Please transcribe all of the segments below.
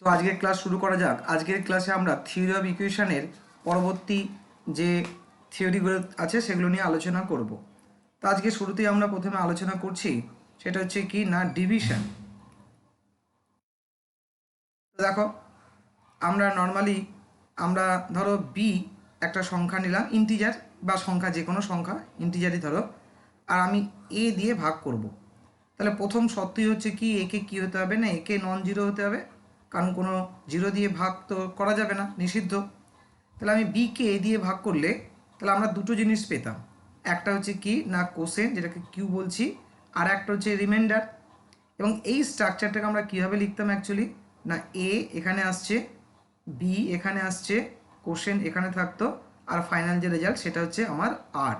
তো আজকের ক্লাস শুরু করা যাক। আজকের ক্লাসে আমরা থিওরি অফ ইকুয়েশনের পরবর্তী যে থিওরিগুলো আছে সেগুলো নিয়ে আলোচনা করব। তো আজকে শুরুতেই আমরা প্রথমে আলোচনা করছি সেটা হচ্ছে কি না ডিভিশন। তো দেখো আমরা নর্মালি আমরা ধরো বি একটা সংখ্যা নিলাম, ইন্টিজার বা সংখ্যা, যে কোনো সংখ্যা ইন্টিজারই ধরো, আর আমি এ দিয়ে ভাগ করব। তাহলে প্রথম শর্তই হচ্ছে কি একে কী হতে হবে না, একে নন জিরো হতে হবে, কারণ কোনো জিরো দিয়ে ভাগ তো করা যাবে না, নিষিদ্ধ। তাহলে আমি বিকে এ দিয়ে ভাগ করলে তাহলে আমরা দুটো জিনিস পেতাম, একটা হচ্ছে কি না কোসেন, যেটাকে কিউ বলছি, আর একটা হচ্ছে রিমাইন্ডার। এবং এই স্ট্রাকচারটাকে আমরা কীভাবে লিখতাম অ্যাকচুয়ালি না, এ এখানে আসছে, বি এখানে আসছে, কোসেন এখানে থাকতো, আর ফাইনাল যে রেজাল্ট সেটা হচ্ছে আমার আর।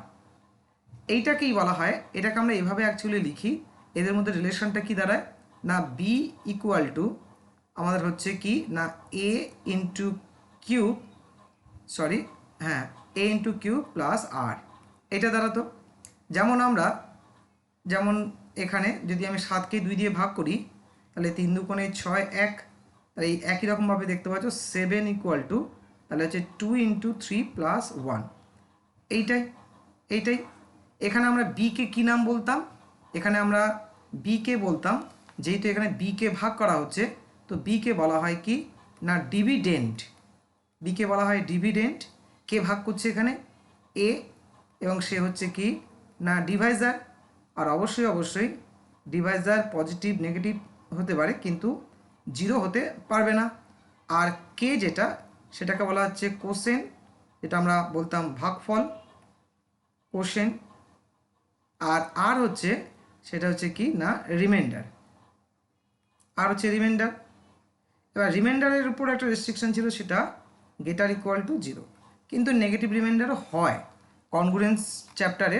এইটাকেই বলা হয়, এটাকে আমরা এভাবে অ্যাকচুয়ালি লিখি, এদের মধ্যে রিলেশনটা কি দাঁড়ায় না বি ইকুয়াল টু আমাদের হচ্ছে কি না এ ইন্টু কিউ, সরি হ্যাঁ, এ ইন্টু কিউ প্লাস আর। এটা দাঁড়াতো যেমন এখানে যদি আমি 7কে 2 দিয়ে ভাগ করি তাহলে 3 দুকোণে 6 1, তাহলে এই একই রকমভাবে দেখতে পাচ্ছ 7 ইকুয়াল টু তাহলে হচ্ছে 2 ইন্টু 3 প্লাস 1। এইটাই এখানে আমরা বিকে কী নাম বলতাম, এখানে আমরা বিকে বলতাম, যেহেতু এখানে বিকে ভাগ করা হচ্ছে তো বিকে বলা হয় কি না ডিভিডেন্ড। বিকে বলা হয় ডিভিডেন্ড। কে ভাগ করছে এখানে এ, এবং সে হচ্ছে কি না ডিভাইজার। আর অবশ্যই ডিভাইজার পজিটিভ নেগেটিভ হতে পারে কিন্তু জিরো হতে পারবে না। আর কে যেটা সেটাকে বলা হচ্ছে কোসেন, যেটা আমরা বলতাম ভাগফল, কোসেন। আর হচ্ছে সেটা হচ্ছে কি না রিমাইন্ডার, আর হচ্ছে রিমাইন্ডার। এবার রিমাইন্ডারের উপর একটা রেস্ট্রিকশন ছিল, সেটা গেটার ইকুয়াল টু জিরো, কিন্তু নেগেটিভ রিমাইন্ডারও হয়। কনগ্রুয়েন্স চ্যাপ্টারে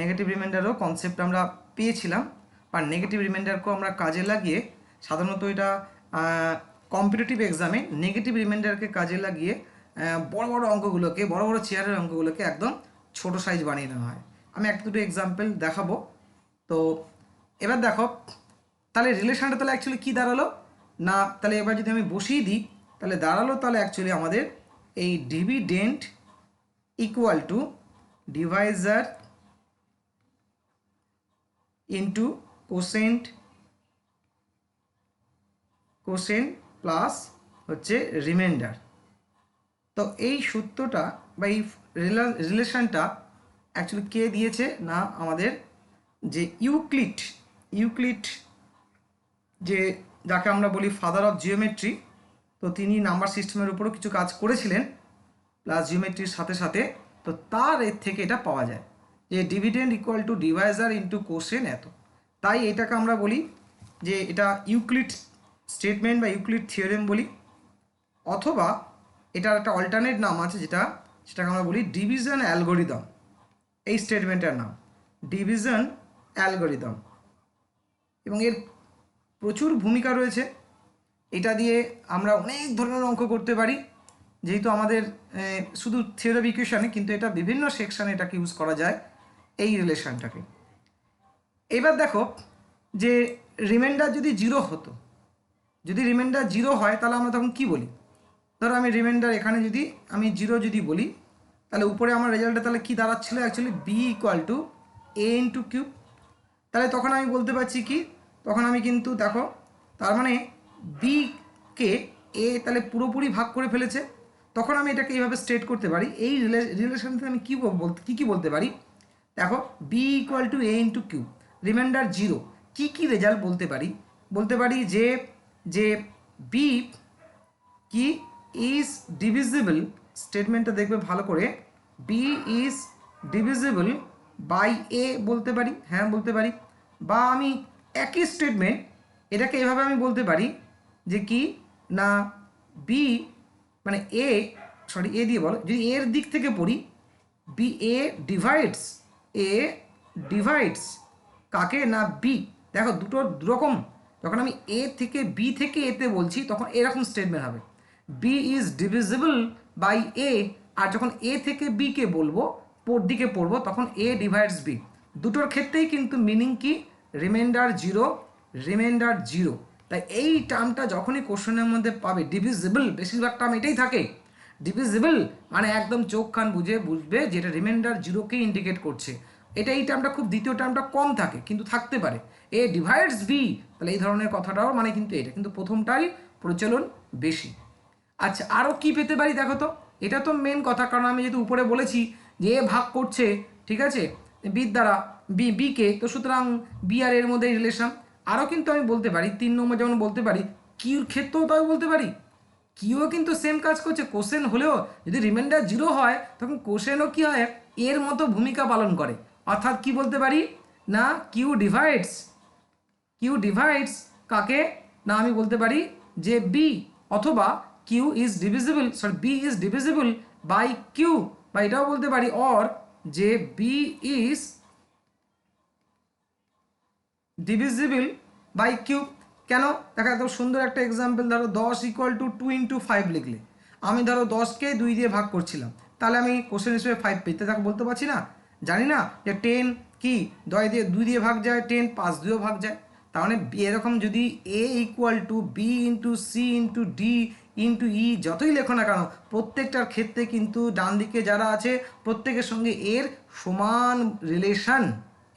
নেগেটিভ রিমাইন্ডারও কনসেপ্ট আমরা পেয়েছিলাম, আর নেগেটিভ রিমাইন্ডারকেও আমরা কাজে লাগিয়ে সাধারণত এটা কম্পিটিটিভ এক্সামে নেগেটিভ রিমাইন্ডারকে কাজে লাগিয়ে বড় বড় অঙ্কগুলোকে, বড় বড় চেয়ারের অঙ্কগুলোকে একদম ছোট সাইজ বানিয়ে নেওয়া হয়। আমি এক দুটো এক্সাম্পল দেখাবো। তো এবার দেখো তাহলে রিলেশনটা তাহলে অ্যাকচুয়ালি কী দাঁড়ালো না, তাহলে এবার যদি আমি বসিয়ে দিই তাহলে দাঁড়ালো তাহলে অ্যাকচুয়ালি আমাদের এই dividend equal to divisor into quotient plus হচ্ছে রিমাইন্ডার। তো এই সূত্রটা বা এই রিলেশনটা অ্যাকচুয়ালি কে দিয়েছে না আমাদের যে ইউক্লিড যে যাকে আমরা বলি ফাদার অফ জিওমেট্রি, তো তিনি নাম্বার সিস্টেমের উপরও কিছু কাজ করেছিলেন প্লাস জিওমেট্রির সাথে সাথে। তো তার এর থেকে এটা পাওয়া যায় যে dividend equal to divisor into quotient এত। তাই এটাকে আমরা বলি যে এটা ইউক্লিড স্টেটমেন্ট বা ইউক্লিড থিওরেম বলি, অথবা এটার একটা অল্টারনেট নাম আছে সেটাকে আমরা বলি ডিভিশন অ্যালগোরিদম। এই স্টেটমেন্টের নাম ডিভিশন অ্যালগোরিদম, এবং এর প্রচুর ভূমিকা রয়েছে। এটা দিয়ে আমরা অনেক ধরনের অঙ্ক করতে পারি, যেহেতু আমাদের শুধু থিওরি অফ ইকুয়েশনে, কিন্তু এটা বিভিন্ন সেকশানে এটাকে ইউজ করা যায় এই রিলেশনটাকে। এবার দেখো যে রিমাইন্ডার যদি জিরো হতো, যদি রিমাইন্ডার জিরো হয় তাহলে আমরা তখন কি বলি, ধরো আমি রিমাইন্ডার এখানে যদি আমি জিরো যদি বলি তাহলে উপরে আমার রেজাল্টটা তাহলে কী দাঁড়াচ্ছিল actually b equal to A into cube. তাহলে তখন আমি বলতে পারছি কি, তখন আমি কিন্তু দেখো তার মানে বিকে এ তাহলে পুরোপুরি ভাগ করে ফেলেছে। তখন আমি এটাকে এইভাবে স্টেট করতে পারি, এই রিলেশন থেকে আমি কী বলতে পারি, দেখো B equal to A into Q, remainder zero, কী রেজাল্ট বলতে পারি যে বি কি ইজ ডিভিজিবল, স্টেটমেন্টটা দেখবে ভালো করে, বি ইজ ডিভিজিবল বাই এ বলতে পারি, হ্যাঁ বলতে পারি। বা আমি একই স্টেটমেন্ট এটাকে এভাবে আমি বলতে পারি যে কি না বি মানে এ দিয়ে বলো, যদি এর দিক থেকে পড়ি বি এ ডিভাইডস কাকে না বি। দেখো দুটো দুরকম, যখন আমি এ থেকে বি থেকে এতে বলছি তখন এরকম স্টেটমেন্ট হবে, বি ইজ ডিভিজিবল বাই এ। আর যখন এ থেকে বিকে বলবো দিকে পড়বো তখন এ ডিভাইডস বি। দুটোর ক্ষেত্রেই কিন্তু মিনিং কি রিমাইন্ডার জিরো, তাই এই টার্মটা যখনই কোশ্চেনের মধ্যে পাবে, ডিভিজিবল, বেশিরভাগ টার্ম এটাই থাকে। ডিভিজিবল মানে একদম চোখ কান বুঝে বুঝবে যেটা রিমাইন্ডার জিরোকেই ইন্ডিকেট করছে। এটা এই টার্মটা খুব, দ্বিতীয় টার্মটা কম থাকে কিন্তু থাকতে পারে, এ ডিভাইডস বি, তাহলে এই ধরনের কথাটাও মানে কিন্তু এটা, কিন্তু প্রথমটাই প্রচলন বেশি। আচ্ছা, আরও কি পেতে পারি দেখো তো, এটা তো মেন কথা, কারণ আমি যেহেতু উপরে বলেছি যে এ ভাগ করছে, ঠিক আছে, বির দ্বারা বিকে, তো সুতরাং বি আর এর মধ্যে রিলেশন। আরও কিন্তু আমি বলতে পারি 3 নম্বর যেমন বলতে পারি, কিউর ক্ষেত্রেও তাও বলতে পারি, কিউ কিন্তু সেম কাজ করছে, কোশ্চেন হলেও যদি রিমাইন্ডার জিরো হয় তখন কোশ্চেনও কি হয়, এর মতো ভূমিকা পালন করে। অর্থাৎ কি বলতে পারি না, কিউ ডিভাইডস কাকে না, আমি বলতে পারি যে বি, অথবা Q is divisible, sorry B is divisible by Q, বা এটাও বলতে পারি অর যে B is divisible by Q. কেন দেখা, এত সুন্দর একটা এক্সাম্পল, ধরো 10 = 2 × 5 লিখলে, আমি ধরো 10কে 2 দিয়ে ভাগ করছিলাম, তাহলে আমি কোশ্চেন হিসেবে 5 পেতে তাকে বলতে পারছি না, জানি না যে 10 কি 2 দিয়ে ভাগ যায়, 10 5 দিয়েও ভাগ যায়। তার মানে এরকম যদি a = b × c × d × e যতই লেখো না কেন, প্রত্যেকটার ক্ষেত্রে কিন্তু ডান দিকে যারা আছে প্রত্যেকের সঙ্গে এর সমান রিলেশন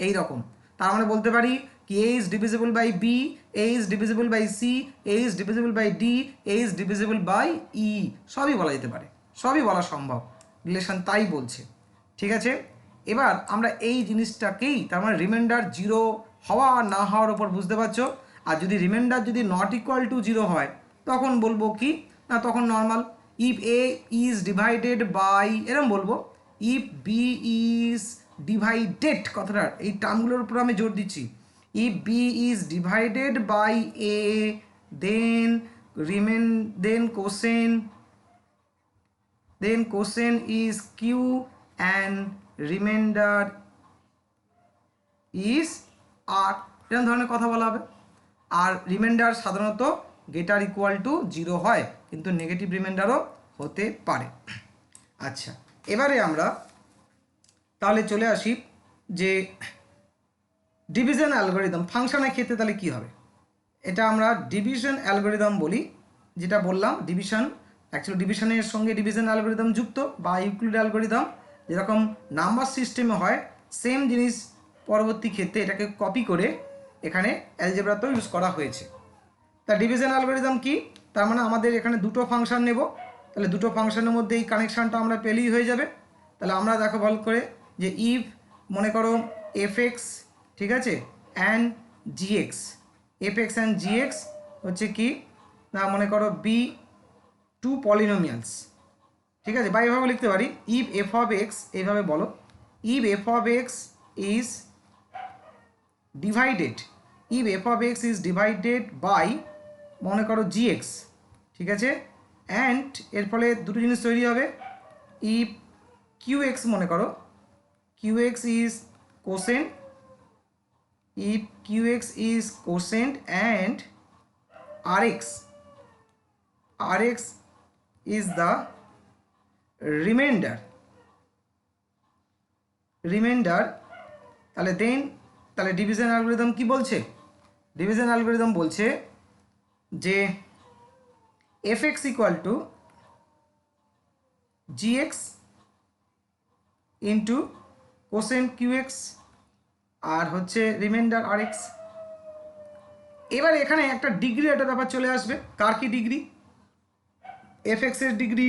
এই রকম। তার মানে বলতে পারি কি a is divisible by b, a is divisible by c, a is divisible by d, a is divisible by e, সবই বলা যেতে পারে, সবই বলা সম্ভব, রিলেশন তাই বলছে। ঠিক আছে, এবার আমরা এই জিনিসটাকেই, তার মানে রিমাইন্ডার জিরো হওয়া আর না হওয়ার উপর বুঝতে পারছো। আর যদি রিমাইন্ডার যদি নট ইকুয়াল টু জিরো হয় তখন বলবো কি না, তখন normal if A is divided by, এরম বলবো ইফ বি ইজ ডিভাইডেড, কথাটার এই টার্মগুলোর উপর আমি জোর দিচ্ছি, if b is divided by a, then quotient is q and remainder is r, এরকম ধরনের কথা বলা হবে। আর রিমাইন্ডার সাধারণত গ্রেটার ইকুয়াল টু জিরো হয়, কিন্তু নেগেটিভ রিমাইন্ডারও হতে পারে। আচ্ছা, এবারে আমরা তাহলে চলে আসি যে ডিভিশন অ্যালগরিদম ফাংশনের ক্ষেত্রে তাহলে কি হবে, এটা আমরা ডিভিশন অ্যালগরিদম বলি, যেটা বললাম ডিভিশন, অ্যাকচুয়ালি ডিভিশনের সঙ্গে ডিভিশন অ্যালগরিদম যুক্ত বা ইউক্লিড অ্যালগরিদম, যেরকম নাম্বার সিস্টেমে হয় সেম জিনিস পরবর্তী ক্ষেত্রে এটাকে কপি করে এখানে অ্যালজেব্রাতেও ইউজ করা হয়েছে। তা ডিভিশন অ্যালগরিদম কি, তার মানে আমাদের এখানে দুটো ফাংশন নেব, তাহলে দুটো ফাংশনের মধ্যে এই কানেকশানটা আমরা পেলেই হয়ে যাবে। তাহলে আমরা দেখো ভালো করে যে ইফ মনে করো এফ(x), ঠিক আছে, অ্যান্ড জিএক্স, এফ(x) অ্যান্ড জিএক্স হচ্ছে কি না, মনে করো বি টু পলিনোমিয়ালস, ঠিক আছে, বা এভাবে লিখতে পারি ইফ f(x), এইভাবে বলো if f(x) is divided, if f(x) is divided by মনে করো gx, ঠিক আছে, অ্যান্ড এর ফলে দুটো জিনিস তৈরি হবে, ইফ qx, মনে করো qx is quotient, if qx is quotient and rx is the remainder, তাহলে দেন তাহলে ডিভিশন অ্যালগরিদম কি বলছে, ডিভিশন অ্যালগরিদম বলছে যে fx = gx into quotient qx আর হচ্ছে রিমাইন্ডার rx। এবার এখানে একটা ডিগ্রি, একটা ব্যাপার চলে আসবে, কার কি ডিগ্রি, fx এর ডিগ্রি,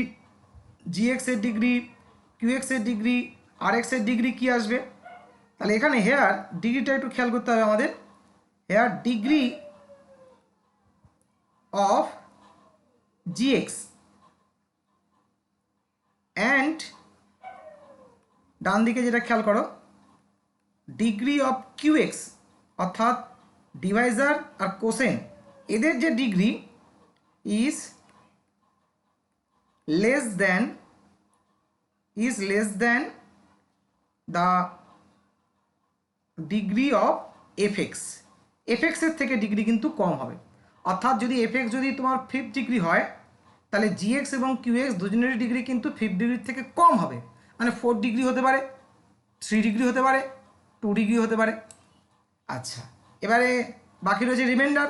gx এর ডিগ্রি, qx এর ডিগ্রি, rx এর ডিগ্রি কি আসবে, তাহলে এখানে হেয়ার ডিগ্রিটা একটু খেয়াল করতে হবে আমাদের, here degree of gx and ডান দিকে যেটা খেয়াল করো ডিগ্রি অফ qx, অর্থাৎ ডিভাইজার আর কোসেন, এদের যে degree is less than the degree of f x, এফএক্সের থেকে ডিগ্রি কিন্তু কম হবে। অর্থাৎ যদি এফএক্স যদি তোমার 5 ডিগ্রি হয় তাহলে জিএক্স এবং কিউএক্স দুজনেরই ডিগ্রি কিন্তু 5 ডিগ্রির থেকে কম হবে, মানে 4 ডিগ্রি হতে পারে, 3 ডিগ্রি হতে পারে, 2 ডিগ্রি হতে পারে। আচ্ছা, এবারে বাকি রয়েছে রিমাইন্ডার,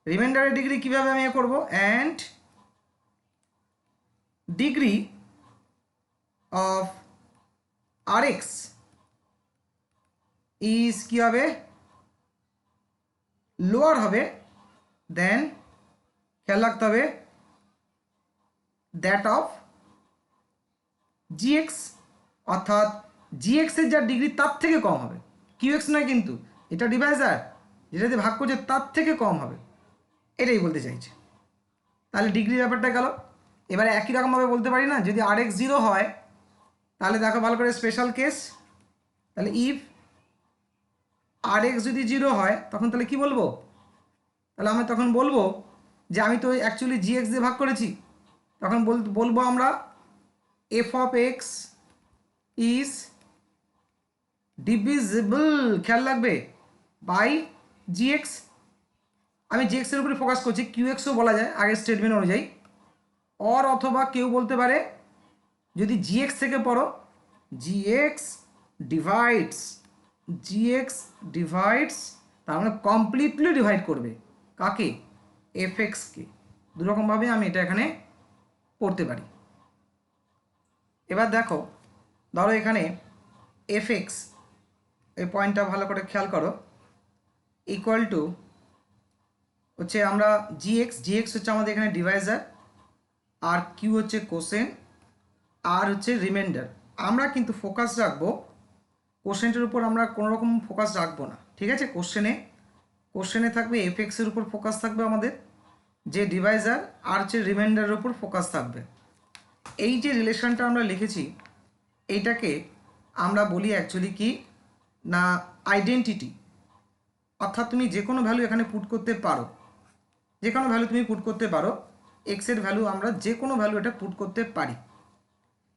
রিমাইন্ডারের ডিগ্রি কীভাবে আমি করব, and degree of r x is কী হবে, লোয়ার হবে দেন, খেয়াল রাখতে হবে, দ্যাট অফ জিএক্স, অর্থাৎ জিএক্সের যা ডিগ্রি তার থেকে কম হবে, কিউএক্স নয় কিন্তু, এটা ডিভাইজার যেটাতে ভাগ করছে তার থেকে কম হবে, এটাই বলতে চাইছে। তাহলে ডিগ্রি ব্যাপারটা গেল। এবারে একই রকমভাবে বলতে পারি না, যদি আর এক্স 0 হয় তাহলে দেখো ভালো করে স্পেশাল কেস, তাহলে ইফ আর এক্স যদি 0 হয় তখন তাহলে কি বলবো, তাহলে আমি তখন বলবো যে আমি তো অ্যাকচুয়ালি জিএক্স দিয়ে ভাগ করেছি, তখন বলবো আমরা F of x is divisible, খেয়াল রাখবে, বাই জিএক্স। আমি জিএক্স এর উপরে ফোকাস করছি, কিউএক্সও বলা যায় আগের স্টেটমেন্ট অনুযায়ী, অর অথবা কেউ বলতে পারে যদি জিএক্স থেকে পড়ো, জিএক্স ডিভাইডস, তার মানে কমপ্লিটলি ডিভাইড করবে কাকে, এফ এক্সকে। দুরকমভাবে আমি এটা এখানে পড়তে পারি। এবার দেখো, ধরো এখানে এফ এক্স, এই পয়েন্টটা ভালো করে খেয়াল করো, ইকুয়াল টু হচ্ছে আমরা জিএক্স হচ্ছে আমাদের এখানে ডিভাইজার, আর কিউ হচ্ছে কোসেন, আর হচ্ছে রিমাইন্ডার। আমরা কিন্তু ফোকাস রাখবো কোশ্চেনটার উপর, আমরা কোনো রকম ফোকাস রাখবো না, ঠিক আছে। কোশ্চেনে থাকবে এফ এক্সের উপর ফোকাস থাকবে আমাদের, যে ডিভাইজার আর হচ্ছে রিমাইন্ডারের উপর ফোকাস থাকবে। এই যে রিলেশনটা আমরা লিখেছি এইটাকে আমরা বলি অ্যাকচুয়ালি কি না, আইডেন্টিটি। অর্থাৎ তুমি যে কোনো ভ্যালু এখানে পুট করতে পারো, যে কোনো ভ্যালু তুমি পুট করতে পারো, এক্সের ভ্যালু আমরা যে কোনো ভ্যালু এটা পুট করতে পারি।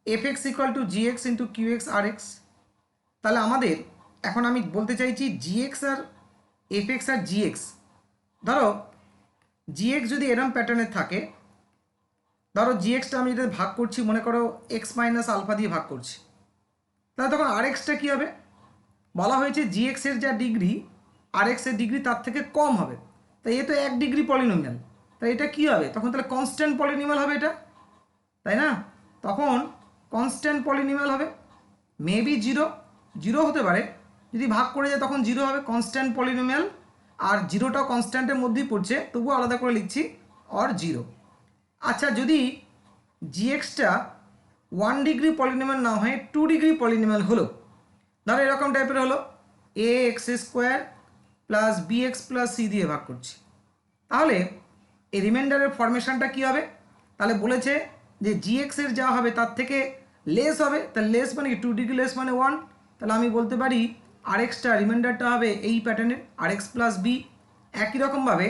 F x equal to G X into Q x R X. তাহলে আমাদের এখন আমি বলতে চাইছি জিএক্স আর এফ এক্স আর জিএক্স, ধরো জিএক্স যদি এরম প্যাটার্নের থাকে, ধরো জিএক্সটা আমি যেটা ভাগ করছি, মনে করো এক্স মাইনাস আলফা দিয়ে ভাগ করছি, তাহলে তখন আর এক্সটা কী হবে, বলা হয়েছে জিএক্সের যা ডিগ্রি আর এক্সের ডিগ্রি তার থেকে কম হবে, তাই এ তো 1 ডিগ্রি পলিনোমিয়াল, তাই এটা কী হবে তখন, তাহলে কনস্ট্যান্ট পলিনোমিয়াল হবে এটা, তাই না। তখন কনস্ট্যান্ট পলিনোমিয়াল হবে, মেবি জিরো হতে পারে, যদি ভাগ করে যায় তখন 0 হবে, কনস্ট্যান্ট পলিনোমিয়াল, আর জিরোটাও কনস্ট্যান্টের মধ্যেই পড়ছে, তবুও আলাদা করে লিখছি অর 0। আচ্ছা, যদি জিএক্সটা 1 ডিগ্রি পলিনোমিয়াল না হয় 2 ডিগ্রি পলিনোমিয়াল হলো, ধরো এরকম টাইপের হলো, a x square plus b x plus c দিয়ে ভাগ করছি, তাহলে এই রিমাইন্ডারের ফরমেশনটা কী হবে, তাহলে বলেছে যে জিএক্সের যা হবে তার থেকে লেস হবে, তাহলে লেস মানে কি 2 ডিগ্রি লেস মানে 1, তাহলে আমি বলতে পারি আর এক্সটা রিমাইন্ডারটা হবে এই প্যাটার্নের আর এক্স প্লাস বি। একই রকমভাবে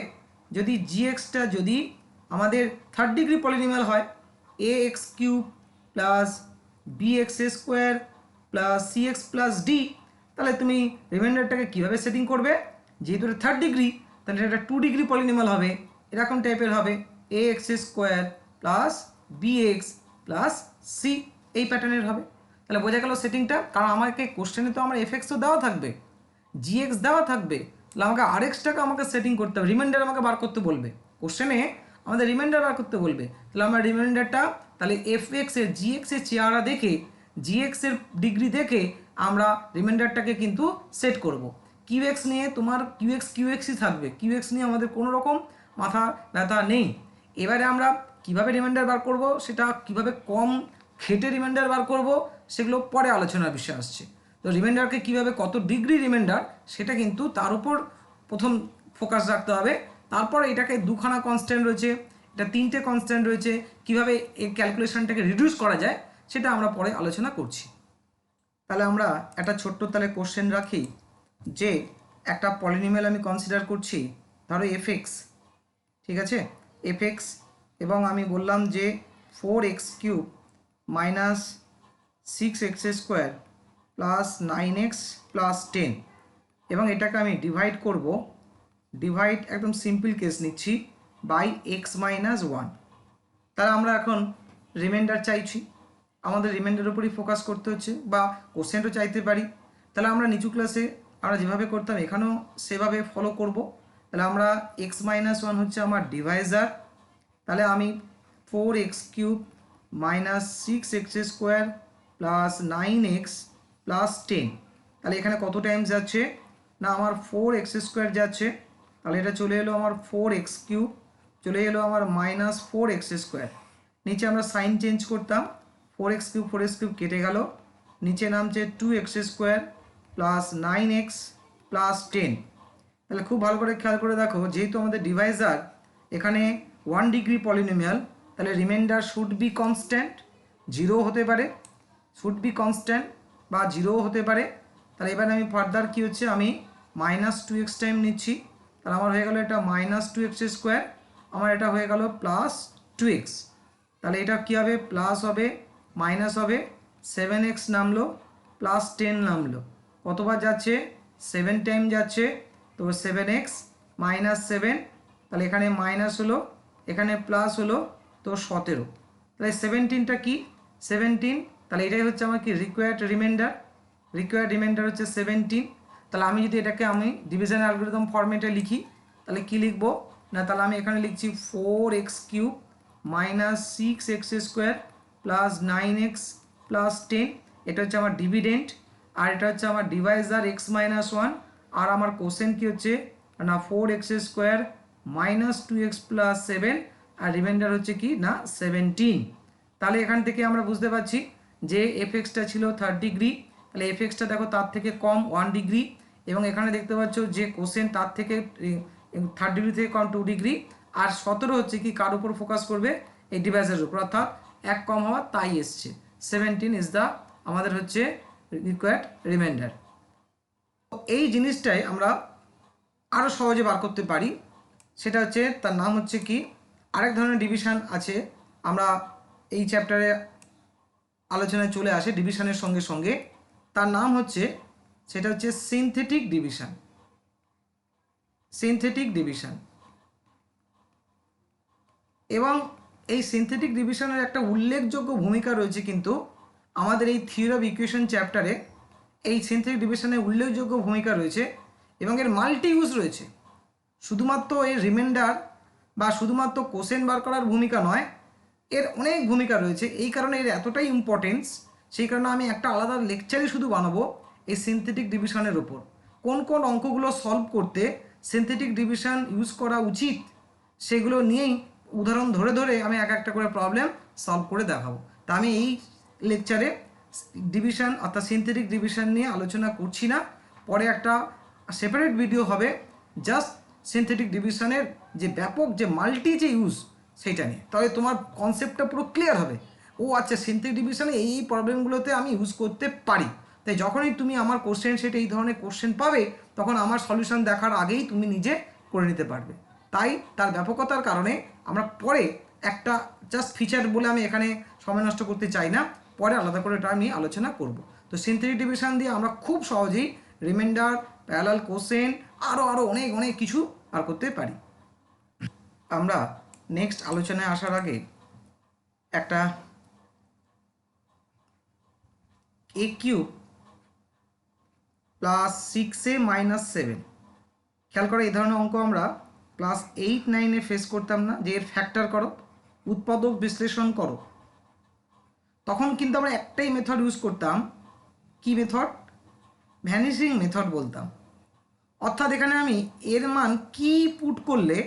যদি জিএক্সটা যদি আমাদের 3rd ডিগ্রি পলিনোমিয়াল হয়, a x cube plus b x square plus c x plus d, তাহলে তুমি রিমাইন্ডারটাকে কীভাবে সেটিং করবে, যেহেতু এটা 3rd ডিগ্রি তাহলে এটা 2 ডিগ্রি পলিনোমিয়াল হবে, এরকম টাইপের হবে a x square plus b x plus c, এই প্যাটার্নের হবে। তাহলে বোঝা গেল সেটিংটা, কারণ আমাকে কোশ্চেনে তো আমার এফ এক্সও দেওয়া থাকবে, জিএক্স দেওয়া থাকবে, তাহলে আমাকে আর এক্সটাকে আমাকে সেটিং করতে হবে, রিমাইন্ডার আমাকে বার করতে বলবে, কোশ্চেনে আমাদের রিমাইন্ডার বার করতে বলবে, তাহলে আমরা রিমাইন্ডারটা তাহলে এফ এক্সের জিএক্সের চেহারা দেখে, জিএক্সের ডিগ্রি দেখে আমরা রিমাইন্ডারটাকে কিন্তু সেট করব। কিউএক্স নিয়ে তোমার কিউএক্সই থাকবে, কিউএক্স নিয়ে আমাদের কোনো রকম মাথা ব্যথা নেই। এবারে আমরা কিভাবে রিমাইন্ডার বার করব, সেটা কিভাবে কম খেটে রিমাইন্ডার বার করব, সেগুলো পরে আলোচনার বিষয় আসছে। তো রিমাইন্ডারকে কিভাবে, কত ডিগ্রি রিমাইন্ডার, সেটা কিন্তু তার উপর প্রথম ফোকাস রাখতে হবে। তারপর এটাকে 2খানা কনস্ট্যান্ট রয়েছে, এটা 3টে কনস্ট্যান্ট রয়েছে, কিভাবে এই ক্যালকুলেশনটাকে রিডিউস করা যায় সেটা আমরা পরে আলোচনা করছি। তাহলে আমরা একটা ছোট্ট তাহলে কোশ্চেন রাখি, যে একটা পলিনোমিয়াল আমি কনসিডার করছি, ধরো এফ এক্স, ঠিক আছে, এফ এক্স, এবং আমি বললাম যে 4x cube minus 6x square plus 9x plus 10, এবং এটাকে আমি ডিভাইড করব, ডিভাইড একদম সিম্পল কেস নিচ্ছি, বাই x মাইনাস 1। তাহলে আমরা এখন রিমাইন্ডার চাইছি, আমাদের রিমাইন্ডারের উপরই ফোকাস করতে হচ্ছে, বা কোশ্চেনও চাইতে পারি। তাহলে আমরা নিচু ক্লাসে আমরা যেভাবে করতাম এখানেও সেভাবে ফলো করব, তাহলে আমরা এক্স মাইনাস ওয়ান হচ্ছে আমার ডিভাইজার, তাহলে আমি 4x³ minus 6x² plus 9x plus 10, তাহলে এখানে কত টাইমস যাচ্ছে না আমার 4x² যাচ্ছে, তাহলে এটা চলে এলো আমার 4x³ চলে এলো আমার মাইনাস 4x²। নিচে আমরা সাইন চেঞ্জ করতাম, 4x³ কেটে গেল, নিচে নামছে 2x² প্লাস 9x প্লাস 10। তাহলে খুব ভালো করে খেয়াল করে দেখো, যেহেতু আমাদের ডিভাইজার এখানে 1 ডিগ্রি পলিনোমিয়াল, তাহলে রিমাইন্ডার শুড বি কনস্ট্যান্ট, 0 হতে পারে, শুড বি কনস্ট্যান্ট বা 0 হতে পারে। তাহলে এবার আমি ফার্দার কি হচ্ছে আমি মাইনাস 2x টাইম নিচ্ছি, তাহলে আমার হয়ে গেল এটা মাইনাস 2x², আমার এটা হয়ে গেল প্লাস 2x। তাহলে এটা কী হবে, প্লাস হবে মাইনাস হবে, 7x নামলো প্লাস 10 নামলো, কতবার যাচ্ছে 7 টাইম যাচ্ছে, তো 7x মাইনাস 7, তাহলে এখানে মাইনাস হলো এখানে প্লাস হলো, তো 17। তাহলে 17টা কি 17, তাহলে এটাই হচ্ছে আমার কি রিকোয়ার্ড রিমাইন্ডার হচ্ছে 17। তাহলে আমি যদি এটাকে আমি ডিভিশন অ্যালগরিদম ফরম্যাটে লিখি তাহলে কি লিখবো না, তাহলে আমি এখানে লিখছি 4x³ minus 6x² plus 9x plus 10, এটা হচ্ছে আমার ডিভিডেন্ট, আর এটা হচ্ছে আমার ডিভাইজার x মাইনাস 1, আর আমার কোশ্চেন কি হচ্ছে না 4x² মাইনাস 2x প্লাস 7, আর রিমাইন্ডার হচ্ছে কি না 17। তাহলে এখান থেকে আমরা বুঝতে পারছি যে এফএক্সটা ছিল 3 ডিগ্রি, তাহলে এফএক্সটা দেখো তার থেকে কম 1 ডিগ্রি, এবং এখানে দেখতে পাচ্ছ যে কোশ্চেন তার থেকে 3 ডিগ্রি থেকে কম 2 ডিগ্রি, আর 17 হচ্ছে কি কার উপর ফোকাস করবে এই ডিভাইসের উপর, অর্থাৎ 1 কম হওয়া তাই এসছে, 17 ইজ দ্য আমাদের হচ্ছে রিকোয়ার্ড রিমাইন্ডার। এই জিনিসটাই আমরা আরও সহজে বার করতে পারি, সেটা হচ্ছে তার নাম হচ্ছে কি আরেক ধরনের ডিভিশন আছে, আমরা এই চ্যাপ্টারে আলোচনায় চলে আসে ডিভিশনের সঙ্গে সঙ্গে, তার নাম হচ্ছে সেটা হচ্ছে সিনথেটিক ডিভিশন। এবং এই সিনথেটিক ডিভিশনের একটা উল্লেখযোগ্য ভূমিকা রয়েছে কিন্তু আমাদের এই থিওরি অফ ইকুয়েশন চ্যাপ্টারে, এই সিনথেটিক ডিভিশনের উল্লেখযোগ্য ভূমিকা রয়েছে এবং এর মাল্টি ইউজ রয়েছে, শুধুমাত্র এর রিমাইন্ডার বা শুধুমাত্র কোশ্চেন বার করার ভূমিকা নয়, এর অনেক ভূমিকা রয়েছে। এই কারণে এর এতটাই ইম্পর্টেন্স, সেই কারণে আমি একটা আলাদা লেকচারই শুধু বানাবো এই সিনথেটিক ডিভিশনের ওপর, কোন কোন অঙ্কগুলো সলভ করতে সিনথেটিক ডিভিশন ইউজ করা উচিত সেগুলো নিয়েই উদাহরণ ধরে ধরে আমি এক একটা করে প্রবলেম সলভ করে দেখাবো। তা আমি এই লেকচারে ডিভিশন অর্থাৎ সিনথেটিক ডিভিশন নিয়ে আলোচনা করছি না, পরে একটা সেপারেট ভিডিও হবে জাস্ট সিনথেটিক ডিভিশনের যে ব্যাপক যে মাল্টি যে ইউজ সেইটা নিয়ে, তাহলে তোমার কনসেপ্টটা পুরো ক্লিয়ার হবে। ও আচ্ছা, সিনথেটিক ডিভিশনে এই প্রবলেমগুলোতে আমি ইউজ করতে পারি, তাই যখনই তুমি আমার কোশ্চেন সেট এই ধরনের কোশ্চেন পাবে তখন আমার সলিউশন দেখার আগেই তুমি নিজে করে নিতে পারবে। তাই তার ব্যাপকতার কারণে আমরা পরে একটা জাস্ট ফিচার বলে আমি এখানে সময় নষ্ট করতে চাই না, পরে আলাদা করে এটা আমি আলোচনা করব। তো সিনথেটিক ডিভিশন দিয়ে আমরা খুব সহজেই রিমাইন্ডার, প্যারালাল কোশ্চেন, আরও অনেক অনেক কিছু বার করতে পারি। আমরা নেক্সট আলোচনায় আসার আগে একটা a³ প্লাস 6a মাইনাস 7, খেয়াল করে এই ধরনের অঙ্ক আমরা ক্লাস 8-9-এ ফেস করতাম না, যে এর ফ্যাক্টর করো, উৎপাদক বিশ্লেষণ করো, তখন কিন্তু আমরা একটাই মেথড ইউজ করতাম, কি মেথড, ভ্যানিশিং মেথড বলতাম। অর্থাৎ এখানে আমি এর মান কি পুট করলে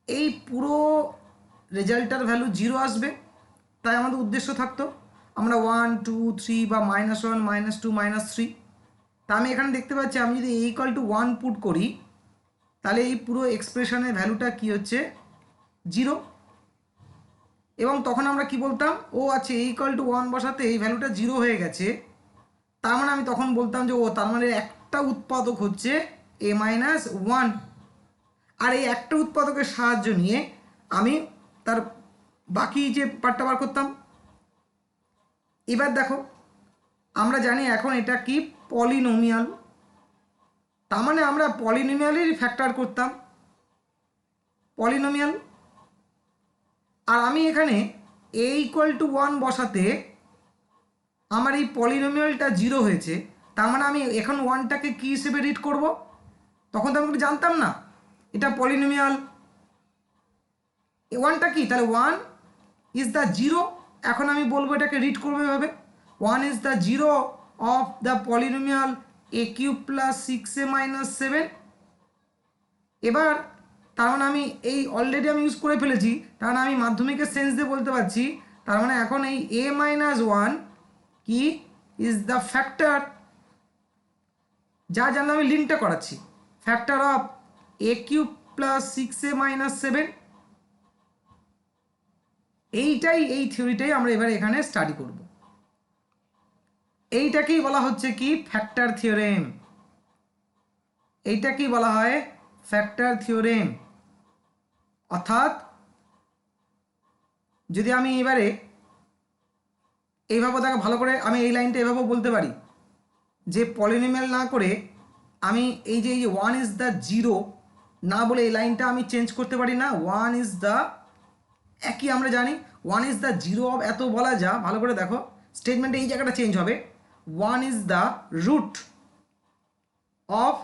এই পুরো রেজাল্টটার ভ্যালু 0 আসবে, তাই আমাদের উদ্দেশ্য থাকতো আমরা 1 2 3 বা -1 -2 -3। তা আমি এখানে দেখতে পাচ্ছি আমি যদি a=1 পুট করি তাহলে এই পুরো এক্সপ্রেশনের ভ্যালুটা কি হচ্ছে 0, এবং তখন আমরা কি বলতাম, ও আচ্ছা a=1 বসাতে এই ভ্যালুটা 0 হয়ে গেছে, তার মানে আমি তখন বলতাম যে ও তার মানে একটা উৎপাদক হচ্ছে a-1, আর এই একটা উৎপাদকের সাহায্য নিয়ে আমি তার বাকি যে পার্টটা বার করতাম। এবার দেখো আমরা জানি এখন এটা কি পলিনোমিয়াল, তার মানে আমরা পলিনোমিয়ালেরই ফ্যাক্টর করতাম, পলিনোমিয়াল। আর আমি এখানে a=1 বসাতে আমার এই পলিনোমিয়ালটা 0 হয়েছে, তার মানে আমি এখন 1টাকে কী হিসেবে রিড করব, তখন তো আমি জানতাম না, এটা পলিনোমিয়াল। ওয়ানটা কি, তাহলে ওয়ান ইজ দ্য জিরো। এখন আমি বলবো এটাকে রিড করবো এভাবে, one is the zero of the polynomial A cube plus 6a minus 7। এবার তার মানে আমি এই অলরেডি আমি ইউজ করে ফেলেছি, তার মানে আমি মাধ্যমিকের সেন্স দিয়ে বলতে পারছি, তার মানে এখন এই a মাইনাস 1 কি ইজ দ্য ফ্যাক্টর, যা জানলে আমি লিঙ্কটা করাচ্ছি, factor of A cube plus 6a minus 7। এই থিওরিটাই আমরা এবার এখানে স্টাডি করব। এইটাকেই বলা হচ্ছে কি ফ্যাক্টর থিওরেম, এইটাকেই বলা হয় ফ্যাক্টর থিওরেম। অর্থাৎ যদি আমি এবারে এইভাবে দেখো ভালো করে, আমি এই লাইনটা এভাবেও বলতে পারি যে পলিনোমিয়াল না করে আমি এই যে ওয়ান ইজ দ্য জিরো না বলে এই লাইনটা আমি চেঞ্জ করতে পারি না, ওয়ান ইজ দ্য, একই আমরা জানি one is the zero of এত বলা যা, ভালো করে দেখো স্টেটমেন্টে এই জায়গাটা চেঞ্জ হবে, one is the root of,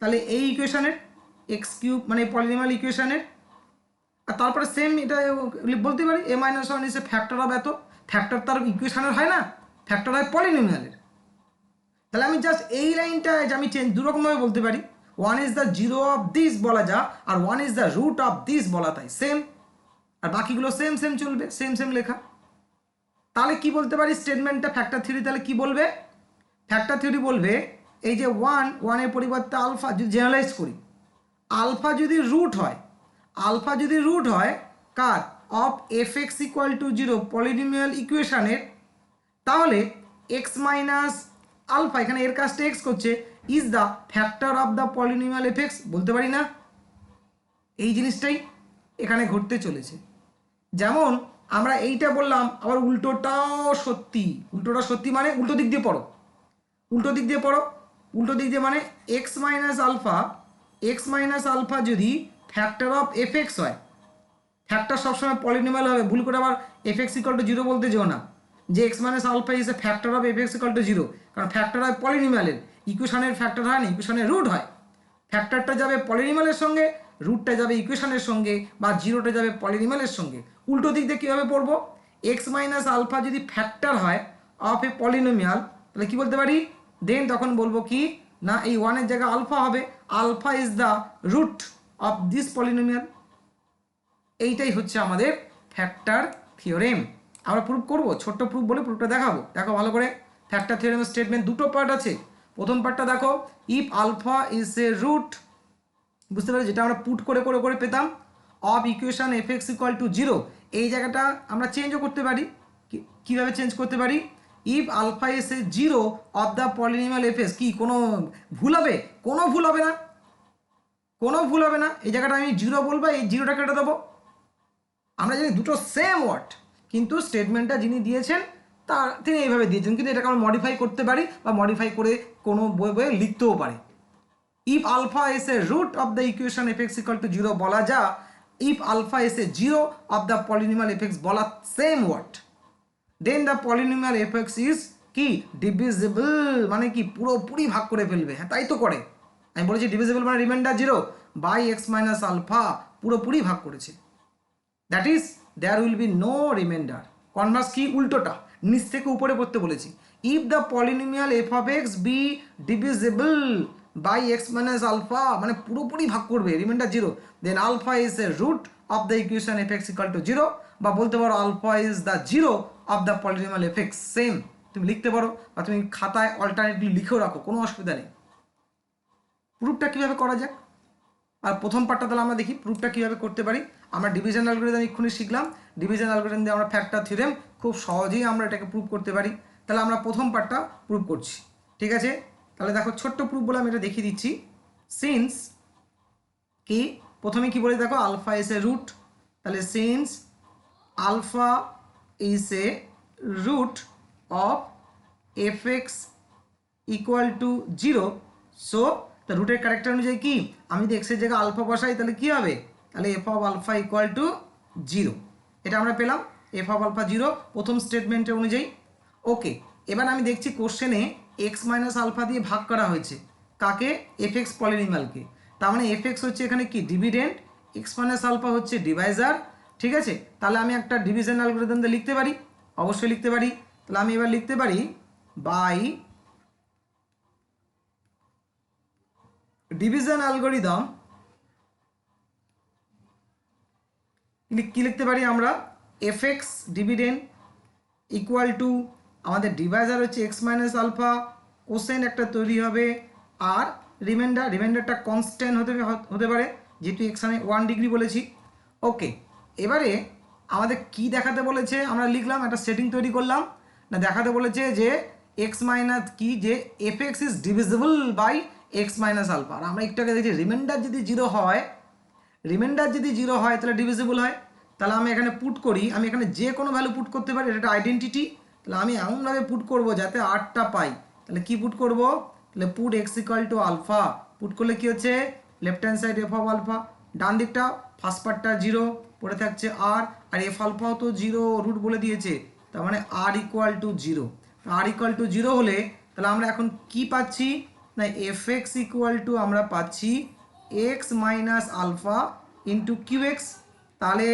তাহলে এই ইকুয়েশনের এক্স কিউব মানে পলিনোমিয়াল ইকুয়েশনের, আর তারপরে সেম এটা বলতে পারি a minus one is a factor of এত, ফ্যাক্টর তার ইকুয়েশনের হয় না, ফ্যাক্টর হয় পলিনোমিয়ালের। তাহলে আমি জাস্ট এই লাইনটা আমি চেঞ্জ দুরকমভাবে বলতে পারি, one is the zero of this বলা যা, আর one is the root of this বলা, তাই সেম, আর বাকিগুলো সেম সেম চলবে, সেম সেম লেখা। তাহলে কি বলতে পারি স্টেটমেন্টটা ফ্যাক্টর থিওরি তাহলে কি বলবে, ফ্যাক্টর থিওরি বলবে এই যে ওয়ানের পরিবর্তে আলফা যদি জেনারেলাইজ করি, আলফা যদি রুট হয়, আলফা যদি রুট হয় কার of F x equal to zero polynomial ইকুয়েশনের, তাহলে এক্স মাইনাস আলফা, এখানে এর কাজটা এক্স করছে, is the factor of the polynomial F x, বলতে পারি না? এই জিনিসটাই এখানে ঘটতে চলেছে। যেমন আমরা এইটা বললাম, আবার উল্টোটাও সত্যি, উল্টোটা সত্যি মানে উল্টো দিক দিয়ে পড়ো, উল্টো দিক দিয়ে পড়ো, উল্টো দিক দিয়ে মানে এক্স মাইনাস আলফা যদি ফ্যাক্টর অফ এফ এক্স হয়, ফ্যাক্টর সবসময় পলিনোমিয়াল হবে, ভুল করে আবার F x equal to zero বলতে যেও না, যে X minus alpha is a factor of F x equal to zero, কারণ ফ্যাক্টর হয় পলিনোমিয়ালের, ইকুয়েশনের ফ্যাক্টর হয় না, ইকুয়েশনের রুট হয়, ফ্যাক্টরটা যাবে পলিনোমিয়ালের সঙ্গে, রুটটা যাবে ইকুয়েশনের সঙ্গে, বা জিরোটা যাবে পলিনোমিয়ালের সঙ্গে। উল্টো দিক দিয়ে কীভাবে পড়বো, এক্স মাইনাস আলফা যদি ফ্যাক্টর হয় অফ এ পলিনোমিয়াল, তাহলে কি বলতে পারি, দেন তখন বলবো কি না এই ওয়ানের জায়গায় আলফা হবে, alpha is the root of this polynomial. এইটাই হচ্ছে আমাদের ফ্যাক্টর থিওরেম। আমরা প্রুফ করব, ছোট্ট প্রুফ বলে প্রুফটা দেখাবো, দেখো ভালো করে। ফ্যাক্টর থিওরেমের স্টেটমেন্ট দুটো পার্ট আছে, প্রথম পার্টটা দেখো, if alpha is a root, বুঝতে পারি যেটা আমরা পুট করে করে করে পেতাম, of equation F x equal to zero, এই জায়গাটা আমরা চেঞ্জও করতে পারি, কীভাবে চেঞ্জ করতে পারি, if alpha is a zero of the polynomial F X, কি কোনো ভুল হবে, কোনো ভুল হবে না, কোনো ভুল হবে না, এই জায়গাটা আমি জিরো বলবো, এই জিরোটা কেটে দেবো, আমরা জানি দুটো সেম ওয়ার্ড, কিন্তু স্টেটমেন্টটা যিনি দিয়েছেন তিনি এইভাবে দিয়েছেন, কিন্তু এটাকে আমরা মডিফাই করতে পারি বা মডিফাই করে কোনো বইয়ে লিখতেও পারি। If alpha is a root of the equation F x equal to zero বলা যা, if alpha is a zero of the polynomial F x বলা same word, then the polynomial F x is কি divisible, মানে কি পুরোপুরি ভাগ করে ফেলবে, হ্যাঁ তাই তো করে, আমি বলেছি ডিভিজিবল মানে remainder zero by x minus alpha, পুরোপুরি ভাগ করেছে, that is there will be no remainder. Converse কি উল্টোটা, নিচ থেকে উপরে পড়তে বলেছি, if the polynomial F of X be divisible by x minus alpha, মানে পুরোপুরি ভাগ করবে, remainder zero, then alpha is a root of the equation F x equal to zero, বা বলতে পারো alpha is the zero of the polynomial F x, same তুমি লিখতে পারো, বা তুমি খাতায় অল্টারনেটলি লিখেও রাখো, কোনো অসুবিধা নেই। প্রুফটা কীভাবে করা যাক, আর প্রথম পার্টটা তাহলে আমরা দেখি প্রুফটা কীভাবে করতে পারি। আমরা ডিভিশন অ্যালগরিদম এক্ষুনি শিখলাম, ডিভিশন অ্যালগরিদম দিয়ে আমরা ফ্যাক্টর থিওরেম খুব সহজেই আমরা এটাকে প্রুফ করতে পারি। তাহলে আমরা প্রথম পার্টটা প্রুফ করছি, ঠিক আছে। তাহলে দেখো ছোট্ট প্রুফ বলে আমি এটা দেখিয়ে দিচ্ছি। সিন্স কি প্রথমে কি বলে দেখো, আলফা ইজ এ রুট, তাহলে since alpha is a root of F x equal to zero, so তো রুটের ক্যারেক্টার অনুযায়ী কি, আমি যদি এক্সের জায়গায় আলফা বসাই তাহলে কি হবে, তাহলে F of alpha equal to zero, এটা আমরা পেলাম এফ অফ আলফা জিরো প্রথম স্টেটমেন্টের অনুযায়ী। ওকে, এবার আমি দেখছি কোশ্চেনে এক্স মাইনাস আলফা দিয়ে ভাগ করা হয়েছে কাকে, এফ এক্স পলিনোমিয়ালকে, তার মানে এফ এক্স হচ্ছে এখানে কি ডিভিডেন্ড, এক্স মাইনাস আলফা হচ্ছে ডিভাইজার। ঠিক আছে, তাহলে আমি একটা ডিভিশন অ্যালগরিদম দিয়ে লিখতে পারি, অবশ্যই লিখতে পারি। তাহলে আমি এবার লিখতে পারি বাই ডিভিশন অ্যালগরিদম কি লিখতে পারি আমরা, F x dividend equal two আমাদের ডিভাইজার হচ্ছে এক্স মাইনাস আলফা, কোসেন একটা তৈরি হবে, আর রিমাইন্ডারটা কনস্ট্যান্ট হতে পারে যেহেতু এখানে 1 ডিগ্রি বলেছি। ওকে, এবারে আমাদের কি দেখাতে বলেছে, আমরা লিখলাম একটা সেটিং তৈরি করলাম, না দেখাতে বলেছে যে এক্স মাইনাস কি, যে f x is divisible by x minus alpha. আর আমরা একটু আগে দেখছি রিমাইন্ডার যদি জিরো হয় তাহলে ডিভিজিবল হয়। তাহলে আমি এখানে পুট করি, আমি এখানে যে কোনো ভ্যালু পুট করতে পারি, এটা একটা আইডেন্টিটি। তাহলে আমি এমনভাবে পুট করব যাতে 8টা পাই। তাহলে কি পুট করব, তাহলে put x equal to alpha, put করলে কি হচ্ছে left hand side f of alpha, ডান দিকটা ফার্স্ট পার্টটা 0 পড়ে থাকছে আর এফ আলফাও তো 0 রুট বলে দিয়েছে, তার মানে r equal to 0। R equal to 0 হলে তাহলে আমরা এখন কি পাচ্ছি না, এফ এক্স ইকুয়াল টু আমরা পাচ্ছি X minus alpha into Q X. তাহলে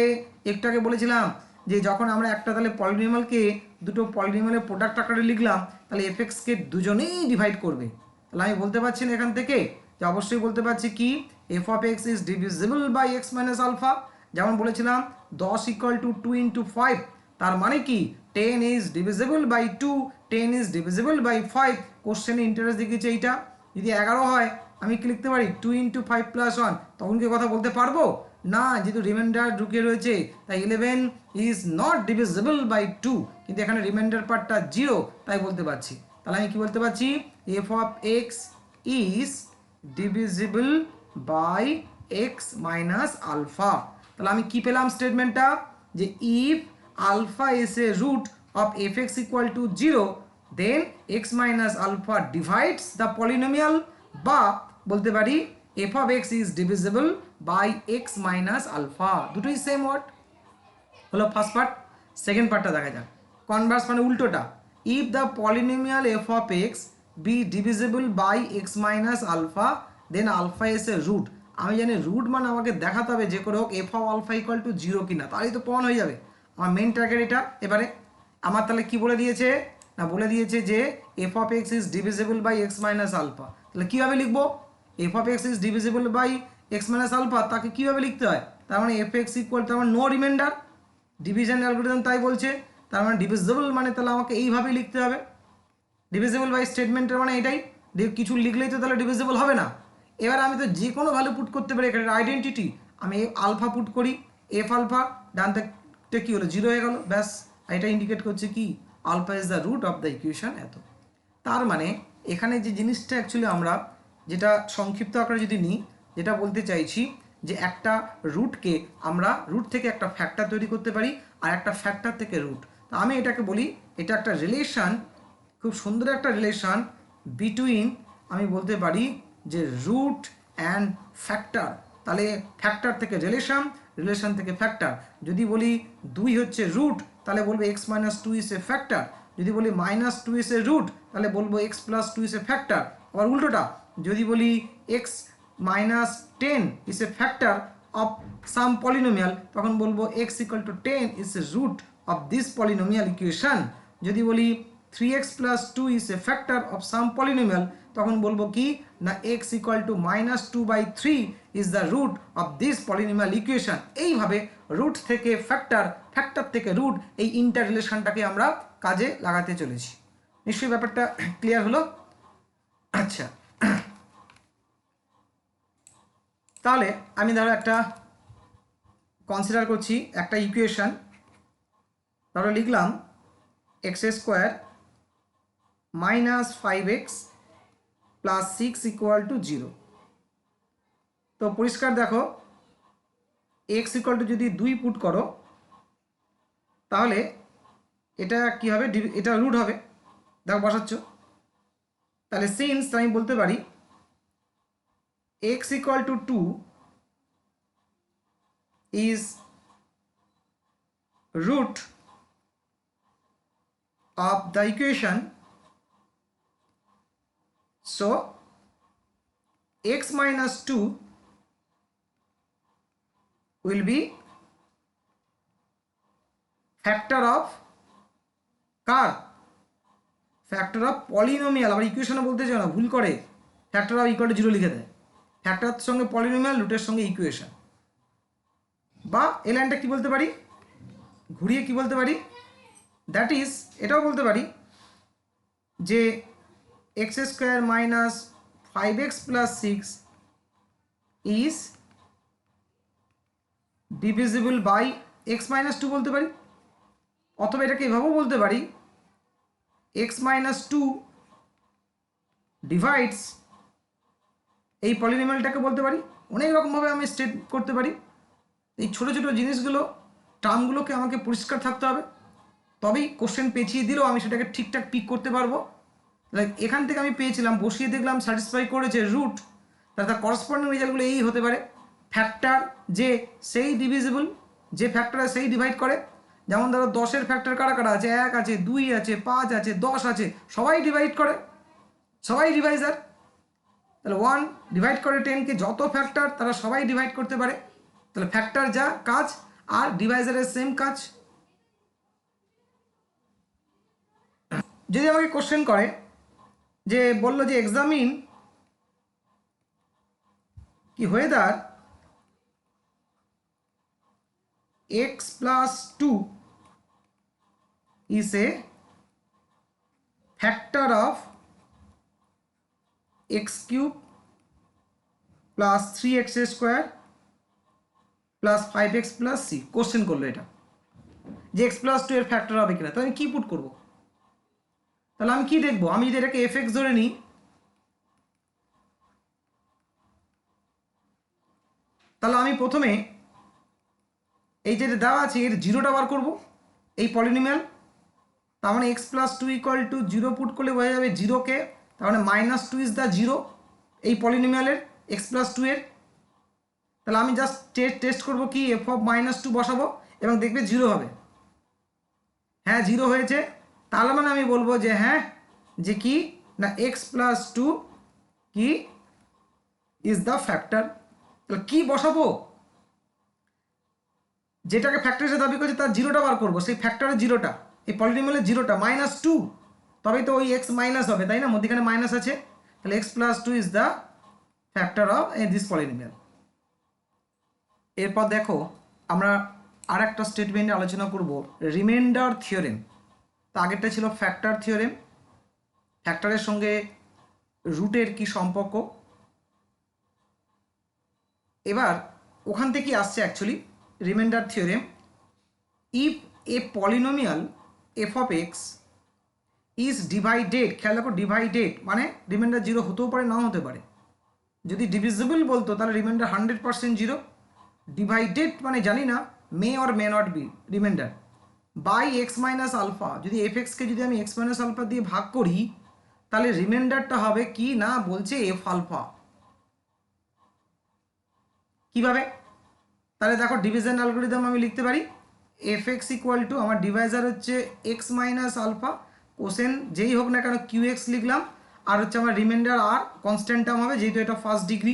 একটু আগে বলেছিলাম যে যখন আমরা একটা তাহলে পলিনোমিয়ালকে দুটো পলিনোমিয়ালের প্রোডাক্ট আকারে লিখলাম, তাহলে এফ এক্সকে দুজনেই ডিভাইড করবে। তাহলে আমি বলতে পারছি না এখান থেকে, যে অবশ্যই বলতে পারছি কি F of x is divisible by x minus alpha. যেমন বলেছিলাম 10 ইকুয়াল টু 2 ইন্টু 5, তার মানে কি 10 is divisible by 2, 10 is divisible by 5। কোশ্চেনে ইন্টারেস্ট দেখিয়েছে এইটা। যদি 11 হয় আমি কি লিখতে পারি 2 ইন্টু 5 প্লাস 1, তখন কি কথা বলতে পারবো না, যেহেতু রিমাইন্ডার ঢুকে রয়েছে তাই 11 ইজ নট ডিভিজিবল বাই 2, কিন্তু এখানে রিমাইন্ডার পার্টটা 0 তাই বলতে পারছি। তাহলে আমি কি বলতে পারছি, F of x is divisible by x minus alpha. তাহলে আমি কি পেলাম স্টেটমেন্টটা, যে if alpha is a root of F x equal to 0 then X minus alpha divides the polynomial, বা বলতে পারি F of x is divisible by x minus alpha. দুটোই সেম ওয়ার্ড হলো ফার্স্ট পার্ট। সেকেন্ড পার্টটা দেখা যাক, converse মানে উল্টোটা, if the polynomial F of X be divisible by x minus alpha then alpha is a root. আমি জানি root মানে আমাকে দেখাতে হবে যে করে হোক F of alpha equal to 0 কিনা, তাহলেই তো প্রমাণ হয়ে যাবে। আমার মেন টার্গেট এটা। এবারে আমার তাহলে কি বলে দিয়েছে না, বলে দিয়েছে যে f of x is divisible by x minus alpha. তাহলে কীভাবে লিখবো, f of x is divisible by x minus alpha, তাকে কীভাবে লিখতে হয়, তার মানে এফ এক্স ইকুয়াল, তার মানে নো রিমাইন্ডার, ডিভিশন অ্যালগরিদম তাই বলছে, তার মানে ডিভিজিবল মানে তাহলে আমাকে এইভাবেই লিখতে হবে। ডিভিজিবল বাই স্টেটমেন্টের মানে এটাই, কিছু লিখলেই তো তাহলে ডিভিজিবল হবে না। এবার আমি তো যে কোনো ভ্যালু পুট করতে পারি, এখানে আইডেন্টিটি, আমি আলফা পুট করি, এফ আলফা, ডান দিকটা কী হলো 0 হয়ে গেল, ব্যাস। এটা ইন্ডিকেট করছে কি alpha is the root of the equation এত। তার মানে এখানে যে জিনিসটা অ্যাকচুয়ালি আমরা যেটা সংক্ষিপ্ত আকারে যদি নিই, যেটা বলতে চাইছি যে একটা রুটকে আমরা রুট থেকে একটা ফ্যাক্টর তৈরি করতে পারি, আর একটা ফ্যাক্টর থেকে রুট। তা আমি এটাকে বলি এটা একটা রিলেশন, খুব সুন্দর একটা রিলেশন বিটুইন, আমি বলতে পারি যে রুট অ্যান্ড ফ্যাক্টর। তাহলে ফ্যাক্টর থেকে রিলেশন, রিলেশন থেকে ফ্যাক্টর। যদি বলি 2 হচ্ছে রুট, তাহলে বলবো x minus 2 is a factor. যদি বলি মাইনাস 2 ইজ এ রুট, তাহলে বলবো x plus 2 is a factor. আবার উল্টোটা, যদি বলি x minus 10 is a factor of some polynomial, তখন বলবো x equal to 10 is a root of this polynomial equation. যদি বলি 3x plus 2 is a factor of some polynomial, তখন বলবো কি না x equal to minus 2/3 is the root of this polynomial equation। এইভাবে root থেকে ফ্যাক্টর, ফ্যাক্টর থেকে root, এই ইন্টার রিলেশনটাকে আমরা কাজে লাগাতে চলেছি। নিশ্চয়ই ব্যাপারটা ক্লিয়ার হলো? আচ্ছা, তাহলে আমি ধরো একটা কনসিডার করছি একটা ইকুয়েশন, ধরো লিখলাম x square minus 5x plus 6 equal to 0। তো পরিষ্কার দেখো x ইকুয়াল টু যদি 2 পুট করো তাহলে এটা কি হবে, এটা রুট হবে। দেখো বসাচ্ছ, তাহলে সিন্স আমি বলতে পারি x equal to 2 is root of the equation, so x minus 2 will be factor of কার, ফ্যাক্টর অফ পলিনোমিয়াল। আবার ইকুয়েশনে বলতে চাও না, ভুল করে, ফ্যাক্টর অফ ইকুয়াল টু 0 লিখে দেয়। ফ্যাক্টরের সঙ্গে পলিনোমিয়াল, রুটের সঙ্গে ইকুয়েশন। বা এই লাইনটা কী বলতে পারি, ঘুরিয়ে কি বলতে পারি, দ্যাট ইজ, এটাও বলতে পারি যে x square minus 5x plus 6 is divisible by x minus 2 বলতে পারি। অথবা এটাকে এভাবেও বলতে পারি এক্স মাইনাস 2 ডিভাইডস এই পলিনোমিয়ালটাকে বলতে পারি। অনেক রকমভাবে আমি স্টেট করতে পারি। এই ছোটো ছোটো জিনিসগুলো, টার্মগুলোকে আমাকে পরিষ্কার থাকতে হবে, তবেই কোশ্চেন পেঁচিয়ে দিলেও আমি সেটাকে ঠিকঠাক পিক করতে পারবো। লাইক এখান থেকে আমি পেয়েছিলাম, বসিয়ে দেখলাম স্যাটিসফাই করেছে রুট, তার করসপন্ডিং রেজাল্টগুলো এই হতে পারে। ফ্যাক্টর যে সেই ডিভিজিবল, যে ফ্যাক্টরে সেই ডিভাইড করে। যেমন ধরো 10-এর ফ্যাক্টর কারা কারা আছে, 1 আছে, 2 আছে, 5 আছে, 10 আছে, সবাই ডিভাইড করে, সবাই ডিভাইজার। তাহলে 1 ডিভাইড করে 10কে, যত ফ্যাক্টর তারা সবাই ডিভাইড করতে পারে। তাহলে ফ্যাক্টর যা কাজ আর ডিভাইজারের সেম কাজ। যদি আমাকে কোশ্চেন করে যে বললো যে এক্সামিন কি whether x plus 2 is a factor of x cube plus 3x square plus 5x plus c, question করলো এটা যে x plus 2 এর ফ্যাক্টর হবে কিনা। তাহলে আমি কি পুট করবো, তাহলে আমি কি দেখবো, আমি যদি এটাকে fx ধরে নিই, তাহলে আমি প্রথমে এই যেটা দেওয়া আছে এর জিরোটা বার করবো, এই পলিনোমিয়াল। তার মানে x plus 2 equal to 0 put করলে বোঝা যাবে 0কে, তার মানে -2 ইজ দ্য 0 এই পলিনোমিয়ালের এক্স প্লাস 2 এর। তাহলে আমি জাস্ট টেস্ট করবো কি, এফ অফ -2 বসাবো এবং দেখবে 0 হবে। হ্যাঁ 0 হয়েছে, তাহলে মানে আমি বলবো যে হ্যাঁ, যে কি না এক্স প্লাস 2 কি ইজ দ্য ফ্যাক্টর। তাহলে কি বসাবো, যেটাকে ফ্যাক্টর হিসেবে দাবি করছে তার জিরোটা বার করবো, সেই ফ্যাক্টরের জিরোটা, এই পলিনোমিয়ালের জিরোটা -2, তবেই তো ওই এক্স মাইনাস হবে, তাই না, মধ্যখানে মাইনাস আছে। তাহলে x plus 2 is the factor of this polynomial. এরপর দেখো আমরা আর একটা স্টেটমেন্টে আলোচনা করব রিমাইন্ডার থিওরেম। তো আগেরটা ছিল ফ্যাক্টর থিওরেম, ফ্যাক্টরের সঙ্গে রুটের কি সম্পর্ক। এবার ওখান থেকে আসছে actually reminder theorem. If A polynomial F of x is divided, খেয়াল রাখো ডিভাইডেড মানে রিমাইন্ডার 0 হতেও পারে নাও হতে পারে। যদি ডিভিজিবল বলতো তাহলে রিমাইন্ডার 100% 0। ডিভাইডেড মানে জানি না, may or may not be remainder by x minus alpha. যদি এফ এক্সকে যদি আমি এক্স মাইনাস আলফা দিয়ে ভাগ করি তাহলে রিমাইন্ডারটা হবে কি না, বলছে এফ আলফা। কিভাবে, তাহলে দেখো ডিভিশন অ্যালগরিদম আমি লিখতে পারি এফ এক্স ইকুয়াল টু, আমার ডিভাইজার হচ্ছে এক্স মাইনাস আলফা, কোসেন যেই হোক না কেন কিউ এক্স লিখলাম, আর হচ্ছে আমার রিমাইন্ডার আর কনস্ট্যান্ট টার্ম হবে যেহেতু এটা ফার্স্ট ডিগ্রি।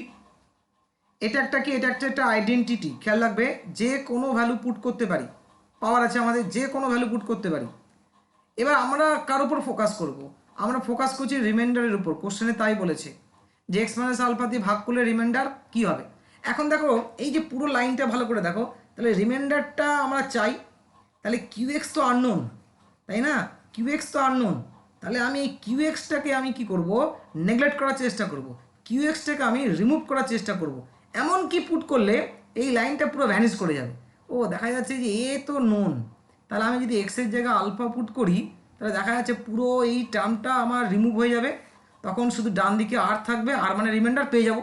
এটা একটা কি, এটা একটা আইডেন্টিটি, খেয়াল রাখবে যে কোনো ভ্যালু পুট করতে পারি, পাওয়ার আছে আমাদের, যে কোনো ভ্যালু পুট করতে পারি। এবার আমরা কার উপর ফোকাস করব, আমরা ফোকাস করছি রিমাইন্ডারের উপর। কোশ্চেনে তাই বলেছে যে এক্স মাইনাস আলফা দিয়ে ভাগ করলে রিমাইন্ডার কী হবে। এখন দেখো এই যে পুরো লাইনটা ভালো করে দেখো, তাহলে রিমাইন্ডারটা আমরা চাই, তাহলে কিউ এক্স তো আননোন, তাই না, কিউ এক্স তো আননোন। তাহলে আমি এই কিউ এক্সটাকে আমি কী করব, নেগলেক্ট করার চেষ্টা করব, কিউ এক্সটাকে আমি রিমুভ করার চেষ্টা করব। এমন কি পুট করলে এই লাইনটা পুরো ভ্যানিশ করে যাবে। ও দেখা যাচ্ছে যে এ তো নোন, তাহলে আমি যদি এক্সের জায়গায় আলফা পুট করি তাহলে দেখা যাচ্ছে পুরো এই টার্মটা আমার রিমুভ হয়ে যাবে, তখন শুধু ডান দিকে আর থাকবে, আর মানে রিমাইন্ডার পেয়ে যাব।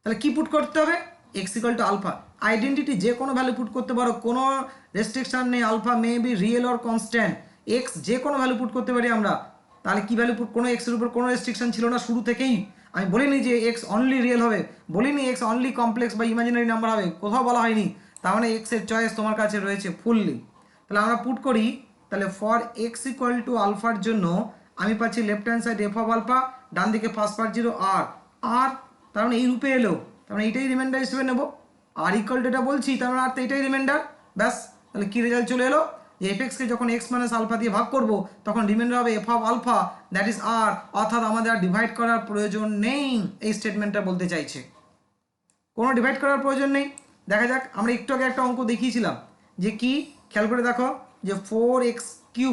তাহলে কি পুট করতে হবে, x equal to alpha. Identity যে কোনো ভ্যালু পুট করতে পারো, কোনো রেস্ট্রিকশান নেই, alpha may be real or constant, x যে কোনো ভ্যালু পুট করতে পারি আমরা। তাহলে কী ভ্যালু পুট, কোনো এক্সের উপর কোনো রেস্ট্রিকশান ছিল না শুরু থেকেই। আমি বলিনি যে এক্স অনলি রিয়েল হবে, বলিনি এক্স অনলি কমপ্লেক্স বা ইমাজিনারি নাম্বার হবে, কোথাও বলা হয়নি। তার মানে এক্সের চয়েস তোমার কাছে রয়েছে ফুললি। তাহলে আমরা পুট করি, তাহলে ফর এক্স ইকুয়াল টু আলফার জন্য আমি পাচ্ছি left hand side f of alpha, ডান দিকে ফার্স্ট পার্ট 0 আর আর, তার মানে এই রূপে এলো, তার মানে এইটাই রিমাইন্ডার হিসেবে নেব। আর ইকুয়াল টু এটা বলছি, তার মানে আর তো এটাই রিমাইন্ডার। ব্যাস, তাহলে কি রেজাল্ট চলে এলো যে এফ এক্সকে যখন এক্স মাইনাস আলফা দিয়ে ভাগ করব তখন রিমাইন্ডার হবে f of alpha, that is r, অর্থাৎ আমাদের আর ডিভাইড করার প্রয়োজন নেই। এই স্টেটমেন্টটা বলতে চাইছে কোনো ডিভাইড করার প্রয়োজন নেই। দেখা যাক, আমরা একটু আগে একটা অঙ্ক দেখিয়েছিলাম যে কি, খেয়াল করে দেখো যে 4x³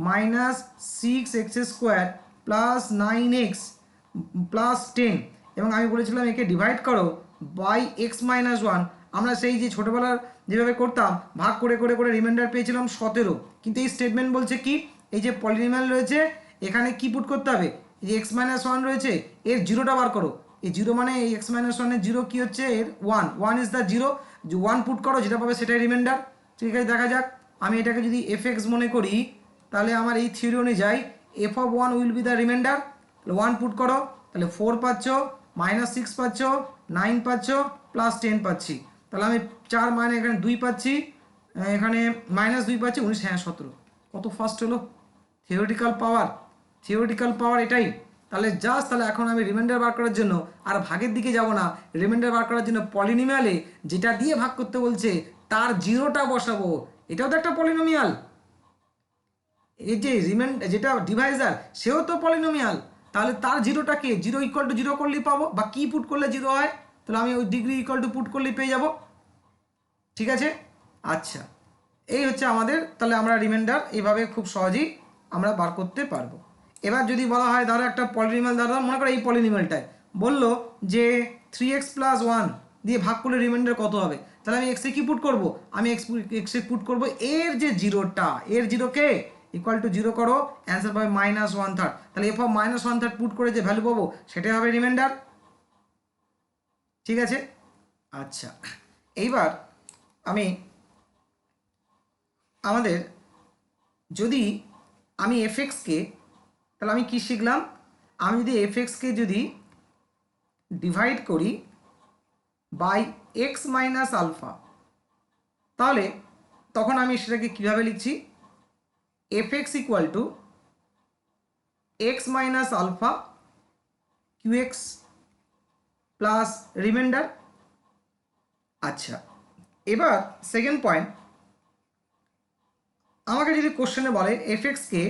minus 6x² plus 9x plus 10, এবং আমি বলেছিলাম একে ডিভাইড করো বাই x মাইনাস 1। আমরা সেই যে ছোটোবেলার যেভাবে করতাম ভাগ করে করে করে রিমাইন্ডার পেয়েছিলাম 17, কিন্তু এই স্টেটমেন্ট বলছে কি, এই যে পলিনোমিয়াল রয়েছে এখানে কি পুট করতে হবে, এই যে x মাইনাস 1 রয়েছে এর জিরোটা বার করো। এই জিরো মানে এই এক্স মাইনাস ওয়ানের জিরো কী হচ্ছে, এর ওয়ান ইজ দ্য জিরো, যে ওয়ান পুট করো যেটা পাবে সেটাই রিমাইন্ডার। ঠিক আছে, দেখা যাক, আমি এটাকে যদি এফ এক্স মনে করি তাহলে আমার এই থিওরি অনুযায়ী F of 1 will be the reminder. তাহলে 1 পুট করো, তাহলে 4 পাচ্ছ, মাইনাস 6 পাচ্ছ, 9 পাচ্ছ, প্লাস 10 পাচ্ছি। তাহলে আমি 4 মানে এখানে 2 পাচ্ছি, এখানে মাইনাস 2 পাচ্ছি, 19, হ্যাঁ 17। কত ফাস্ট হলো! থিওরিটিক্যাল পাওয়ার এটাই। তাহলে জাস্ট, তাহলে এখন আমি রিমাইন্ডার বার করার জন্য আর ভাগের দিকে যাব না, রিমাইন্ডার বার করার জন্য পলিনোমিয়ালে যেটা দিয়ে ভাগ করতে বলছে তার জিরোটা বসাবো। এটাও তো একটা পলিনোমিয়াল। এই যে যেটা ডিভাইজার সেও তো পলিনোমিয়াল, তাহলে তার জিরোটাকে জিরো ইকুয়াল টু জিরো করলেই পাবো, বা কি পুট করলে জিরো হয়, তাহলে আমি ওই ডিগ্রি ইকুয়াল টু পুট করলেই পেয়ে যাব। ঠিক আছে, আচ্ছা, এই হচ্ছে আমাদের, তাহলে আমরা রিমাইন্ডার এইভাবে খুব সহজেই আমরা বার করতে পারবো। এবার যদি বলা হয় ধরো একটা পলিনোমিয়াল, ধরো মনে করো এই পলিনোমিয়ালটায় বললো যে 3x + 1 দিয়ে ভাগ করলে রিমাইন্ডার কত হবে, তাহলে আমি এক্সে কি পুট করবো, আমি এক্সে পুট করবো এর যে জিরোটা, এর জিরোকে ইকুয়াল টু জিরো করো, অ্যান্সার পাবে -1/3। তাহলে এফ অফ -1/3 পুট করে যে ভ্যালু পাবো সেটাই হবে রিমাইন্ডার। ঠিক আছে, আচ্ছা, এইবার আমি আমাদের যদি আমি এফ এক্সকে, তাহলে আমি কি শিখলাম, আমি যদি এফ এক্সকে যদি ডিভাইড করি বাই এক্স মাইনাস আলফা, তাহলে তখন আমি সেটাকে কীভাবে লিখছি, f x equal to x minus alpha q x plus remainder. আচ্ছা, এবার সেকেন্ড পয়েন্ট, আমাকে যদি কোশ্চেনে বলে এফ এক্সকে,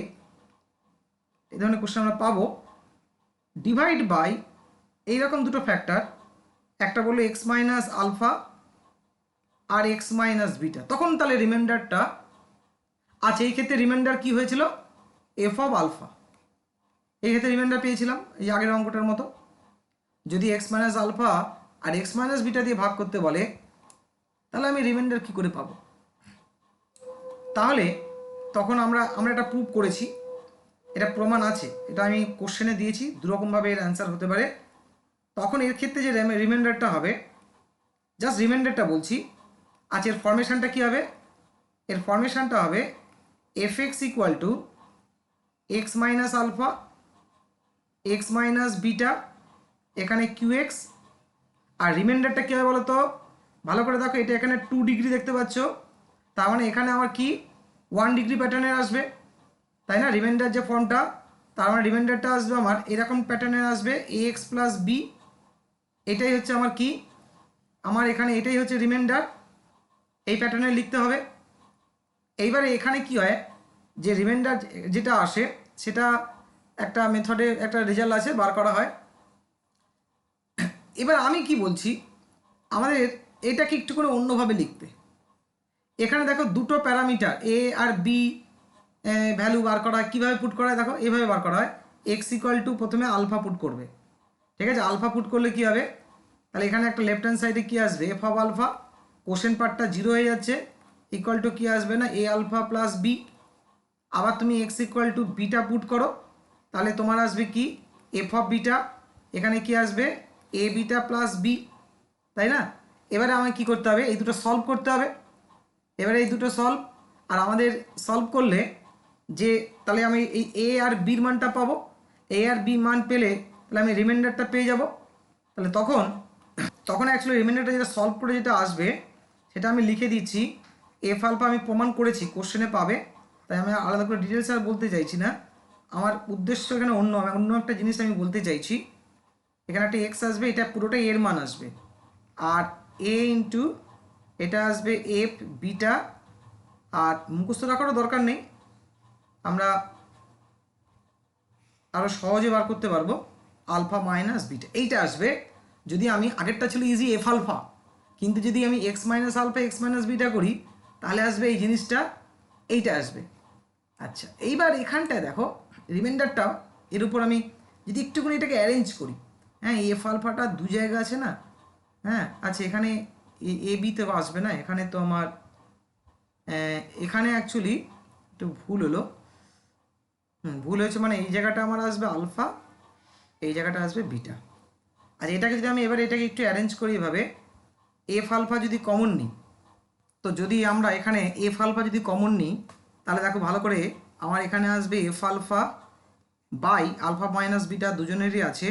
এই ধরনের কোশ্চেন আমরা পাবো, ডিভাইড বাই এইরকম দুটো ফ্যাক্টর, একটা বললো এক্স মাইনাস আলফা আর এক্স মাইনাস বিটা, তখন তাহলে রিমাইন্ডারটা আচ্ছা, এই ক্ষেত্রে রিমাইন্ডার কি হয়েছিল, এফ অফ আলফা, এই ক্ষেত্রে রিমাইন্ডার পেয়েছিলাম এই আগের অঙ্কটার মতো। যদি এক্স মাইনাস আলফা আর এক্স মাইনাস বিটা দিয়ে ভাগ করতে বলে তাহলে আমি রিমাইন্ডার কি করে পাবো, তাহলে তখন আমরা এটা প্রুভ করেছি, এটা প্রমাণ আছে, এটা আমি কোশ্চেনে দিয়েছি, দুরকমভাবে এর অ্যান্সার হতে পারে। তখন এর ক্ষেত্রে যে রিমাইন্ডারটা হবে, জাস্ট রিমাইন্ডারটা বলছি, আচ্ছা এর ফরমেশানটা কী হবে, এর ফরমেশানটা হবে f x equal to x minus alpha x minus beta, এখানে কিউ এক্স, আর রিমাইন্ডারটা কী হবে বলো তো, ভালো করে দেখো, এটা এখানে 2 ডিগ্রি দেখতে পাচ্ছ, তার মানে এখানে আমার কি 1 ডিগ্রি প্যাটার্নের আসবে, তাই না, রিমাইন্ডার যে ফর্মটা, তার মানে রিমাইন্ডারটা আসবে আমার এরকম প্যাটার্নের আসবে, এ এক্স প্লাস বি, এটাই হচ্ছে আমার কি, আমার এখানে এটাই হচ্ছে রিমাইন্ডার, এই প্যাটার্নে লিখতে হবে। এইবারে এখানে কি হয়, যে রিমাইন্ডার যেটা আসে সেটা একটা মেথডে একটা রেজাল্ট আছে, বার করা হয়। এবার আমি কি বলছি, আমাদের এটাকে একটু করে অন্যভাবে লিখতে, এখানে দেখো দুটো প্যারামিটার এ আর বি ভ্যালু বার করা হয়, কীভাবে পুট করা হয় দেখো, এইভাবে বার করা হয়, এক্স ইকুয়াল টু প্রথমে আলফা পুট করবে, ঠিক আছে, আলফা পুট করলে কি হবে, তাহলে এখানে একটা লেফট হ্যান্ড সাইডে কী আসবে, এফ অফ আলফা, কোশ্চেন পার্টটা 0 হয়ে যাচ্ছে, ইকুয়াল টু কী আসবে না, এ আলফা প্লাস বি, আবার তুমি x equal two beta put করো, তাহলে তোমার আসবে কি, এফ অফ বিটা, এখানে কি আসবে, এ বিটা প্লাস বি, তাই না। এবারে আমাকে কী করতে হবে, এই দুটো সলভ করতে হবে, এবারে এই দুটো সলভ, আর আমাদের সলভ করলে যে, তাহলে আমি এই এ আর বির মানটা পাবো, এ আর বি মান পেলে তাহলে আমি রিমাইন্ডারটা পেয়ে যাব। তাহলে তখন অ্যাকচুয়ালি রিমাইন্ডারটা যেটা সলভ করে যেটা আসবে সেটা আমি লিখে দিচ্ছি, এফ আলফা আমি প্রমাণ করেছি, কোশ্চেনে পাবে, তাই আমি আলাদা করে ডিটেলস আর বলতে চাইছি না, আমার উদ্দেশ্য এখানে অন্য একটা জিনিস আমি বলতে চাইছি। এখানে একটা এক্স আসবে, এটা পুরোটাই এর মান আসবে, আর এ ইন্টু এটা আসবে এফ বিটা, আর মুখস্থ রাখারও দরকার নেই, আমরা আরও সহজে বার করতে পারবো, আলফা মাইনাস বিটা এইটা আসবে। যদি আমি আগেরটা ছিল ইজি এফ আলফা, কিন্তু যদি আমি x minus alpha x minus beta করি তাহলে আসবে এই জিনিসটা, এইটা আসবে। আচ্ছা এইবার এখানটায় দেখো রিমাইন্ডারটা, এর উপর আমি যদি একটুখানি এটাকে অ্যারেঞ্জ করি, হ্যাঁ এফ আলফাটা দু জায়গা আছে না, হ্যাঁ আচ্ছা এখানে এ বিতে আসবে না, এখানে তো আমার এখানে অ্যাকচুয়ালি একটু ভুল হলো, ভুল হয়েছে, মানে এই জায়গাটা আমার আসবে আলফা, এই জায়গাটা আসবে বিটা। আচ্ছা এটাকে যদি আমি এবার এটাকে একটু অ্যারেঞ্জ করি এভাবে, এফ আলফা যদি কমন নিই, তো যদি আমরা এখানে এফ আলফা যদি কমন নিই তাহলে দেখো ভালো করে, আমার এখানে আসবে f alpha by alpha minus beta দুজনেরই আছে,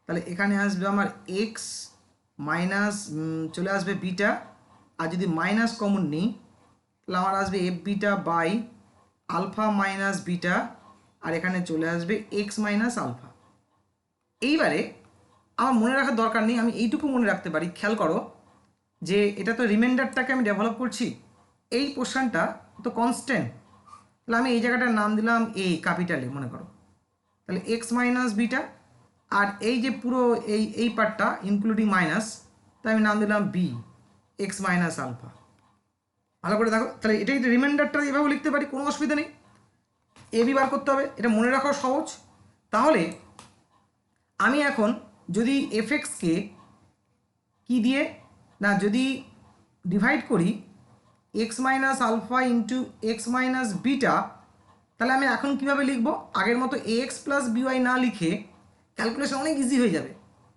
তাহলে এখানে আসবে আমার এক্স মাইনাস চলে আসবে বিটা, আর যদি মাইনাস কমন নিই তাহলে আমার আসবে f beta by alpha minus beta, আর এখানে চলে আসবে এক্স মাইনাস আলফা। এইবারে আমার মনে রাখার দরকার নেই, আমি এইটুকু মনে রাখতে পারি, খেয়াল করো যে এটা তো রিমাইন্ডারটাকে আমি ডেভেলপ করছি, এই পোর্শনটা তো কনস্ট্যান্ট, তাহলে আমি এই জায়গাটার নাম দিলাম এ ক্যাপিটালে মনে করো, তাহলে এক্স মাইনাস বিটা, আর এই যে পুরো এই পার্টটা ইনক্লুডিং মাইনাস, তাই আমি নাম দিলাম বি এক্স মাইনাস আলফা। ভালো করে দেখো, তাহলে এটাই রিমাইন্ডারটা এভাবে লিখতে পারি, কোনো অসুবিধা নেই। এ বি বার করতে হবে, এটা মনে রাখা সহজ। তাহলে আমি এখন যদি এফ এক্সকে কী দিয়ে না, যদি ডিভাইড করি x minus alpha into x minus beta, তাহলে আমি এখন কীভাবে লিখবো, আগের মতো এ এক্স প্লাস বিওয়াই না লিখে ক্যালকুলেশন অনেক ইজি হয়ে যাবে।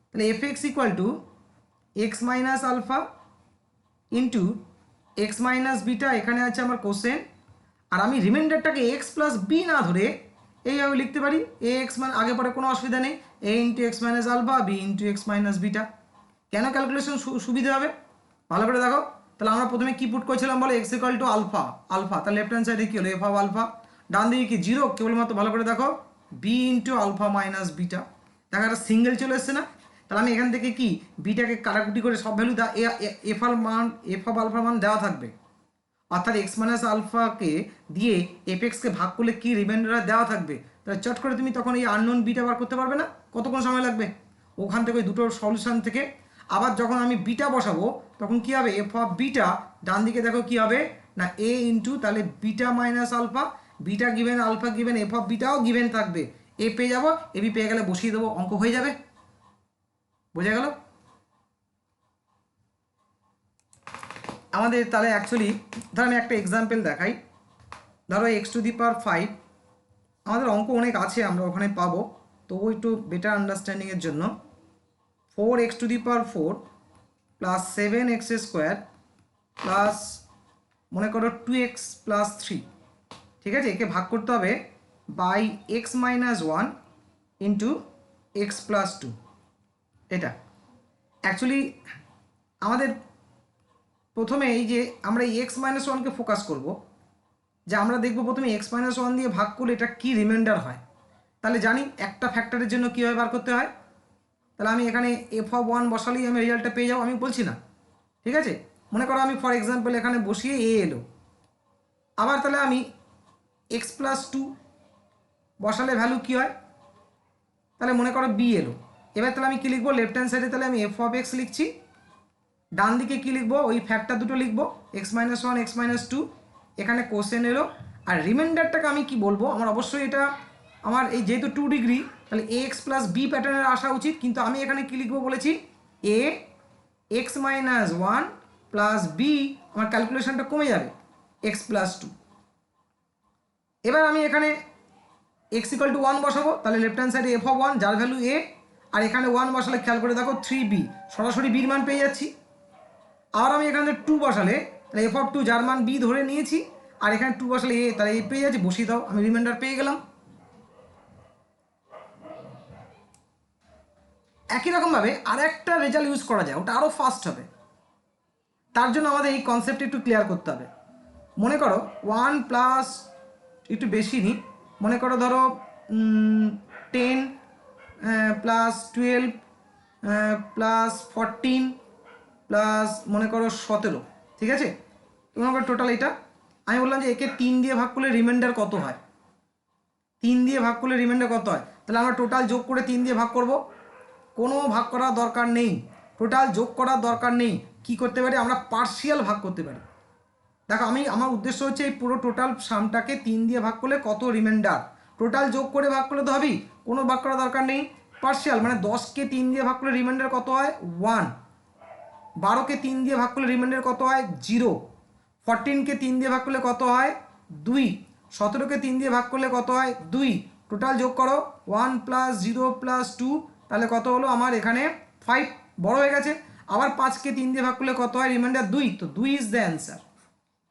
তাহলে f x equal to x minus alpha into x minus beta, এখানে আছে আমার কোসেন, আর আমি রিমাইন্ডারটাকে এক্স প্লাস বি না ধরে এইভাবে লিখতে পারি এ এক্স মানে আগে পরে কোনো অসুবিধা নেই, a into x minus alpha b into x minus beta. কেন ক্যালকুলেশন সুবিধা হবে ভালো করে দেখো, তাহলে আমরা প্রথমে কি পুট করেছিলাম বলো, x equal to alpha alpha, তাহলে লেফট হ্যান্ড সাইডে কী হলো এফ অফ আলফা, ডান দিকে কি জিরো, কেবলমাত্র ভালো করে দেখো b into alpha minus beta, দেখো একটা সিঙ্গেল চলে এসছে না, তাহলে আমি এখান থেকে কি বিটাকে কাটাকুটি করে সব ভ্যালু এফ অফ আলফার মান দেওয়া থাকবে, অর্থাৎ এক্স মাইনাস আলফাকে দিয়ে এফ এক্সকে ভাগ করলে কি রিমাইন্ডার দেওয়া থাকবে, তাহলে চট করে তুমি তখন এই আননোন বিটা বার করতে পারবে না, কতক্ষণ সময় লাগবে, ওখান থেকে ওই দুটো সলিউশন থেকে আবার যখন আমি বিটা বসাবো তখন কি হবে, এফ অফ বিটা ডান দিকে দেখো কি হবে না এ ইন্টু, তাহলে beta minus alpha, beta given alpha given f of বিটাও গিভেন থাকবে, এ পেয়ে যাবো, এ বি পেয়ে গেলে বসিয়ে দেবো, অঙ্ক হয়ে যাবে। বোঝা গেল আমাদের? তাহলে অ্যাকচুয়ালি ধর আমি একটা এক্সাম্পল দেখাই, ধরো এক্স টু দি পাওয়ার 5, আমাদের অঙ্ক অনেক আছে আমরা ওখানে পাবো, তবু একটু বেটার আন্ডারস্ট্যান্ডিংয়ের জন্য 4x two the power 4 plus 7x square plus মনে করো 2x প্লাস 3, ঠিক আছে, একে ভাগ করতে হবে by x minus 1 into x plus 2। এটা অ্যাকচুয়ালি আমাদের প্রথমে এই যে আমরা এই এক্স মাইনাস 1কে ফোকাস করব, যে আমরা দেখব প্রথমে এক্স মাইনাস 1 দিয়ে ভাগ করলে এটা কী রিমাইন্ডার হয়, তাহলে জানি একটা ফ্যাক্টরের জন্য কীভাবে বার করতে হয়, তাহলে আমি এখানে এফ অফ 1 বসালেই আমি রেজাল্টটা পেয়ে যাবো, আমি বলছি না, ঠিক আছে, মনে করো আমি ফর এক্সাম্পল এখানে বসিয়ে এ এলো, আবার তাহলে আমি এক্স প্লাস 2 বসালে ভ্যালু কী হয়, তাহলে মনে করো বি এলো, এবার তাহলে আমি কী লিখবো, লেফট হ্যান্ড সাইডে তাহলে আমি এফ অফ এক্স লিখছি, ডান দিকে কী লিখবো, ওই ফ্যাক্টর দুটো লিখবো এক্স মাইনাস 1 এক্স মাইনাস 2, এখানে কোশ্চেন এলো, আর রিমাইন্ডারটাকে আমি কি বলবো, আমার অবশ্যই এটা আমার এই যেহেতু 2 ডিগ্রি তাহলে এ এক্স প্লাস বি প্যাটার্নের আসা উচিত, কিন্তু আমি এখানে কী লিখবো বলেছি এ এক্স মাইনাস 1 প্লাস বি, আমার ক্যালকুলেশনটা কমে যাবে এক্স প্লাস 2। এবার আমি এখানে এক্স ইকুয়াল টু 1 বসাবো, তাহলে লেফট হ্যান্ড সাইডে এফ অফ 1 যার ভ্যালু এ, আর এখানে 1 বসালে খেয়াল করে দেখো 3b, সরাসরি বির মান পেয়ে যাচ্ছি। আর আমি এখানে 2 বসালে তাহলে এফ অফ 2 যার মান বি ধরে নিয়েছি, আর এখানে 2 বসালে এ, তাহলে এ পেয়ে যাচ্ছি, বসিয়ে দাও, আমি রিমাইন্ডার পেয়ে গেলাম। একই রকমভাবে আর একটা রেজাল্ট ইউজ করা যায়, ওটা আরও ফাস্ট হবে, তার জন্য আমাদের এই কনসেপ্ট একটু ক্লিয়ার করতে হবে। মনে করো 1 প্লাস একটু বেশি নিই, মনে করো ধরো 10 প্লাস 12 প্লাস 14 প্লাস মনে করো 17, ঠিক আছে? মনে করো টোটাল এটা আমি বললাম যে একে 3 দিয়ে ভাগ করলে রিমাইন্ডার কত হয়, 3 দিয়ে ভাগ করলে রিমাইন্ডার কত হয়, তাহলে আমরা টোটাল যোগ করে 3 দিয়ে ভাগ করব। কোনো ভাগ করার দরকার নেই, টোটাল যোগ করার দরকার নেই। কি করতে পারি আমরা, পার্শিয়াল ভাগ করতে পারি। দেখো আমার উদ্দেশ্য হচ্ছে এই পুরো টোটাল সামটাকে 3 দিয়ে ভাগ করলে কত রিমাইন্ডার, টোটাল যোগ করে ভাগ করলে তো হবেই, কোনো ভাগ করার দরকার নেই। পার্শিয়াল মানে 10কে 3 দিয়ে ভাগ করলে রিমাইন্ডার কত হয় 1, 12কে 3 দিয়ে ভাগ করলে রিমাইন্ডার কত হয় 0, 14কে 3 দিয়ে ভাগ করলে কত হয় 2, 17কে 3 দিয়ে ভাগ করলে কত হয় 2, টোটাল যোগ করো 1 + 0 + 2, তাহলে কত হলো আমার এখানে 5, বড় হয়ে গেছে। আবার 5কে 3 দিয়ে ভাগ করলে কত হয় রিমাইন্ডার 2, তো 2 ইজ দ্য অ্যান্সার।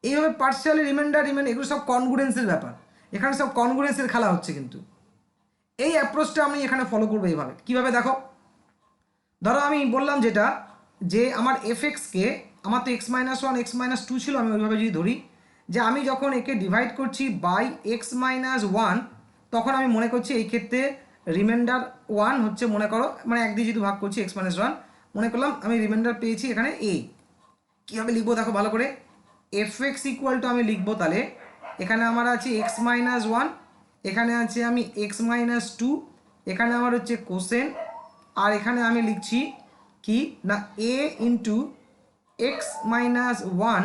এইভাবে পার্শিয়ালি রিমাইন্ডার এগুলো সব কনগ্রুয়েন্সের ব্যাপার, এখানে সব কনগ্রুয়েন্সের খেলা হচ্ছে। কিন্তু এই অ্যাপ্রোচটা আমি এখানে ফলো করবো এইভাবে। কীভাবে দেখো, ধরো আমি বললাম যেটা যে আমার এফএক্সকে, আমার তো x-1 x-2 ছিল, আমি ওইভাবে যদি ধরি যে আমি যখন একে ডিভাইড করছি বাই x-1, তখন আমি মনে করছি এই ক্ষেত্রে রিমাইন্ডার 1 হচ্ছে, মনে করো মানে 1 দিয়ে যেহেতু ভাগ করছি x-1, মনে করলাম আমি রিমাইন্ডার পেয়েছি এখানে a। কীভাবে লিখবো দেখো ভালো করে, fx = আমি লিখবো তাহলে এখানে আমার আছে x-1, এখানে আছে আমি x-2, এখানে আমার হচ্ছে কোসেন, আর এখানে আমি লিখছি কি না a × x-1,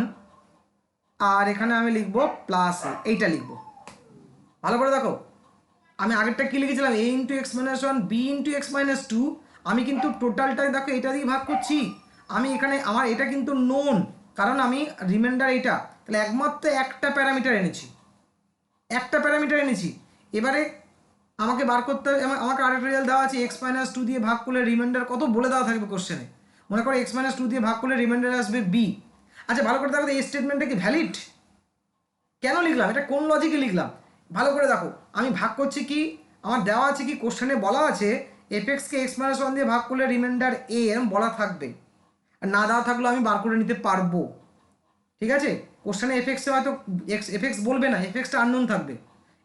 আর এখানে আমি লিখবো প্লাস a, এইটা লিখবো। ভালো করে দেখো, আমি আগেরটা কি লিখেছিলাম a × x-1 b × x-2, আমি কিন্তু টোটালটাই দেখো এটা দিয়ে ভাগ করছি। আমি এখানে আমার এটা কিন্তু নোন, কারণ আমি রিমাইন্ডার এটা, তাহলে একমাত্র একটা প্যারামিটার এনেছি। এবারে আমাকে বার করতে হবে, আমাকে আরেকটা রেজাল্ট দেওয়া আছে x-2 দিয়ে ভাগ করলে রিমাইন্ডার কত বলে দেওয়া থাকবে কোশ্চেনে। মনে করো x-2 দিয়ে ভাগ করলে রিমাইন্ডার আসবে b। আচ্ছা ভালো করে দেখো এই স্টেটমেন্টটা কি ভ্যালিড, কেন লিখলাম, এটা কোন লজিকে লিখলাম, ভালো করে দেখো। আমি ভাগ করছি কি, আমার দেওয়া আছে কি কোশ্চেনে বলা আছে fx-কে x-1 দিয়ে ভাগ করলে রিমাইন্ডার a, এরকম বলা থাকবে। আর না দেওয়া থাকলেও আমি বার করে নিতে পারবো, ঠিক আছে? কোশ্চেনে এফএক্সে হয়তো এফএক্স বলবে না, এফএক্সটা আননোন থাকবে,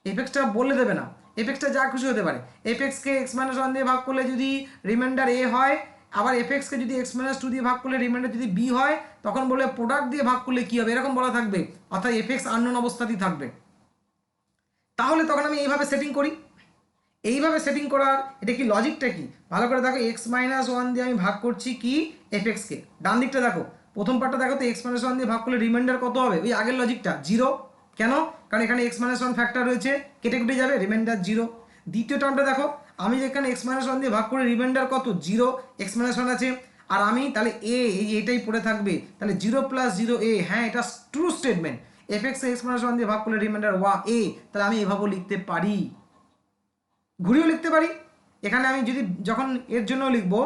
এফএক্সটা বলে দেবে না, এফএক্সটা যা খুশি হতে পারে। এফএক্সকে x-1 দিয়ে ভাগ করলে যদি রিমাইন্ডার a হয়, আবার এফএক্সকে যদি x-2 দিয়ে ভাগ করলে রিমাইন্ডার যদি b হয়, তখন বলে প্রোডাক্ট দিয়ে ভাগ করলে কী হবে, এরকম বলা থাকবে, অর্থাৎ এফএক্স আননোন অবস্থাতেই থাকবে। তাহলে তখন আমি এইভাবে সেটিং করি, এইভাবে সেটিং করার এটা কি লজিকটা কি, ভালো করে দেখো x-1 দিয়ে আমি ভাগ করছি কি এফএক্সকে, ডান দিকটা দেখো, প্রথম পার্টটা দেখো তো x-1 দিয়ে ভাগ করলে রিমাইন্ডার কত হবে, ওই আগের লজিকটা 0, কেন, কারণ এখানে x-1 ফ্যাক্টর রয়েছে, কেটে কেটে যাবে, রিমাইন্ডার 0। দ্বিতীয় টার্মটা দেখো, আমি যেখানে x-1 দিয়ে ভাগ করে রিমাইন্ডার কত 0, x-1 আছে, আর আমি তাহলে a এটাই পড়ে থাকবে, তাহলে 0 + 0 a, হ্যাঁ এটা ট্রু স্টেটমেন্ট, এফএক্স x-1 দিয়ে ভাগ করলে রিমাইন্ডার a, তাহলে আমি এভাবেও লিখতে পারি, ঘুরিয়েও লিখতে পারি। এখানে আমি যদি যখন এর জন্য লিখবো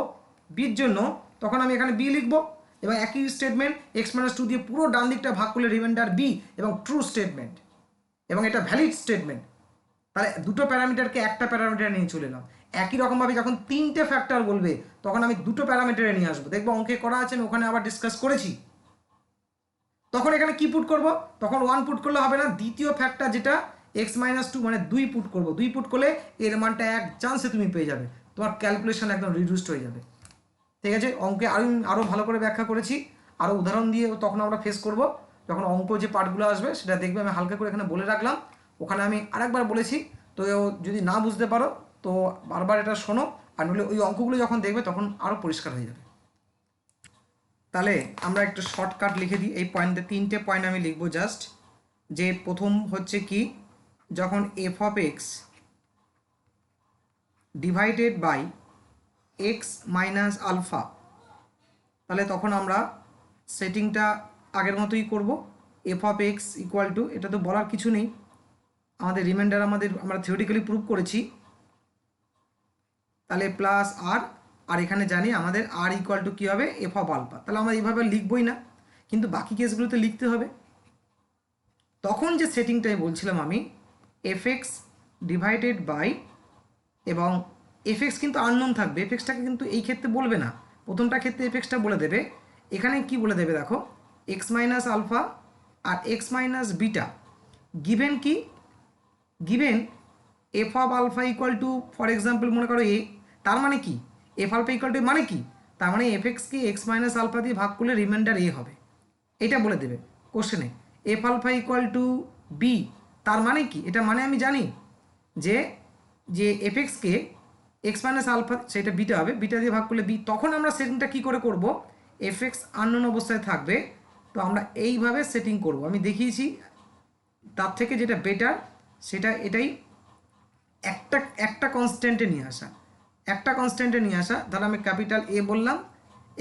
বির জন্য, তখন আমি এখানে বি লিখবো, এবং একই স্টেটমেন্ট x-2 দিয়ে পুরো ডান দিকটা ভাগ করলে রিমাইন্ডার বি, এবং ট্রু স্টেটমেন্ট, এবং এটা ভ্যালিড স্টেটমেন্ট। তাহলে দুটো প্যারামিটারকে একটা প্যারামিটারে নিয়ে চলে এলাম। একই রকমভাবে যখন 3টে ফ্যাক্টর বলবে, তখন আমি দুটো প্যারামিটারে নিয়ে আসবো, দেখবো অঙ্কে করা আছে, আমি ওখানে আবার ডিসকাস করেছি। তখন এখানে কি পুট করব, তখন 1 পুট করলে হবে না, দ্বিতীয় ফ্যাক্টর যেটা x-2 মানে 2 পুট করব, 2 পুট করলে এর মানটা এক চান্সে তুমি পেয়ে যাবে, তোমার ক্যালকুলেশন একদম রিডিউসড হয়ে যাবে, ঠিক আছে? অঙ্কে আরও ভালো করে ব্যাখ্যা করেছি, আরও উদাহরণ দিয়ে তখন আমরা ফেস করব, যখন অঙ্ক যে পার্টগুলো আসবে সেটা দেখবে, আমি হালকা করে এখানে বলে রাখলাম, ওখানে আমি আরেকবার বলেছি, তো যদি না বুঝতে পারো তো বারবার এটা শোনো, আর নইলে ওই অঙ্কগুলো যখন দেখবে তখন আরও পরিষ্কার হয়ে যাবে। তাহলে আমরা একটু শর্টকাট লিখে দিই, এই পয়েন্টে 3টে পয়েন্ট আমি লিখবো জাস্ট, যে প্রথম হচ্ছে কি, যখন f(x) divided by x minus alpha, তাহলে তখন আমরা সেটিংটা আগের মতোই করব, f(x) = এটা তো বলার কিছু নেই, আমাদের রিমাইন্ডার আমরা থিওরিটিক্যালি প্রুভ করেছি, তাহলে প্লাস আর এখানে জানি আমাদের r = কী হবে f(α), তাহলে আমরা এইভাবে লিখবই না, কিন্তু বাকি কেসগুলোতে লিখতে হবে। তখন যে সেটিংটাই বলছিলাম আমি, fx ডিভাইডেড বাই, এবং fx কিন্তু আননোন থাকবে, fxটাকে কিন্তু এই ক্ষেত্রে বলবে না, প্রথমটা ক্ষেত্রে fxটা বলে দেবে, এখানে কি বলে দেবে দেখো, x মাইনাস আলফা আর x মাইনাস বিটা, গিভেন কি, গিভেন f(α) = ফর এক্সাম্পল মনে করো a, তার মানে কি f(α) = মানে কি, তার মানে এফ এক্সকে এক্স মাইনাস আলফা দিয়ে ভাগ করলে রিমাইন্ডার এ হবে, এটা বলে দেবে কোশ্চেনে। F alpha equal to b, তার মানে কি? এটা মানে আমি জানি যে যে এফ এক্সকে এক্স মাইনাস আলফা, সেটা বিটা হবে, বিটা দিয়ে ভাগ করলে বি। তখন আমরা সেটিংটা কী করে করব? এফ এক্স আননোন অবস্থায় থাকবে, তো আমরা এইভাবে সেটিং করব। আমি দেখিয়েছি, তার থেকে যেটা বেটার সেটা এটাই, একটা একটা কনস্ট্যান্টে নিয়ে আসা, একটা কনস্ট্যান্টে নিয়ে আসা। ধরো আমি ক্যাপিটাল এ বললাম,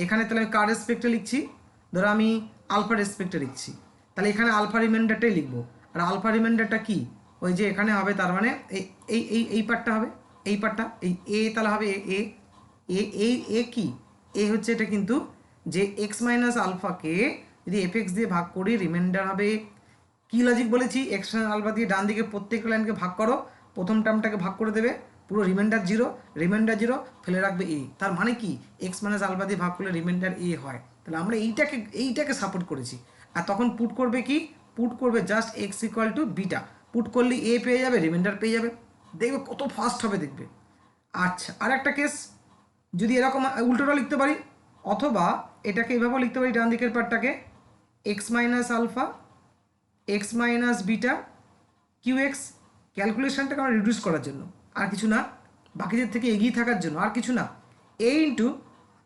এখানে তাহলে আমি কার রেসপেক্টে লিখছি, ধরো আমি আলফা রেসপেক্টে লিখছি, তাহলে এখানে আলফা রিমাইন্ডারটাই লিখবো। আর আলফা রিমাইন্ডারটা কি? ওই যে এখানে হবে, তার মানে এই এই এই এই পার্টটা হবে, এই পার্টটা, এই এ তাহলে হবে এ এ এই এ কি? এ হচ্ছে এটা কিন্তু যে এক্স মাইনাস আলফাকে যদি এফ এক্স দিয়ে ভাগ করি রিমাইন্ডার হবে। কি লজিক বলেছি? এক্স মাইনাস আলফা দিয়ে ডান দিকে প্রত্যেকটা লাইনকে ভাগ করো, প্রথম টার্মটাকে ভাগ করে দেবে, পুরো রিমাইন্ডার জিরো ফেলে রাখবে এ। তার মানে কি? এক্স মাইনাস আলফা দিয়ে ভাগ করলে রিমাইন্ডার এ হয়। তাহলে আমরা এইটাকে সাপোর্ট করেছি। আর তখন পুট করবে কি? পুট করবে just x equal two beta, put করলে এ পেয়ে যাবে, রিমাইন্ডার পেয়ে যাবে। দেখবে কত ফাস্ট হবে দেখবে। আচ্ছা, আর একটা কেস, যদি এরকম উল্টোটা লিখতে পারি, অথবা এটাকে এভাবেও লিখতে পারি, ডান দিকের পার্টটাকে x minus alpha x minus beta q x, ক্যালকুলেশনটাকে আমরা রিডিউস করার জন্য, আর কিছু না, বাকিদের থেকে এগিয়ে থাকার জন্য, আর কিছু না। এ ইন্টু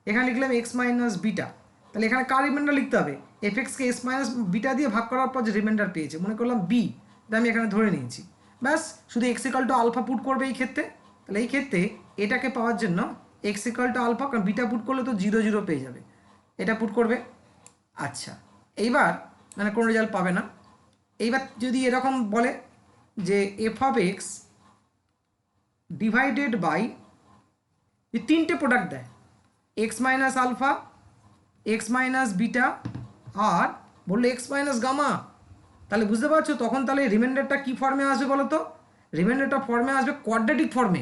এখানে লিখলাম এক্স মাইনাস বিটা, তাহলে এখানে কার রিমাইন্ডার লিখতে হবে? এফ এক্সকে এক্স মাইনাস বিটা দিয়ে ভাগ করার পর যে রিমাইন্ডার পেয়েছে, মনে করলাম বি, এটা আমি এখানে ধরে নিয়েছি। ব্যাস, শুধু x equal to alpha put করবে এই ক্ষেত্রে। তাহলে এই ক্ষেত্রে এটাকে পাওয়ার জন্য এক্স ইকাল টু আলফা, কারণ বিটা পুট করলে তো 0 0 পেয়ে যাবে, এটা পুট করবে। আচ্ছা, এইবার মানে কোনো রেজাল্ট পাবে না। এইবার যদি এরকম বলে যে f of x divided by, যে তিনটে প্রোডাক্ট দেয়, x minus alpha x minus beta আর বললো এক্স মাইনাস গামা, তাহলে বুঝতে পারছো তখন তাহলে রিমাইন্ডারটা কী ফর্মে আসবে বলো তো? রিমাইন্ডারটা ফর্মে আসবে কোয়াড্রেটিক ফর্মে,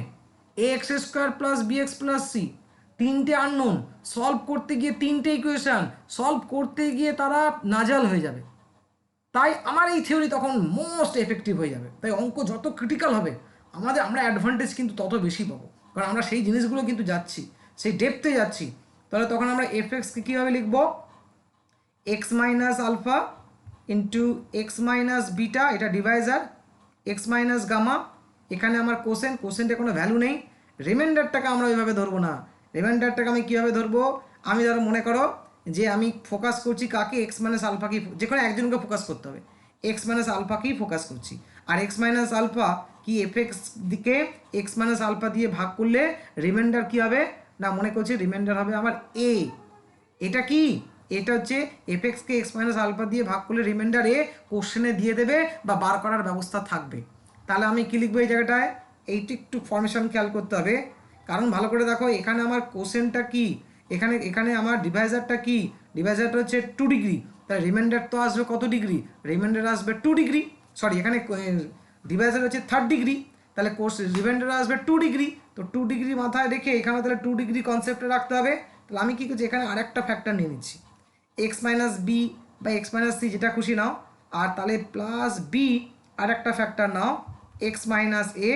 a x square plus b x plus c. তিনটে আননোন সলভ করতে গিয়ে, তিনটে ইকুয়েশান সলভ করতে গিয়ে তারা নাজাল হয়ে যাবে। তাই আমার এই থিওরি তখন মোস্ট এফেক্টিভ হয়ে যাবে। তাই অঙ্ক যত ক্রিটিক্যাল হবে আমরা অ্যাডভান্টেজ কিন্তু তত বেশি পাবো, কারণ আমরা সেই জিনিসগুলো কিন্তু যাচ্ছি, সেই ডেপথে যাচ্ছি। তাহলে তখন আমরা এফ এক্সকে কীভাবে লিখবো? X minus alpha into x minus beta, এটা ডিভাইজার, এক্স মাইনাস গামা, এখানে আমার কোসেন্টে কোনো ভ্যালু নেই। রিমাইন্ডারটাকে আমরা ওইভাবে ধরবো না। রিমাইন্ডারটাকে আমি কীভাবে ধরবো? আমি ধরো মনে করো যে আমি ফোকাস করছি কাকে? এক্স মাইনাস আলফাকেই, যে কোনো একজনকে ফোকাস করতে হবে, এক্স মাইনাস আলফাকেই ফোকাস করছি। আর এক্স মাইনাস আলফা কি এফ এক্স দিকে এক্স মাইনাস আলফা দিয়ে ভাগ করলে রিমাইন্ডার কী হবে? না, মনে করছি রিমাইন্ডার হবে আমার এ। এটা কি? এটা হচ্ছে এফ এক্সকে এক্স মাইনাস আলফা দিয়ে ভাগ করলে রিমাইন্ডার এ কোশ্চেনে দিয়ে দেবে বা বার করার ব্যবস্থা থাকবে। তাহলে আমি কী লিখবো এই জায়গাটায়? এইটি একটু ফর্মেশন খেয়াল করতে হবে, কারণ ভালো করে দেখো এখানে আমার কোশ্চেনটা কি, এখানে আমার ডিভাইজারটা কি? ডিভাইজারটা হচ্ছে 2 ডিগ্রি, তাহলে রিমাইন্ডার তো আসবে কত ডিগ্রি? রিমাইন্ডার আসবে 2 ডিগ্রি, সরি এখানে ডিভাইজার হচ্ছে 3rd ডিগ্রি, তাহলে রিমাইন্ডার আসবে 2 ডিগ্রি। তো 2 ডিগ্রি মাথায় রেখে এখানে তাহলে 2 ডিগ্রি কনসেপ্টে রাখতে হবে। তাহলে আমি কী করছি? এখানে আরেকটা ফ্যাক্টর নিয়ে নিচ্ছি, এক্স মাইনাস বি বা এক্স মাইনাস সি, যেটা খুশি নাও। আর তাহলে প্লাস বি আর একটা ফ্যাক্টর নাও এক্স মাইনাস এ।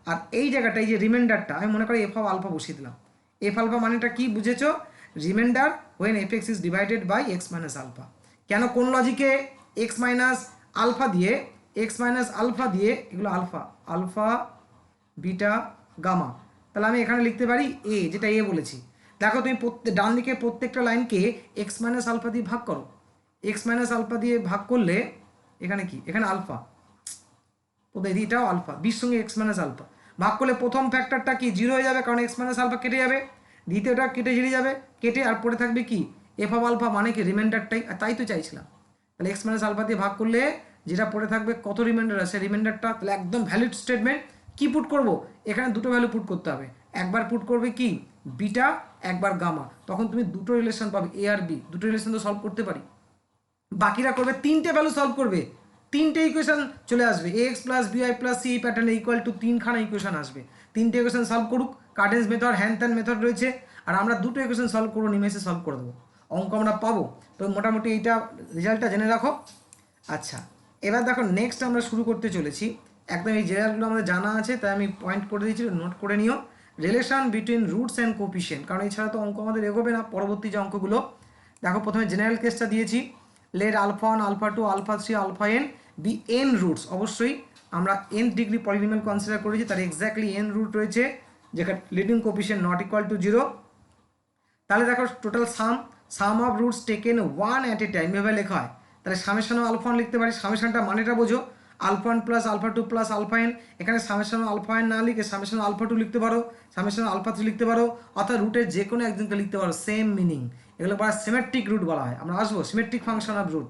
আর এই জায়গাটায় যে রিমাইন্ডারটা আমি মনে করি এফ অফ আলফা বসিয়ে দিলাম। এফ আলফা মানেটা কি বুঝেছো? Remainder when f x is divided by x minus alpha. কেন, কোন লজিকে? এক্স মাইনাস আলফা দিয়ে, এগুলো আলফা বিটা গামা, তাহলে আমি এখানে লিখতে পারি এ, যেটা এ বলেছি। দেখো তুমি ডান দিকে প্রত্যেকটা লাইনকে এক্স মাইনাস আলফা দিয়ে ভাগ করো, এক্স মাইনাস আলফা দিয়ে ভাগ করলে এখানে কি? এখানে আলফা, এটাও আলফা, বির সঙ্গে এক্স মাইনাস আলফা ভাগ করলে প্রথম ফ্যাক্টরটা কি? 0 হয়ে যাবে, কারণ এক্স মাইনাস আলফা কেটে যাবে, দ্বিতীয়টা কেটে যাবে, কেটে আর পরে থাকবে কি? এফ অফ আলফা, মানে কি রিমাইন্ডারটাই। আর তাই তো চাইছিলাম। তাহলে এক্স মাইনাস আলফা দিয়ে ভাগ করলে যেটা পরে থাকবে কত রিমাইন্ডার আছে, রিমাইন্ডারটা, তাহলে একদম ভ্যালিড স্টেটমেন্ট। কি পুট করব? এখানে দুটো ভ্যালু পুট করতে হবে, একবার পুট করবে কি বিটা, একবার গামা, তখন তুমি দুটো রিলেশন পাবে, এ আর বি, দুটো রিলেশন তো সলভ করতে পারি। বাকিরা করবে তিনটে ভ্যালু সলভ করবে, তিনটে ইকুয়েশন চলে আসবে, এ এক্স প্লাস বিআই প্লাস সি প্যাটার্নে ইকুয়াল টু 3খানা ইকুয়েশন আসবে। তিনটে ইকুয়েশন সলভ করুক, কার্ডেন্স মেথড, হ্যান ত্যান মেথড রয়েছে, আর আমরা দুটো ইকুয়েশন সলভ করবো, নিমেষে সলভ করে দেবো, অঙ্ক আমরা পাবো। তো মোটামুটি এইটা রেজাল্টটা জেনে রাখো। আচ্ছা, এবার দেখো নেক্সট আমরা শুরু করতে চলেছি। একদম এই রেজাল্টগুলো আমাদের জানা আছে, তাই আমি পয়েন্ট করে দিয়েছি, নোট করে নিও। রিলেশন বিটুইন রুটস অ্যান্ড কোপিশিয়েন্ট, কারণ এছাড়া তো অঙ্ক আমাদের এগোবে না পরবর্তী যে অঙ্কগুলো। দেখো প্রথমে জেনারেল কেসটা দিয়েছি, let alpha 1, alpha 2, alpha 3, alpha n be n roots. অবশ্যই আমরা n ডিগ্রি পলিনোমিয়াল কনসিডার করেছি, তার এক্স্যাক্টলি n রুট রয়েছে যেখানে লিডিং কোপিশিয়েন্ট নট ইকুয়াল টু 0। তাহলে দেখো total some of roots taken one at a time এভাবে লেখা হয়। তাহলে সামেশন অফ আলফা 1 লিখতে পারি, সামেশনটা মানেটা বোঝো, alpha 1 plus alpha 2 plus alpha n। এখানে সামেশন আলফা n না লিখে সামেশন আলফা 2 লিখতে পারো, সামেশন আলফা 3 লিখতে পারো, অর্থাৎ রুটের যে কোনো একজনকে লিখতে পারো, সেম মিনিং। এগুলো বলা সিমেট্রিক রুট বলা হয়। আমরা আসবো সিমেট্রিক ফাংশন অফ রুট।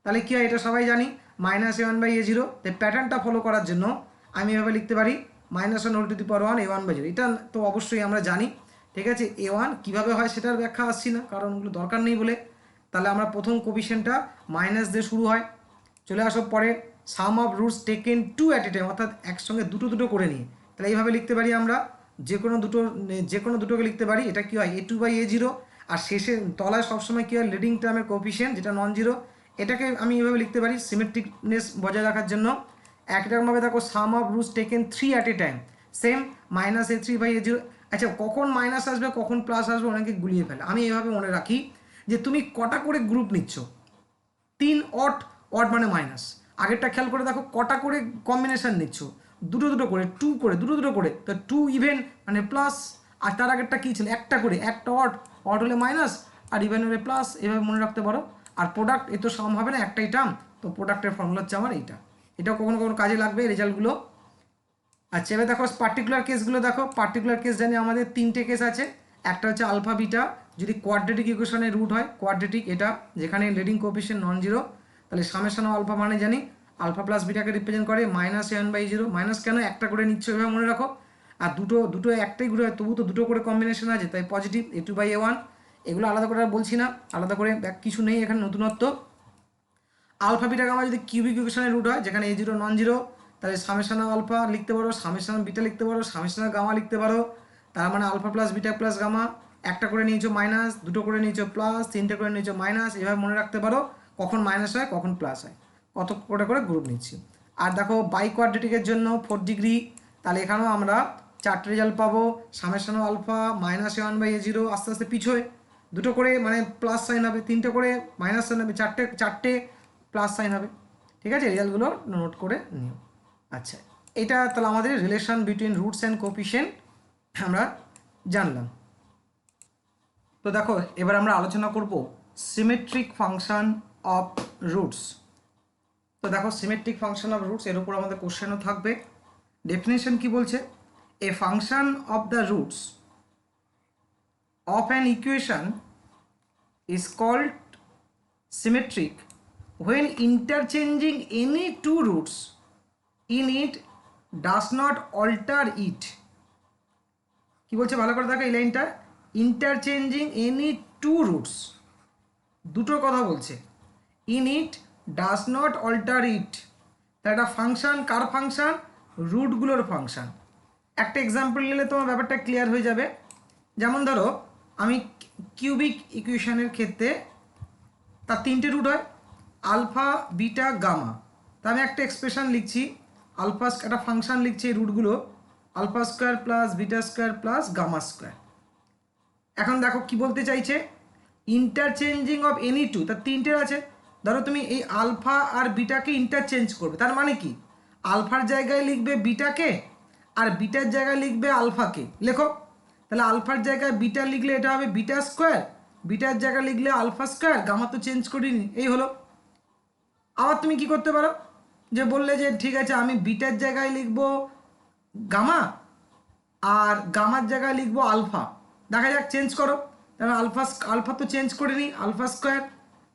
তাহলে কি হয় এটা সবাই জানি, -a1/a0। তাই প্যাটার্নটা ফলো করার জন্য আমি এভাবে লিখতে পারি -1 a1/0। এটা তো অবশ্যই আমরা জানি, ঠিক আছে। a1 কীভাবে হয় সেটার ব্যাখ্যা আসছি না, কারণ ওগুলো দরকার নেই বলে। তাহলে আমরা প্রথম কোপিশিয়েন্টটা মাইনাস দিয়ে শুরু হয়। চলে আসো পরে sum of roots taken 2 at a time, অর্থাৎ একসঙ্গে দুটো করে নিয়ে। তাহলে এইভাবে লিখতে পারি আমরা, যে কোনো দুটোকে লিখতে পারি। এটা কি হয় a2/a0, আর শেষে তলায় সবসময় কী হয় লিডিং টার্মের কোপিশিয়েন্ট যেটা নন জিরো। এটাকে আমি এভাবে লিখতে পারি সিমেট্রিকনেস বজায় রাখার জন্য। একরকমভাবে দেখো sum of roots taken 3 at a time, same -a3/a0। আচ্ছা কখন মাইনাস আসবে কখন প্লাস আসবে অনেকে গুলিয়ে ফেলে। আমি এভাবে মনে রাখি যে তুমি কটা করে গ্রুপ নিচ্ছ, 3 অড, অড মানে মাইনাস। আগেরটা খেয়াল করে দেখো কটা করে কম্বিনেশন নিচ্ছ, দুটো করে, 2 করে, দুটো করে। তো 2 ইভেন মানে প্লাস, আর তার আগেরটা কী ছিল একটা করে, একটা অড, অড হলে মাইনাস আর ইভেন হলে প্লাস, এভাবে মনে রাখতে পারো। আর প্রোডাক্ট এ তো সম হবে না, একটাই টার্ম, তো প্রোডাক্টের ফর্মুলা হচ্ছে আমার এইটা। এটাও কখনো কাজে লাগবে রেজাল্টগুলো। আচ্ছা এবার দেখো পার্টিকুলার কেসগুলো দেখো। পার্টিকুলার কেস জানি আমাদের 3টে কেস আছে। একটা হচ্ছে আলফা বিটা যদি কোয়াড্রেটিক ইকুয়েশনের রুট হয়, কোয়াড্রেটিক এটা যেখানে লিডিং কোএফিসিয়েন্ট নন জিরো, তাহলে সামেশন অফ আলফা মানে জানি আলফা প্লাস বিটাকে রিপ্রেজেন্ট করে -a1/0। মাইনাস কেন, একটা করে নিচ্ছ এভাবে মনে রাখো। আর দুটো একটাই গ্রুপ হয়, তবু তো দুটো করে কম্বিনেশন আছে, তাই পজিটিভ a2/a1। এগুলো আলাদা করে আর বলছি না, আলাদা করে কিছু নেই এখানে নতুনত্ব। আলফা বিটা গামা যদি কিউবিক ইকুয়েশনের রুট হয় যেখানে a0 নন জিরো, তাহলে সামেশন অফ আলফা লিখতে পারো, সামেশন অফ বিটা লিখতে পারো, সামেশন অফ গামা লিখতে পারো। তার মানে alpha plus beta plus gamma, একটা করে নিয়েছো মাইনাস, দুটো করে নিয়েছো প্লাস, তিনটে করে নিয়েছো মাইনাস, এভাবে মনে রাখতে পারো কখন মাইনাস হয় কখন প্লাস হয়, কত করে গ্রুপ নিচ্ছি। আর দেখো বাই কোয়াড্রেটিকের জন্য 4 ডিগ্রি, তাহলে এখানেও আমরা 4টে রেজাল্ট পাবো। সামেশন অফ আলফা -a1/a0 আস্তে আস্তে পিছোয়, দুটো করে মানে প্লাস সাইন হবে, তিনটে করে মাইনাস সাইন হবে, চারটে প্লাস সাইন হবে। ঠিক আছে, রেজাল্টগুলো নোট করে নিও। আচ্ছা এটা তাহলে আমাদের রিলেশন বিটুইন রুটস অ্যান্ড কোপিশিয়েন্ট আমরা জানলাম। তো দেখো এবার আমরা আলোচনা করব সিমেট্রিক ফাংশন অফ রুটস। তো দেখো সিমেট্রিক ফাংশন অফ রুটস এর উপর আমাদের কোশ্চেনও থাকবে। ডেফিনেশন কি বলছে, a function of the roots of an equation is called symmetric when interchanging any two roots in it does not alter it। কি বলছে ভালো করে দেখো এই লাইনটা, ইন্টারচেঞ্জিং এনি টু রুটস, দুটোর কথা বলছে, in it does not alter it. তার একটা ফাংশন, কার ফাংশন, রুটগুলোর ফাংশন। একটা এক্সাম্পল নিলে তোমার ব্যাপারটা ক্লিয়ার হয়ে যাবে। যেমন ধরো আমি কিউবিক ইকুয়েশনের ক্ষেত্রে তার 3টে রুট হয় আলফা বিটা গামা, তা আমি একটা এক্সপ্রেশন লিখছি, আলফা একটা ফাংশন লিখছি এই রুটগুলো alpha square plus beta square plus gamma square. এখন দেখো কি বলতে চাইছে, ইন্টারচেঞ্জিং অফ এনি টু, তার 3টে আছে। ধরো তুমি এই আলফা আর বিটাকে ইন্টারচেঞ্জ করবে, তার মানে কি আলফার জায়গায় লিখবে বিটাকে আর বিটার জায়গায় লিখবে আলফাকে, লেখো। তাহলে আলফার জায়গায় বিটা লিখলে এটা হবে বিটা স্কোয়ার, বিটার জায়গায় লিখলে আলফা স্কোয়ার, গামা তো চেঞ্জ করিনি, এই হলো। আবার তুমি কি করতে পারো, যে বললে যে ঠিক আছে আমি বিটার জায়গায় লিখবো গামা আর গামার জায়গায় লিখবো আলফা, দেখা যাক চেঞ্জ করো। তাহলে আলফা তো চেঞ্জ করিনি, আলফা স্কোয়ার,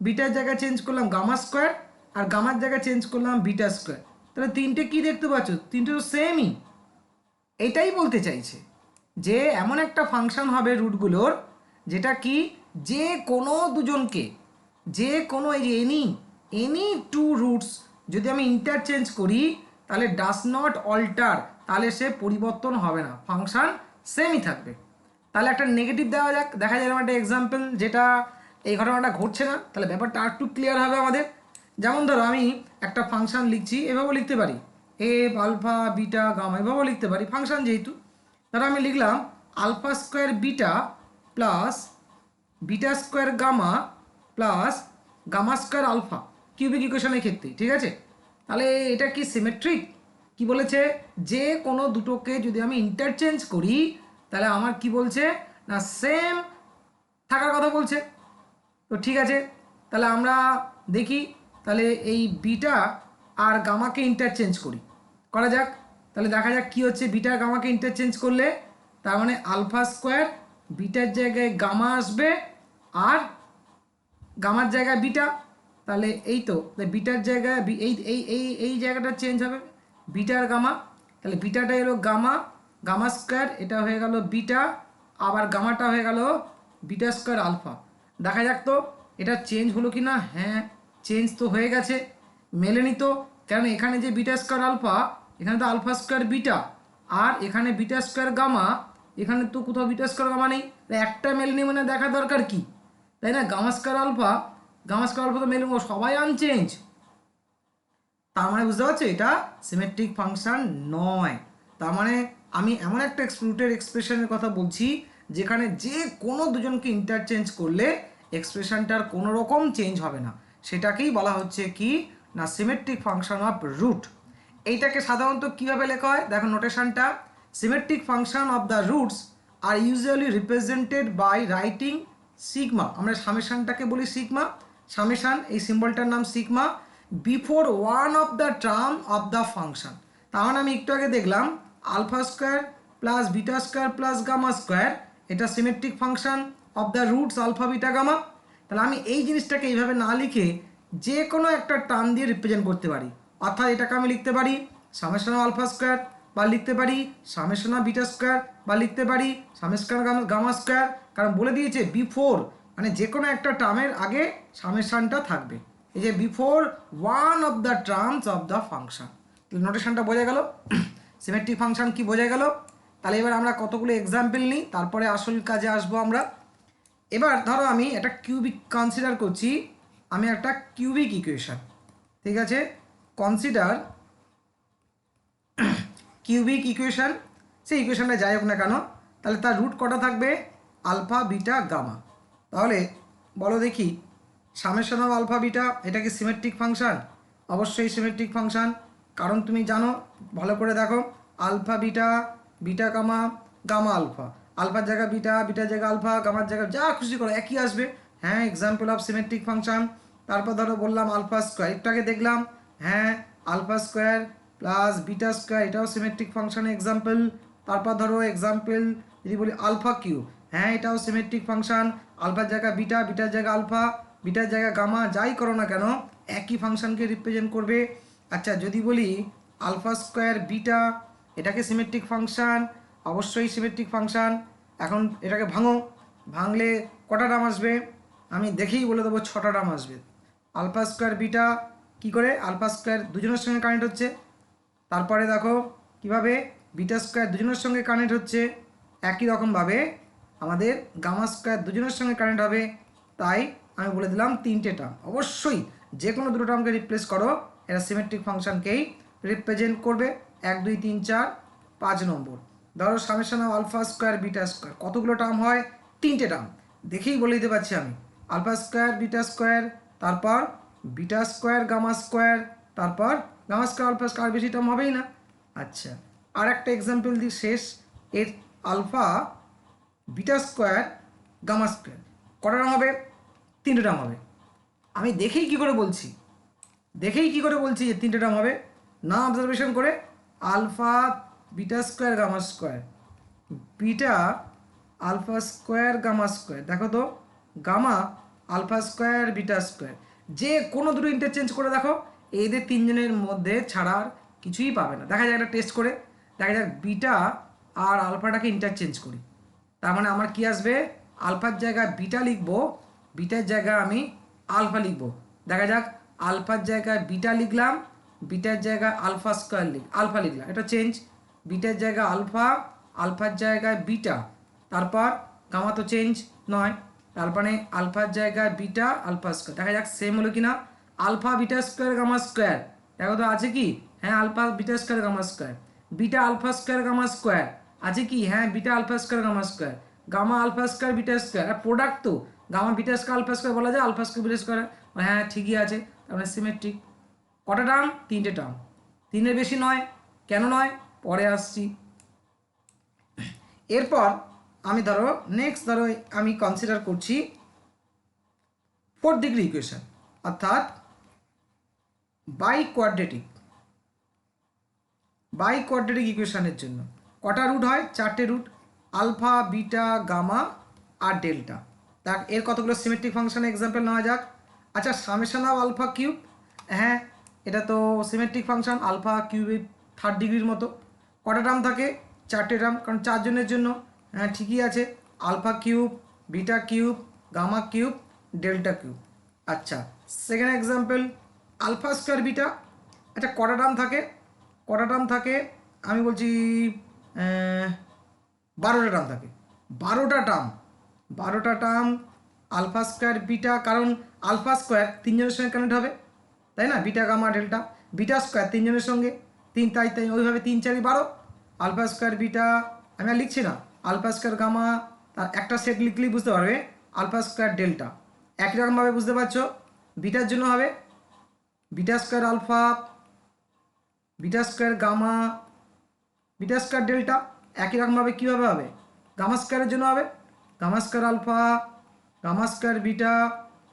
বিটার জায়গায় চেঞ্জ করলাম গামা স্কোয়ার আর গামার জায়গায় চেঞ্জ করলাম বিটা স্কোয়ার। তাহলে 3টে কি দেখতে পাচ্ছ, 3টে তো সেমই। এটাই বলতে চাইছে যে এমন একটা ফাংশন হবে রুটগুলোর যেটা কি যে কোনো দুজনকে, যে কোনো এই যে এনি টু রুটস যদি আমি ইন্টারচেঞ্জ করি তাহলে ডাস নট অল্টার, তাহলে সে পরিবর্তন হবে না, ফাংশন সেমই থাকবে। তাহলে একটা নেগেটিভ দেওয়া যাক, দেখা যায় একটা এক্সাম্পল যেটা এই ঘটনাটা ঘটছে না, তাহলে ব্যাপারটা আর একটু ক্লিয়ার হবে আমাদের। যেমন ধরো আমি একটা ফাংশন লিখছি, এভাবেও লিখতে পারি এ আলফা বিটা গামা, এভাবেও লিখতে পারি ফাংশন যেহেতু। ধরো আমি লিখলাম alpha square beta plus beta square gamma plus gamma square alpha cubic ইকুয়েশনের ক্ষেত্রে, ঠিক আছে? তাহলে এটা কি সিমেট্রিক? কি বলেছে, যে কোনো দুটোকে যদি আমি ইন্টারচেঞ্জ করি তাহলে আমার কি বলছে না সেম থাকার কথা বলছে। তো ঠিক আছে, তাহলে আমরা দেখি, তাহলে এই বিটা আর গামাকে ইন্টারচেঞ্জ করা যাক। তাহলে দেখা যাক কি হচ্ছে, বিটা আর গামাকে ইন্টারচেঞ্জ করলে তার মানে আলফা স্কোয়ার বিটার জায়গায় গামা আসবে আর গামার জায়গায় বিটা। তাহলে এই তো বিটার জায়গায় এই এই এই এই জায়গাটা চেঞ্জ হবে, বিটা আর গামা। তাহলে বিটাটা এলো গামা, গামা স্কোয়ার, এটা হয়ে গেল বিটা, আবার গামাটা হয়ে গেল বিটা স্কোয়ার আলফা। দেখা যাক তো এটা চেঞ্জ হলো কি না। হ্যাঁ, চেঞ্জ তো হয়ে গেছে, মেলেনি তো, কারণ এখানে যে বিটা স্কোয়ার আলফা, এখানে তো আলফা স্কোয়ার বিটা, আর এখানে বিটা স্কোয়ার গামা, এখানে তো কোথাও বিটা স্কোয়ার গামা নেই। একটা মেলেনি মানে দেখা দরকার কি, তাই না? গামা স্কোয়ার আলফা তো মেলে, সবাই আনচেঞ্জ। তার মানে বুঝতে পারছো এটা সিমেট্রিক ফাংশন নয়। তার মানে আমি এমন একটা রুটের এক্সপ্রেশনের কথা বলছি যেখানে যে কোনো দুজনকে ইন্টারচেঞ্জ করলে এক্সপ্রেশনটার কোনো রকম চেঞ্জ হবে না, সেটাকেই বলা হচ্ছে কি না সিমেট্রিক ফাংশন অফ রুট। এইটাকে সাধারণত কীভাবে লেখা হয় দেখো নোটেশনটা, symmetric function of the roots are usually represented by writing sigma. আমরা সামেশানটাকে বলি সিগমা, সামেশান এই সিম্বলটার নাম sigma, before one of the term of the function. তার মানে আমি একটু আগে দেখলাম alpha square plus beta square plus gamma square, এটা symmetric function of the roots alpha beta gamma. তাহলে আমি এই জিনিসটাকে এইভাবে না লিখে যে কোনো একটা টার্ম দিয়ে রিপ্রেজেন্ট করতে পারি, অর্থাৎ এটাকে আমি লিখতে পারি সামেশন অফ আলফা স্কোয়ার, বা লিখতে পারি সামেশন অফ বিটা স্কোয়ার, বা লিখতে পারি সামেশন গামা স্কোয়ার। কারণ বলে দিয়েছে বিফোর, মানে যে কোনো একটা টার্মের আগে সামেশনটা থাকবে, এই যে before one of the terms of the function. নোটেশনটা বোঝা গেল, সিমেট্রিক ফাংশন কি বোঝা গেল। তাহলে এবার আমরা কতগুলো এক্সাম্পল নিই, তারপরে আসল কাজে আসবো আমরা। এবার ধরো আমি একটা কিউবিক কনসিডার করছি, আমি একটা কিউবিক ইকুয়েশন, ঠিক আছে, কনসিডার কিউবিক ইকুয়েশন। সেই ইকুয়েশনটা যাই হোক না কেন, তাহলে তার রুট কটা থাকবে আলফা বিটা গামা। তাহলে বলো দেখি সামেশন অফ আলফা বিটা এটা কি সিমেট্রিক ফাংশন? অবশ্যই সিমেট্রিক ফাংশন, কারণ তুমি জানো ভালো করে দেখো alpha beta, beta gamma, gamma alpha, আলফার জায়গা বিটা, বিটার জায়গা আলফা, গামার জায়গা যা খুশি করো একই আসবে। হ্যাঁ, এক্সাম্পল অফ সিমেট্রিক ফাংশন। তারপর ধরো বললাম আলফা স্কোয়ার, একটু আগে দেখলাম হ্যাঁ alpha square plus beta square, এটাও সিমেট্রিক ফাংশনের এক্সাম্পল। তারপর ধরো এক্সাম্পল যদি বলি আলফা কিউ, হ্যাঁ এটাও সিমেট্রিক ফাংশন, আলফার জায়গা বিটা, বিটার জায়গা আলফা, বিটার জায়গা গামা, যাই করো না কেন একই ফাংশনকে রিপ্রেজেন্ট করবে। আচ্ছা যদি বলি আলফা স্কোয়ার বিটা, এটাকে সিমেট্রিক ফাংশন, অবশ্যই সিমেট্রিক ফাংশন। এখন এটাকে ভাঙো, ভাঙলে কটা টার্ম আসবে আমি দেখেই বলে দেবো, 6টা টার্ম আসবে। আলফা স্কোয়ার বিটা কী করে, আলফা স্কোয়ার দুজনের সঙ্গে কানেক্ট হচ্ছে, তারপরে দেখো কিভাবে বিটা স্কোয়ার দুজনের সঙ্গে কানেক্ট হচ্ছে, একই রকমভাবে আমাদের গামা স্কোয়ার দুজনের সঙ্গে কানেক্ট হবে। তাই আমি বলে দিলাম 3টে টার্ম, অবশ্যই যে কোনো দুটো টার্মকে রিপ্লেস করো, এরা সিমেট্রিক ফাংশনকেই রিপ্রেজেন্ট করবে। 1 2 3 4 5 নম্বর ধরো summation of alpha square beta square, কতগুলো টার্ম হয় 3টে টার্ম, দেখেই বলে দিতে পারছি আমি আলফা স্কোয়ার বিটা স্কোয়ার, তারপর বিটা স্কোয়ার গামা স্কোয়ার, তারপর গামা স্কোয়ার আলফা স্কোয়ার, বেশি টার্ম হবেই না। আচ্ছা আর একটা এক্সাম্পল দিই শেষ, এর alpha beta square gamma square কটা টার্ম হবে, 3টে টার্ম হবে। আমি দেখেই কি করে বলছি, যে 3টে টার্ম হবে, না অবজারভেশন করে alpha beta square gamma square, beta alpha square gamma square, দেখো তো gamma alpha square beta square, যে কোনো দুটো ইন্টারচেঞ্জ করে দেখো, এদের তিনজনের মধ্যে ছাড়ার কিছুই পাবে না। দেখা যাক একটা টেস্ট করে, দেখা যাক বিটা আর আলফাটাকে ইন্টারচেঞ্জ করি, তার মানে আমার কি আসবে, আলফার জায়গায় বিটা লিখবো, বিটার জায়গায় আমি আলফা লিখবো। দেখা যাক আলফার জায়গায় বিটা লিখলাম, বিটার জায়গায় আলফা স্কোয়ার আলফা লিখলাম, এটা চেঞ্জ, বিটার জায়গায় আলফা, আলফার জায়গায় বিটা, তারপর গামা তো চেঞ্জ নয়, তার মানে আলফার জায়গায় বিটা আলফা স্কোয়ার, দেখা যাক সেম হলো কিনা, alpha beta square gamma square, দেখো তো আছে কি, হ্যাঁ alpha beta square gamma square, beta alpha square gamma square, আছে কি, হ্যাঁ beta alpha square gamma square, gamma alpha square beta square, আর প্রোডাক্ট তো gamma beta square alpha square বলা যায়, আলফা স্কোয়ার বিটা স্কোয়ার, হ্যাঁ ঠিকই আছে, তারপরে সিমেট্রিক। কটা টার্ম? তিনটে টার্ম, তিনের বেশি নয়। কেন নয় পরে আসছি। এরপর আমি ধরো নেক্সট ধরো আমি কনসিডার করছি 4th ডিগ্রি ইকুয়েশন, অর্থাৎ বাই কোয়াড্রেটিক ইকুয়েশনের জন্য কটা রুট হয়? 4টে রুট, আলফা বিটা গামা আর ডেল্টা। দেখ এর কতগুলো সিমেট্রিক ফাংশনের এক্সাম্পল নেওয়া যাক। আচ্ছা সামেশন অফ আলফা কিউব, হ্যাঁ এটা তো সিমেট্রিক ফাংশন, আলফা কিউবের 3rd ডিগ্রির মতো। কটা টার্ম থাকে? 4টে টার্ম, কারণ 4 জনের জন্য, হ্যাঁ ঠিকই আছে, alpha cube, beta cube, gamma cube, delta cube. আচ্ছা second example alpha square beta, আচ্ছা কটা টার্ম থাকে? কটা টার্ম থাকে আমি বলছি 12টা টার্ম থাকে, 12টা টার্ম আলফা স্কোয়ার বিটা, কারণ আলফা স্কোয়ার 3 জনের সঙ্গে কানেক্ট হবে, তাই না, beta gamma delta, beta square 3 জনের সঙ্গে, তাই ওইভাবে 3 4 12, আলফা স্কোয়ার বিটা আমি আর লিখছি না, আলফা স্কোয়ার গামা, তার একটা সেট লিখলেই বুঝতে পারবে, আলফা স্কোয়ার ডেল্টা। একই রকমভাবে বুঝতে পারছো বিটার জন্য হবে beta square alpha, beta square gamma, beta square delta. একই রকমভাবে কীভাবে হবে? গামা স্কোয়ারের জন্য হবে gamma square alpha, gamma square beta,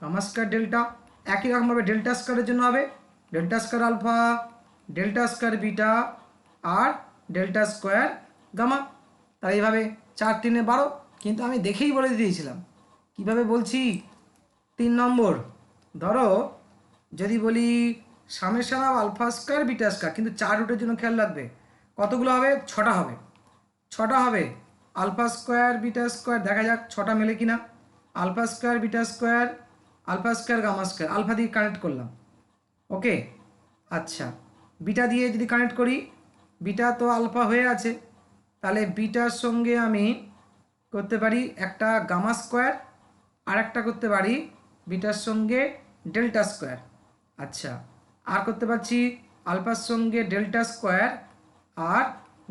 gamma square delta. একই রকমভাবে ডেল্টা স্কোয়ারের জন্য হবে delta square alpha, delta square beta আর ডেল্টা স্কোয়ার গামা। তাই এইভাবে 4 3 12, কিন্তু আমি দেখেই বলে দিয়েছিলাম কিভাবে বলছি। 3 নম্বর ধরো যদি বলি summation of alpha square beta square, কিন্তু 4 রুটের জন্য খেয়াল রাখবে কতগুলো হবে? 6টা হবে, 6টা হবে। আলফা স্কোয়ার বিটা স্কোয়ার, দেখা যাক 6টা মেলে কিনা। Alpha square beta square, alpha square gamma square, alpha দিয়ে কানেক্ট করলাম, ওকে। আচ্ছা বিটা দিয়ে যদি কানেক্ট করি, বিটা তো আলফা হয়ে আছে, তাহলে বিটার সঙ্গে আমি করতে পারি একটা গামা স্কোয়ার, আর একটা করতে পারি বিটার সঙ্গে ডেল্টা স্কোয়ার। আচ্ছা আর করতে পারছি আলফার সঙ্গে ডেল্টা স্কোয়ার আর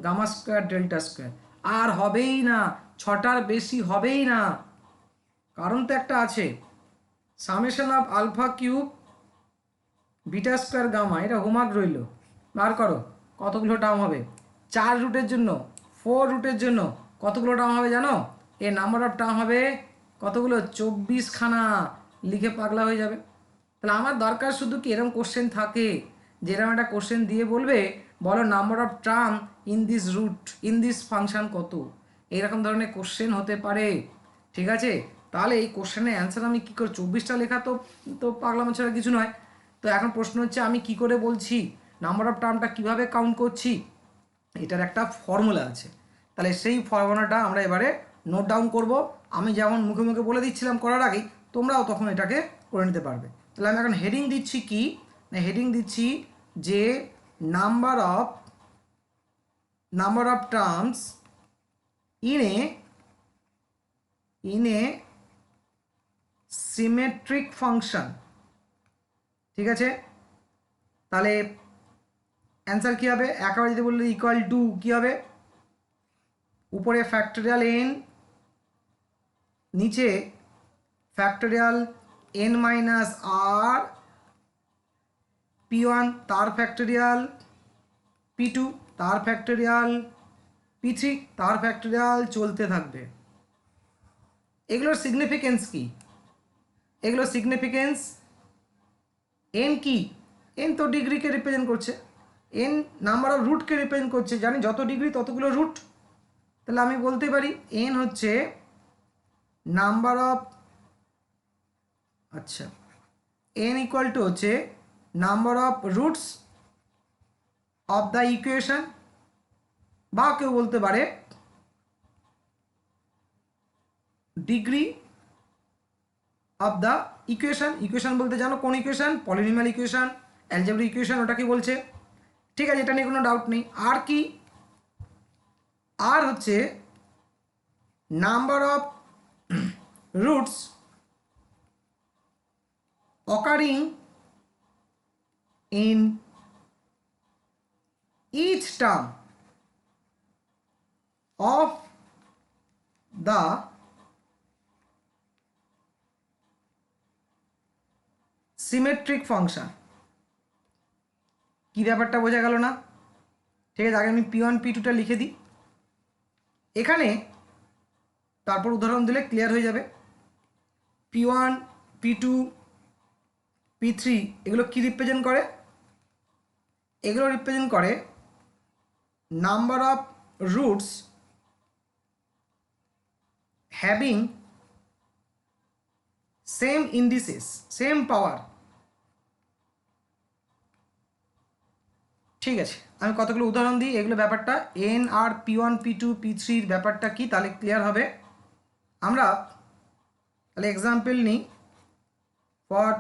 গামা স্কোয়ার ডেল্টা স্কোয়ার। আর হবেই না, 6টার বেশি হবেই না, কারণ তো একটা আছে, summation of alpha cube beta square gamma, এটা হোমওয়ার্ক রইল, বার করো কতগুলো টার্ম হবে। 4 রুটের জন্য, 4 রুটের জন্য কতগুলো টার্ম হবে জানো? এর নাম্বার অফ টার্ম হবে কতগুলো? 24খানা, লিখে পাগলা হয়ে যাবে। তাহলে আমার দরকার শুধু কি এরকম কোশ্চেন থাকে, যেরকম একটা কোশ্চেন দিয়ে বলবে বলো number of term in this root in this function কত, এইরকম ধরনের কোশ্চেন হতে পারে, ঠিক আছে। তাহলে এই কোশ্চেনের অ্যান্সার আমি কী করে, 24টা লেখা তো তো পাগলামো ছাড়া কিছু নয়। তো এখন প্রশ্ন হচ্ছে আমি কি করে বলছি নাম্বার অফ টার্মটা কিভাবে কাউন্ট করছি, এটার একটা ফর্মুলা আছে। তাহলে সেই ফর্মুলাটা আমরা এবারে নোট ডাউন করব। আমি যেমন মুখে মুখে বলে দিচ্ছিলাম করার আগেই, তোমরাও তখন এটাকে করে নিতে পারবে। তাহলে আমি এখন হেডিং দিচ্ছি কি, না হেডিং দিচ্ছি যে number of terms in a symmetric function, ঠিক আছে। তাহলে অ্যান্সার কী হবে? একেবারে যদি বললে ইকুয়াল টু কী হবে? উপরে ফ্যাক্টোরিয়াল এন, নিচে ফ্যাক্টোরিয়াল এন মাইনাস আর P1 তার ফ্যাক্টোরিয়াল, P2 তার ফ্যাক্টোরিয়াল, P3 তার ফ্যাক্টোরিয়াল, চলতে থাকবে। এগুলোর সিগনিফিকেন্স কি? এগুলোর সিগনিফিকেন্স এন কি? এন তো ডিগ্রিকে রিপ্রেজেন্ট করছে, এন নাম্বার অফ রুটকে রিপ্রেজেন্ট করছে, জানি যত ডিগ্রি ততগুলো রুট। তাহলে আমি বলতে পারি এন হচ্ছে নাম্বার অফ, আচ্ছা এন ইকুয়াল টু হচ্ছে number of roots of the equation, বা কেউ বলতে পারে degree of the equation. Equation বলতে জানো কোন equation? Polynomial equation, algebraic equation, ওটাকে বলছে, ঠিক আছে, এটা নিয়ে কোনো ডাউট নেই। আর কি? আর হচ্ছে number of roots occurring in each term of the symmetric function. কি ব্যাপারটা বোঝা গেল না? ঠিক আছে, আগে আমি P1 P2টা লিখে দিই এখানে, তারপর উদাহরণ দিলে ক্লিয়ার হয়ে যাবে। P1 P2 P3 এগুলো কি রিপ্রেজেন্ট করে? এগুলো রিপ্রেজেন্ট করে number of roots having same indices, same পাওয়ার। ঠিক আছে, আমি কতগুলো উদাহরণ দিই, এগুলো ব্যাপারটা এন আর P1 P2 P3-র ব্যাপারটা কি তাহলে ক্লিয়ার হবে। আমরা তাহলে এক্সাম্পল নিই ফর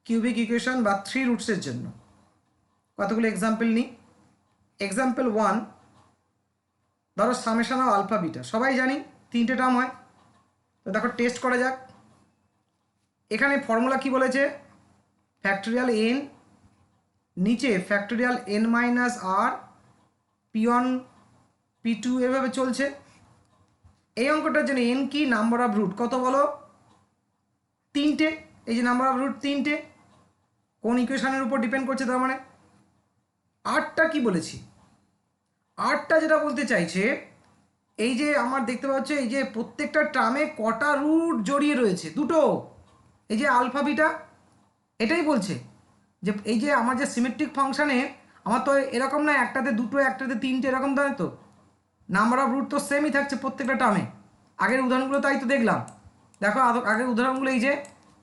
কিউবিক ইকুয়েশন বা 3 রুটসের জন্য কতগুলো এক্সাম্পল নিই। এক্সাম্পল 1, ধরো সামেশন অফ আলফা বিটা, সবাই জানি 3টে টার্ম হয়। তো দেখো টেস্ট করা যাক। এখানে ফর্মুলা কি বলেছে? ফ্যাক্টোরিয়াল এন, নিচে ফ্যাক্টোরিয়াল এন মাইনাস আর, P1 P2 এভাবে চলছে। এই অঙ্কটার জন্য এন কি? নাম্বার অফ রুট কত বলো? 3টে। এই যে নাম্বার অফ রুট 3টে, কোন ইকুয়েশনের উপর ডিপেন্ড করছে? তার মানে আরটা কি বলেছি? আরটা যেটা বলতে চাইছে, এই যে আমার দেখতে পাচ্ছ এই যে প্রত্যেকটা টার্মে কটা রুট জড়িয়ে রয়েছে? দুটো। এই যে আলফা বিটা এটাই বলছে যে এই যে আমার যে সিমেট্রিক ফাংশানে আমার তো এরকম না একটাতে দুটো একটাতে 3টে এরকম নয় তো, নাম্বার অফ রুট তো সেমই থাকছে প্রত্যেকটা টার্মে। আগের উদাহরণগুলো তাই তো দেখলাম। দেখো আগের উদাহরণগুলো এই যে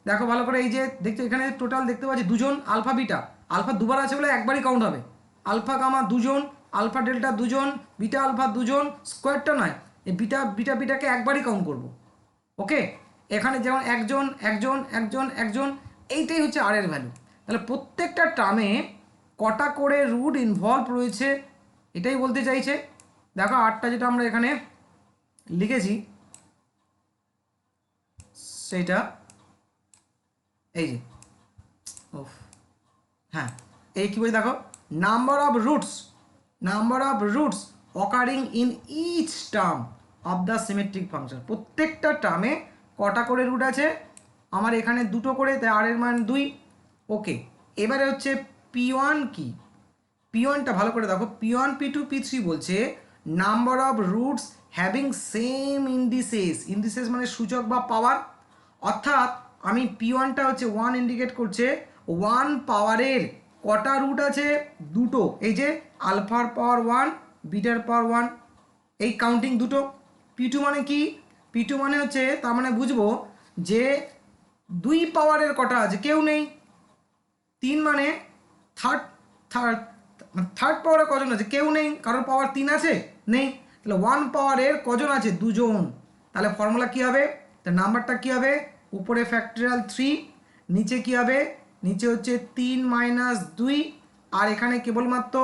দেখো ভালো করে, এই যে দেখছো এখানে টোটাল দেখতে পাচ্ছি দুজন আলফা বিটা। আলফা দুবার আছে বলে একবারই কাউন্ট হবে। আলফা গামা দুজন, আলফা ডেল্টা দুজন, বিটা আলফা দুজন, স্কোয়ারটা নয়, এই বিটা বিটা বিটাকে একবারই কাউন্ট করব। ওকে, এখানে যেমন একজন একজন একজন একজন, এইটাই হচ্ছে আর এর ভ্যালু। তাহলে প্রত্যেকটা টার্মে কটা করে রুট ইনভলভ রয়েছে এটাই বলতে চাইছে। দেখো আটটা যেটা আমরা এখানে লিখেছি সেইটা এই যে হ্যাঁ, এই কি বলছি দেখো, number of roots occurring in each term of the symmetric function. প্রত্যেকটা টার্মে কটা করে রুট আছে? আমার এখানে দুটো করে, তাই আর এর মান 2। ওকে, এবারে হচ্ছে P1 কি? P1টা ভালো করে দেখো, P1 P2 P3 বলছে number of roots having same indices. Indices মানে সূচক বা পাওয়ার। অর্থাৎ আমি P1টা হচ্ছে 1 ইন্ডিকেট করছে, 1 পাওয়ারের কটা রুট আছে? দুটো। এই যে আলফার পাওয়ার 1, বিটার পাওয়ার 1, এই কাউন্টিং দুটো। P2 মানে কি? P2 মানে হচ্ছে, তার মানে বুঝবো যে 2 পাওয়ারের কটা আছে? কেউ নেই। 3 মানে থার্ড থার্ড থার্ড পাওয়ারের কজন আছে? কেউ নেই। কারোর পাওয়ার 3 আছে? নেই। তাহলে 1 পাওয়ারের কজন আছে? দুজন। তাহলে ফর্মুলা কি হবে? তার নাম্বারটা কি হবে? উপরে ফ্যাক্টোরিয়াল 3, নিচে কি হবে? নিচে হচ্ছে 3 মাইনাস 2, আর এখানে কেবলমাত্র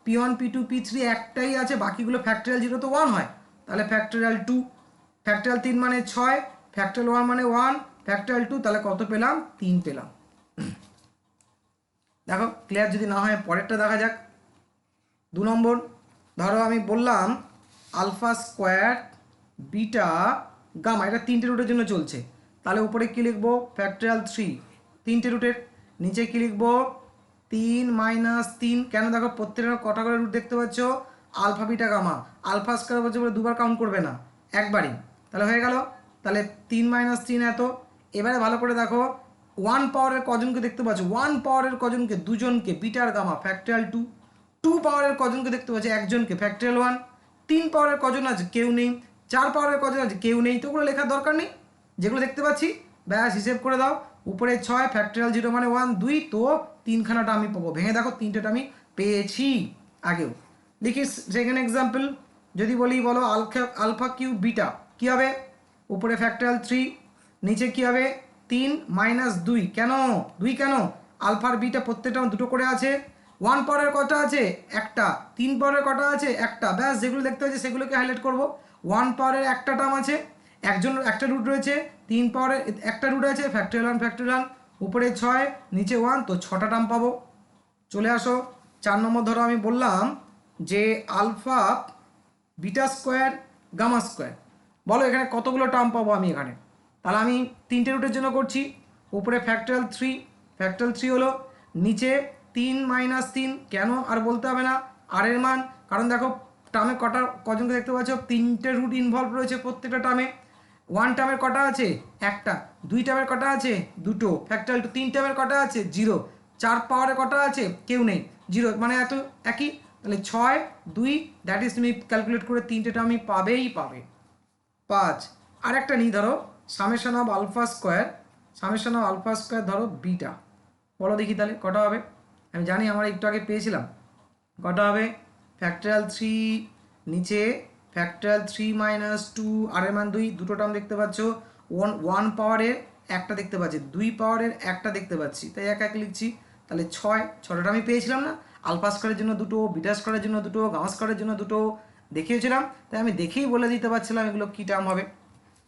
P1 P2 P3 একটাই আছে, বাকিগুলো ফ্যাক্টোরিয়াল 0 তো 1 হয়, তাহলে ফ্যাক্টোরিয়াল 2। ফ্যাক্টোরিয়াল 3 মানে 6, ফ্যাক্টোরিয়াল 1 মানে 1, ফ্যাক্টোরিয়াল 2, তাহলে কত পেলাম? 3 পেলাম। দেখো ক্লিয়ার? যদি না হয় পরেরটা দেখা যাক। 2 নম্বর, ধরো আমি বললাম আলফা স্কোয়ার বিটা গামা, এটা 3টে রুটের জন্য চলছে। তাহলে উপরে কি লিখবো? ফ্যাক্টোরিয়াল 3, 3টে রুটের। নিচে কি লিখবো? 3 মাইনাস 3। কেন? দেখো প্রত্যেকটা কটা করে রুট দেখতে পাচ্ছ? Alpha beta gamma. Alpha square বলছে বলে দুবার কাউন্ট করবে না, একবারই। তাহলে হয়ে গেল। তাহলে 3 মাইনাস 3 এত। এবারে ভালো করে দেখো 1 পাওয়ারের কজনকে দেখতে পাচ্ছ? 1 পাওয়ারের কজনকে? দুজনকে, বিটার গামা, ফ্যাক্টোরিয়াল 2। 2 পাওয়ারের কজনকে দেখতে পাচ্ছি? একজনকে, ফ্যাক্টোরিয়াল 1। 3 পাওয়ারের কজন আছে? কেউ নেই। 4 পাওয়ারের কজন আছে? কেউ নেই। তো ওগুলো লেখার দরকার নেই, যেগুলো দেখতে পাচ্ছি ব্যাস হিসেব করে দাও। উপরে 6, ফ্যাক্টোরিয়াল 0 মানে 1 2, তো 3খানাটা আমি পাবো। ভেঙে দেখো 3টেটা আমি পেয়েছি আগেও। দেখি সেকেন্ড এক্সাম্পল যদি বলি, বলো আলফা কিউ বিটা কী হবে? উপরে ফ্যাক্টোরিয়াল 3, নিচে কী হবে? 3 মাইনাস 2। কেন 2? কেন? আলফার বিটা প্রত্যেকটা দুটো করে আছে। 1 পাওয়ারের কটা আছে? একটা। 3 পাওয়ারের কটা আছে? একটা। ব্যাস যেগুলো দেখতে পাচ্ছি সেগুলোকে হাইলাইট করব। 1 পাওয়ারের একটা টার্ম আছে, একজন একটা রুট রয়েছে। 3 পাওয়ারের একটা রুট আছে, ফ্যাক্টোরিয়াল 1 ফ্যাক্টোরিয়াল 1, উপরে 6 নিচে 1, তো 6টা টার্ম পাবো। চলে আসো 4 নম্বর। ধরো আমি বললাম যে alpha beta square gamma square. বলো এখানে কতগুলো টার্ম পাবো আমি এখানে? তাহলে আমি 3টে রুটের জন্য করছি। উপরে ফ্যাক্টরিয়াল 3, ফ্যাক্টরিয়াল 3 হলো, নিচে 3 - 3, কেন আর বলতে হবে না, আর এর মান, কারণ দেখো টার্মে কজনকে দেখতে পাচ্ছ, 3টে রুট ইনভলভ রয়েছে প্রত্যেকটা টার্মে। 1 টার্মের কটা আছে? একটা। 2 টার্মের কটা আছে? দুটো। ফ্যাক্টরিয়াল 2 3 টার্মের কটা আছে? 0। 4 পাওয়ারে কটা আছে? কেউ নেই, 0, মানে এত একই। তাহলে 6 2, দ্যাট ইজ তুমি ক্যালকুলেট করে 3টে টার্মই পাবেই পাবে। 5 আর একটা নিই, ধরো summation of alpha square, summation of alpha square ধরো বিটা। বলো দেখি তাহলে কটা হবে? আমি জানি আমরা একটু আগে পেয়েছিলাম। কটা হবে? ফ্যাক্টরিয়াল 3, নিচে ফ্যাক্টরিয়াল 3 - 2, আর এর মান 2, দুটো টার্ম দেখতে পাচ্ছ। 1 পাওয়ারের একটা দেখতে পাচ্ছি, 2 পাওয়ারের একটা দেখতে পাচ্ছি, তাই এক এক লিখছি। তাহলে 6টা আমি পেয়েছিলাম না? আলফা স্কোয়ারের জন্য দুটো, বিটা স্কোয়ারের জন্য দুটো, গামা স্কোয়ারের জন্য দুটো দেখিয়েছিলাম, তাই আমি দেখেই বলে দিতে পারছিলাম এগুলো কী টার্ম হবে।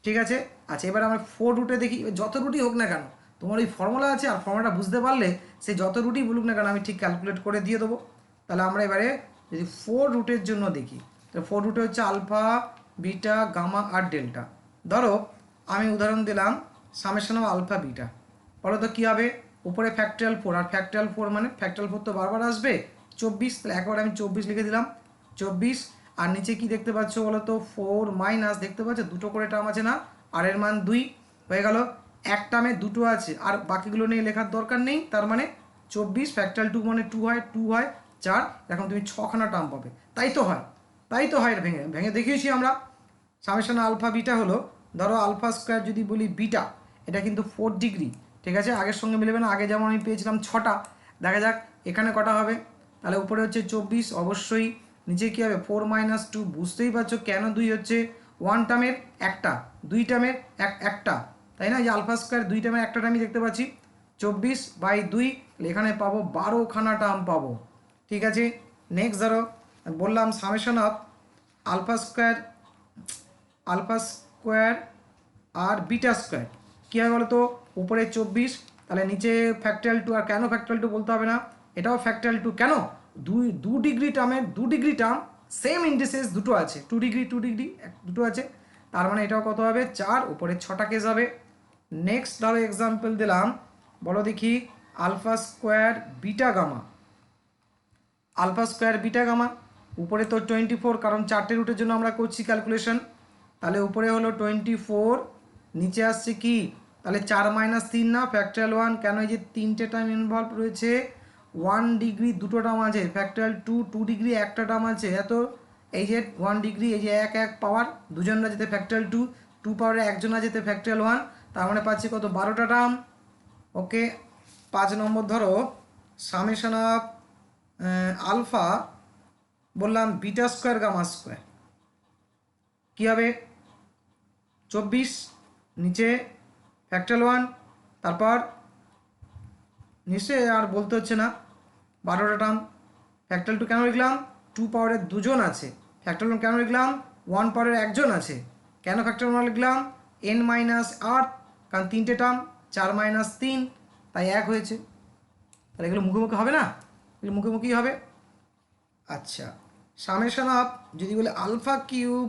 ঠিক আছে। আচ্ছা, এবার আমরা 4 রুটে দেখি। যত রুটই হোক না কেন, তোমার ওই ফর্মুলা আছে, আর ফর্মুলাটা বুঝতে পারলে সে যত রুটই বলুক না কেন আমি ঠিক ক্যালকুলেট করে দিয়ে দেবো। তাহলে আমরা এবারে যদি 4 রুটের জন্য দেখি, তাহলে 4 রুটে হচ্ছে আলফা, বিটা, গামা আর ডেল্টা। ধরো আমি উদাহরণ দিলাম সামেশন অফ আলফা বিটা। বলো তো কী হবে? উপরে ফ্যাক্টরিয়াল 4, আর ফ্যাক্টরিয়াল 4 মানে ফ্যাক্টরিয়াল 4 তো বারবার আসবে, 24, তাহলে একবার আমি 24 লিখে দিলাম, 24। আর নিচে কি দেখতে পাচ্ছ বলো তো? 4 মাইনাস, দেখতে পাচ্ছ দুটো করে টার্ম আছে না, আর এর মান 2 হয়ে গেল। এক টার্মে দুটো আছে, আর বাকিগুলো নিয়ে লেখার দরকার নেই। তার মানে 24 ফ্যাক্টরিয়াল 2 মানে 2 হয়, 2 হয় 4, এখন তুমি 6খানা টার্ম পাবে। তাই তো হয়, তাই তো হয়, ভেঙে ভেঙে দেখিয়েছি আমরা। সামেশন আলফা বিটা হলো, ধরো আলফা স্কোয়ার যদি বলি বিটা, এটা কিন্তু 4 ডিগ্রি, ঠিক আছে, আগের সঙ্গে মিলবে না। আগে যেমন আমি পেয়েছিলাম 6টা, দেখা যাক এখানে কটা হবে। তাহলে উপরে হচ্ছে 24 অবশ্যই, নিচে কী হবে? 4 - 2, বুঝতেই পারছো কেন 2 হচ্ছে, 1 টার্মের একটা, 2 টার্মের একটা, তাই না? যে আলফা স্কোয়ার 2 টার্মের একটা টার্মই দেখতে পাচ্ছি, 24/2, এখানে পাবো 12খানা টার্ম পাবো। ঠিক আছে। নেক্সট ধরো বললাম summation of alpha square, alpha square আর বিটা স্কোয়ার কী হয় বলো তো? উপরে 24, তাহলে নিচে ফ্যাক্টরিয়াল 2, আর কেন ফ্যাক্টরিয়াল 2 বলতে হবে না, এটাও ফ্যাক্টরিয়াল 2, কেন? 2 ডিগ্রি টার্মের 2 ডিগ্রি টার্ম, সেম ইন্ডিসেস দুটো আছে, 2 ডিগ্রি 2 ডিগ্রি দুটো আছে, তার মানে এটাও কত হবে? 4, উপরে 6টা কেস হবে। নেক্সট ধরো এক্সাম্পল দিলাম, বলো দেখি alpha square beta gamma, alpha square beta gamma. উপরে তো 24, কারণ 4টে রুটের জন্য আমরা করছি ক্যালকুলেশন, তাহলে উপরে হলো 24, নিচে আসছে কি? তাহলে 4 - 3 না, ফ্যাক্টরিয়াল 1, কেন? এই যে 3টে টার্ম ইনভলভ রয়েছে, 1 ডিগ্রি দুটো টার্ম আছে, ফ্যাক্টরিয়াল 2 ডিগ্রি একটা টার্ম আছে, এত এই যে 1 ডিগ্রি, এই যে এক পাওয়ার, দুজনরা যেতে ফ্যাক্টরিয়াল 2 পাওয়ারে একজনা যেতে ফ্যাক্টরিয়াল 1, তার মানে পাচ্ছি কত? 12টা টার্ম। ওকে। 5 নম্বর ধরো সামেশন অফ আলফা, বললাম বিটা স্কোয়ার গামা স্কোয়ার, কী হবে? 24, নিচে ফ্যাক্টরিয়াল 1, তারপর নিশ্চয়ই আর বলতে হচ্ছে না, 12টা টার্ম। ফ্যাক্টরিয়াল 2 কেন লিখলাম? 2 পাওয়ারের দুজন আছে। ফ্যাক্টরিয়াল 1 কেন লিখলাম? 1 পাওয়ারের একজন আছে। কেন ফ্যাক্টরিয়াল 1 লিখলাম? n-8, কারণ 3টে টার্ম, 4 - 3, তাই 1 হয়েছে। তাহলে এগুলো মুখোমুখি হবে না? এগুলো মুখোমুখি হবে। আচ্ছা, সামেশন অফ যদি বলে alpha cube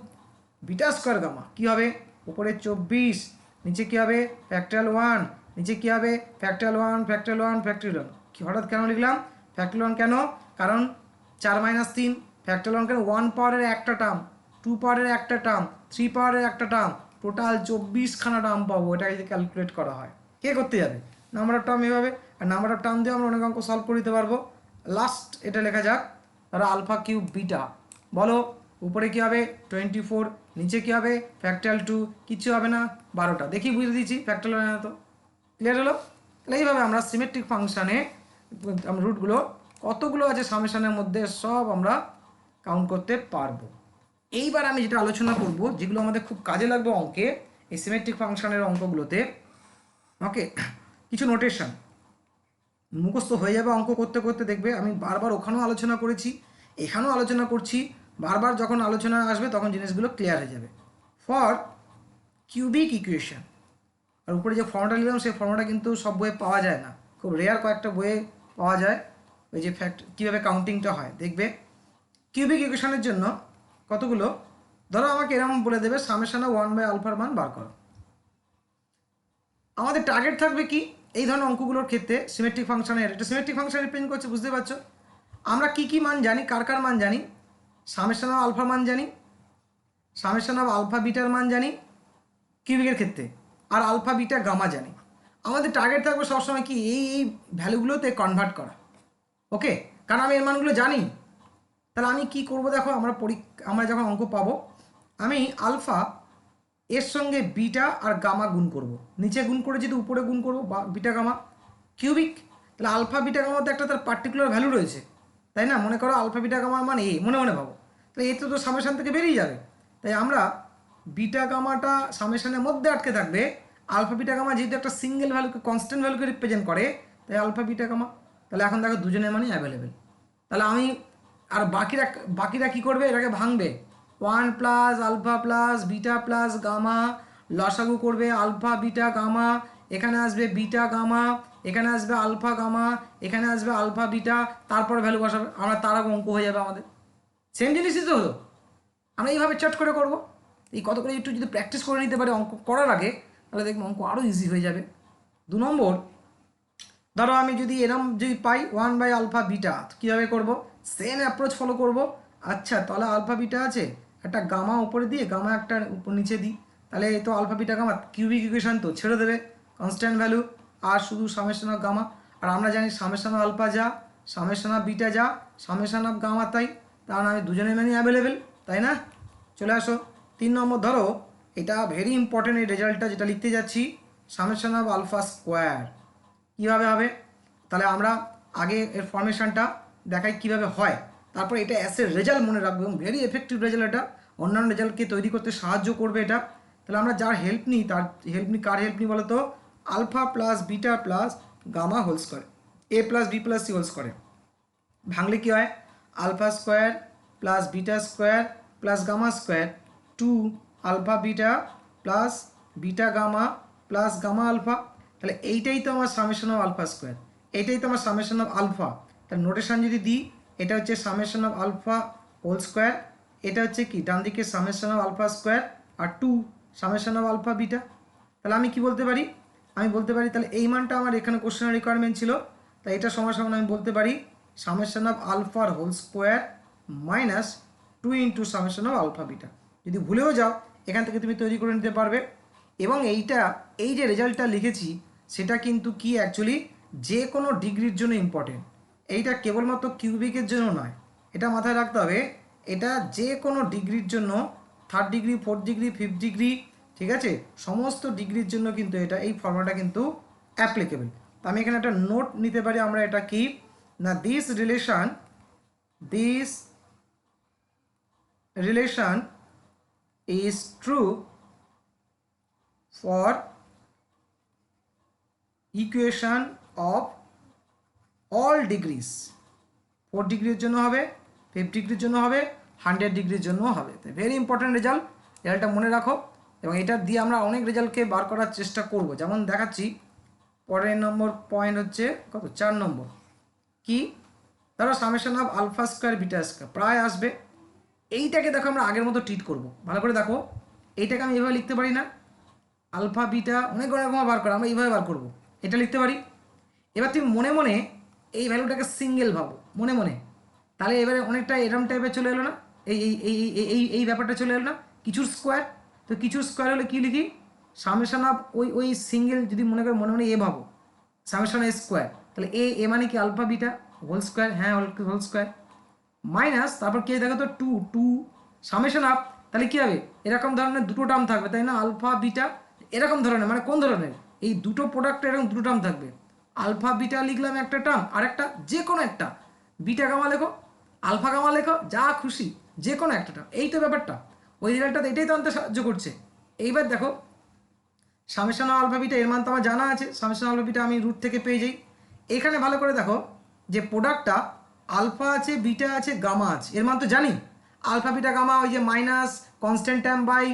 beta square gamma, কী হবে? উপরে 24, নিচে কী হবে? ফ্যাক্টরিয়াল 1, নিচে কী হবে? Factorial 1 factorial 1 factorial 1। কি হঠাৎ কেন লিখলাম ফ্যাক্টরিয়াল 1? কেন? কারণ 4 - 3, ফ্যাক্টরিয়াল 1 কেন? 1 পাওয়ারের একটা টার্ম, 2 পাওয়ারের একটা টার্ম, 3 পাওয়ারের একটা টার্ম, টোটাল 24খানা টার্ম পাবো। এটা যদি ক্যালকুলেট করা হয়, কে করতে যাবে? নাম্বার অফ টার্ম এভাবে, আর নাম্বার অফ টার্ম দিয়ে আমরা অনেক অঙ্ক সলভ করে দিতে পারবো। লাস্ট এটা লেখা যাক, তারা আলফা কিউব বিটা। বলো উপরে কী হবে? 24, নিচে কী হবে? ফ্যাক্টরিয়াল 2, কিচ্ছু হবে না, 12টা। দেখি বুঝে দিচ্ছি, ফ্যাক্টরিয়াল না তো। ক্লিয়ার হলো? তাহলে এইভাবে আমরা সিমেট্রিক ফাংশানে রুটগুলো কতগুলো আছে সামেশনের মধ্যে সব আমরা কাউন্ট করতে পারবো। এইবার আমি যেটা আলোচনা করব, যেগুলো আমাদের খুব কাজে লাগবে অঙ্কে, এই সিমেট্রিক ফাংশনের অঙ্কগুলোতে। ওকে, কিছু নোটেশন মুখস্থ হয়ে যাবে অঙ্ক করতে করতে, দেখবে আমি বারবার ওখানেও আলোচনা করেছি, এখানেও আলোচনা করছি, বারবার যখন আলোচনা আসবে তখন জিনিসগুলো ক্লিয়ার হয়ে যাবে। ফর কিউবিক ইকুয়েশন, আর উপরে যে ফর্মটা নিলাম সেই ফর্মটা কিন্তু সব বইয়ে পাওয়া যায় না, খুব রেয়ার কয়েকটা বইয়ে পাওয়া যায়। ওই যে কীভাবে কাউন্টিংটা হয় দেখবে। কিউবিক ইকুয়েশনের জন্য কতগুলো ধরো আমাকে এরকম বলে দেবে সামেশন অফ 1/আলফার মান বার করো। আমাদের টার্গেট থাকবে কি, এই ধরনের অঙ্কগুলোর ক্ষেত্রে সিমেট্রিক ফাংশনের, এটা সিমেট্রিক ফাংশন রিপ্রেজেন্ট করছে, বুঝতে পারছো? আমরা কি কি মান জানি, কার কার মান জানি? সামেশন অফ আলফা মান জানি, সামেশন অফ আলফা বিটার মান জানি কিউবিকের ক্ষেত্রে, আর আলফা বিটা গামা জানি। আমাদের টার্গেট থাকবে সবসময় কি এই ভ্যালুগুলোতে কনভার্ট করা। ওকে, কারণ আমি এর মানগুলো জানি। তাহলে আমি কি করব দেখো, আমরা যখন অঙ্ক পাবো, আমি আলফা এর সঙ্গে বিটা আর গামা গুণ করব, নিচে গুণ করে যদি উপরে গুণ করবো বা বিটা গামা কিউবিক, তাহলে আলফা বিটা গামাতে একটা তার পার্টিকুলার ভ্যালু রয়েছে, তাই না? মনে করো আলফা বিটা গামার মান এ, মনে মনে ভাবো, তাহলে এতে তো সামেশান থেকে বেরিয়ে যাবে। তাই আমরা বিটা গামাটা সামেশানের মধ্যে আটকে থাকবে। আলফা বিটা গামা যেহেতু একটা সিঙ্গেল ভ্যালুকে, কনস্ট্যান্ট ভ্যালুকে রিপ্রেজেন্ট করে, তাই আলফা বিটা গামা। তাহলে এখন দেখো দুজনের মানই অ্যাভেলেবেল। তাহলে আমি আর বাকিরা কি করবে, এটাকে ভাঙবে, 1 plus alpha plus beta plus gamma, লসাগু করবে আলফা বিটা গামা, এখানে আসবে বিটা গামা, এখানে আসবে আলফা গামা, এখানে আসবে আলফা বিটা, তারপর ভ্যালু বসাবে, আমরা তার আগে অঙ্ক হয়ে যাবে আমাদের। সেম জিনিসই তো হলো, আমরা এইভাবে চট করে করব। এই কত করে একটু যদি প্র্যাকটিস করে নিতে পারি অঙ্ক করার আগে, তাহলে দেখবো অঙ্ক আরও ইজি হয়ে যাবে। 2 নম্বর, ধরো আমি যদি এরম যদি পাই 1/আলফা বিটা, কীভাবে করব? সেম অ্যাপ্রোচ ফলো করব। আচ্ছা, তাহলে আলফা বিটা আছে, একটা গামা উপরে দিয়ে গামা একটা উপর নিচে দিই, তাহলে এই তো alpha beta gamma cubic equation তো ছেড়ে দেবে, কনস্ট্যান্ট ভ্যালু, আর শুধু সামেশন অফ গামা। আর আমরা জানি সামেশন অফ আলফা যা, সামেশন অফ বিটা যা, সামেশন অফ গামা তাই, তার আমি দুজনের মানই অ্যাভেলেবেল, তাই না? চলে আসো 3 নম্বর। ধরো এটা ভেরি ইম্পর্টেন্ট, এই রেজাল্টটা যেটা লিখতে যাচ্ছি, সামেশন অফ আলফা স্কোয়ার কীভাবে হবে? তাহলে আমরা আগে এর ফর্মেশনটা দেখাই কীভাবে হয়, তারপর এটা অ্যাসের রেজাল্ট মনে রাখবো, এবং ভেরি এফেক্টিভ রেজাল্ট। এটা অন্যান্য রেজাল্টকে তৈরি করতে সাহায্য করবে এটা। তাহলে আমরা যার হেল্প নিই, কার হেল্প নিই বলো তো? Alpha plus beta plus gamma whole square, a plus b plus c whole স্কোয়ারে ভাঙলে কী হয়? Alpha square plus beta square plus gamma square, 2 alpha beta plus beta gamma plus gamma alpha. তাহলে এইটাই তো আমার সামেশন অফ আলফা স্কোয়ার, এইটাই তো আমার সামেশন অফ আলফা। তাহলে নোটেশন যদি দিই, এটা হচ্ছে summation of alpha whole square, এটা হচ্ছে কি ডান দিকে সামেশন অফ আলফা স্কোয়ার, আর 2 সামেশন অফ আলফা বিটা। তাহলে আমি কি বলতে পারি? আমি বলতে পারি, তাহলে এই মানটা আমার এখানে কোশ্চেনের রিকোয়ারমেন্ট ছিল, তাই এটা সমান সমান আমি বলতে পারি সামেশন অফ আলফার whole square minus 2 into summation of alpha beta. যদি ভুলেও যাও, এখান থেকে তুমি তৈরি করে নিতে পারবে। এবং এই যে রেজাল্টটা লিখেছি, সেটা কিন্তু কি অ্যাকচুয়ালি যে কোনো ডিগ্রির জন্য ইম্পর্টেন্ট। এইটা কেবলমাত্র কিউবিকের জন্য নয়, এটা মাথায় রাখতে হবে, এটা যে কোনো ডিগ্রির জন্য, 3rd degree 4th degree 5th degree, ঠিক আছে, সমস্ত ডিগ্রির জন্য কিন্তু এটা, এই ফর্মুলাটা কিন্তু অ্যাপ্লিকেবল। তো আমি এখানে একটা নোট নিতে পারি, আমরা এটা কি না, this relation is true for equation of all degrees, 4 ডিগ্রির জন্য হবে, 5 ডিগ্রির জন্য হবে, 100 ডিগ্রির জন্য হবে। ভেরি ইম্পর্টেন্ট রেজাল্টটা মনে রাখো, এবং এটা দিয়ে আমরা অনেক রেজাল্টকে বার করার চেষ্টা করব। যেমন দেখাচ্ছি, পরের নম্বর পয়েন্ট হচ্ছে কত, 4 নম্বর, কি ধরো summation of alpha square beta square প্রায় আসবে। এইটাকে দেখো আমরা আগের মতো ট্রিট করব, ভালো করে দেখো। এইটাকে আমি এভাবে লিখতে পারি না, আলফা বিটা অনেক রকম বার করা, আমরা এইভাবে বার করব, এটা লিখতে পারি। এবার তুমি মনে মনে এই ভ্যালুটাকে সিঙ্গেল ভাবো মনে মনে, তাহলে এবারে অনেকটা এরম টাইপের চলে এলো না, এই এই এই এই এই ব্যাপারটা চলে এলো না, কিছুর স্কোয়ার। তো কিছুর স্কোয়ার হলে কী লিখি? সামেশন অফ ওই সিঙ্গেল, যদি মনে করে মনে মনে এ ভাবো, সামেশন এ স্কোয়ার, তাহলে এ মানে কি আলফা বিটা হোল স্কোয়ার, হ্যাঁ হোল স্কোয়ার, মাইনাস তারপর কে দেখো তো 2 সামেশন আপ, তাহলে কী হবে? এরকম ধরনের দুটো টার্ম থাকবে, তাই না? আলফা বিটা এরকম ধরনের, মানে কোন ধরনের? এই দুটো প্রোডাক্টে এরকম দুটো টার্ম থাকবে, আলফা বিটা লিখলাম একটা টার্ম, আর একটা যে কোনো একটা বিটা গামা লেখো, আলফা গামা লেখো, যা খুশি যে কোনো একটা টার্ম। এই তো ব্যাপারটা, ওই রেজাল্টটা এটাই তো আনতে সাহায্য করছে। এইবার দেখো সামেশন আলফা বিটা এর মান তো আমার জানা আছে, সামেশন আলফা বিটা আমি রুট থেকে পেয়ে যাই। এখানে ভালো করে দেখো যে প্রোডাক্টটা আলফা আছে, বিটা আছে, গামা আছে, এর মান তো জানি। আলফা বিটা গামা ওই যে minus constant term by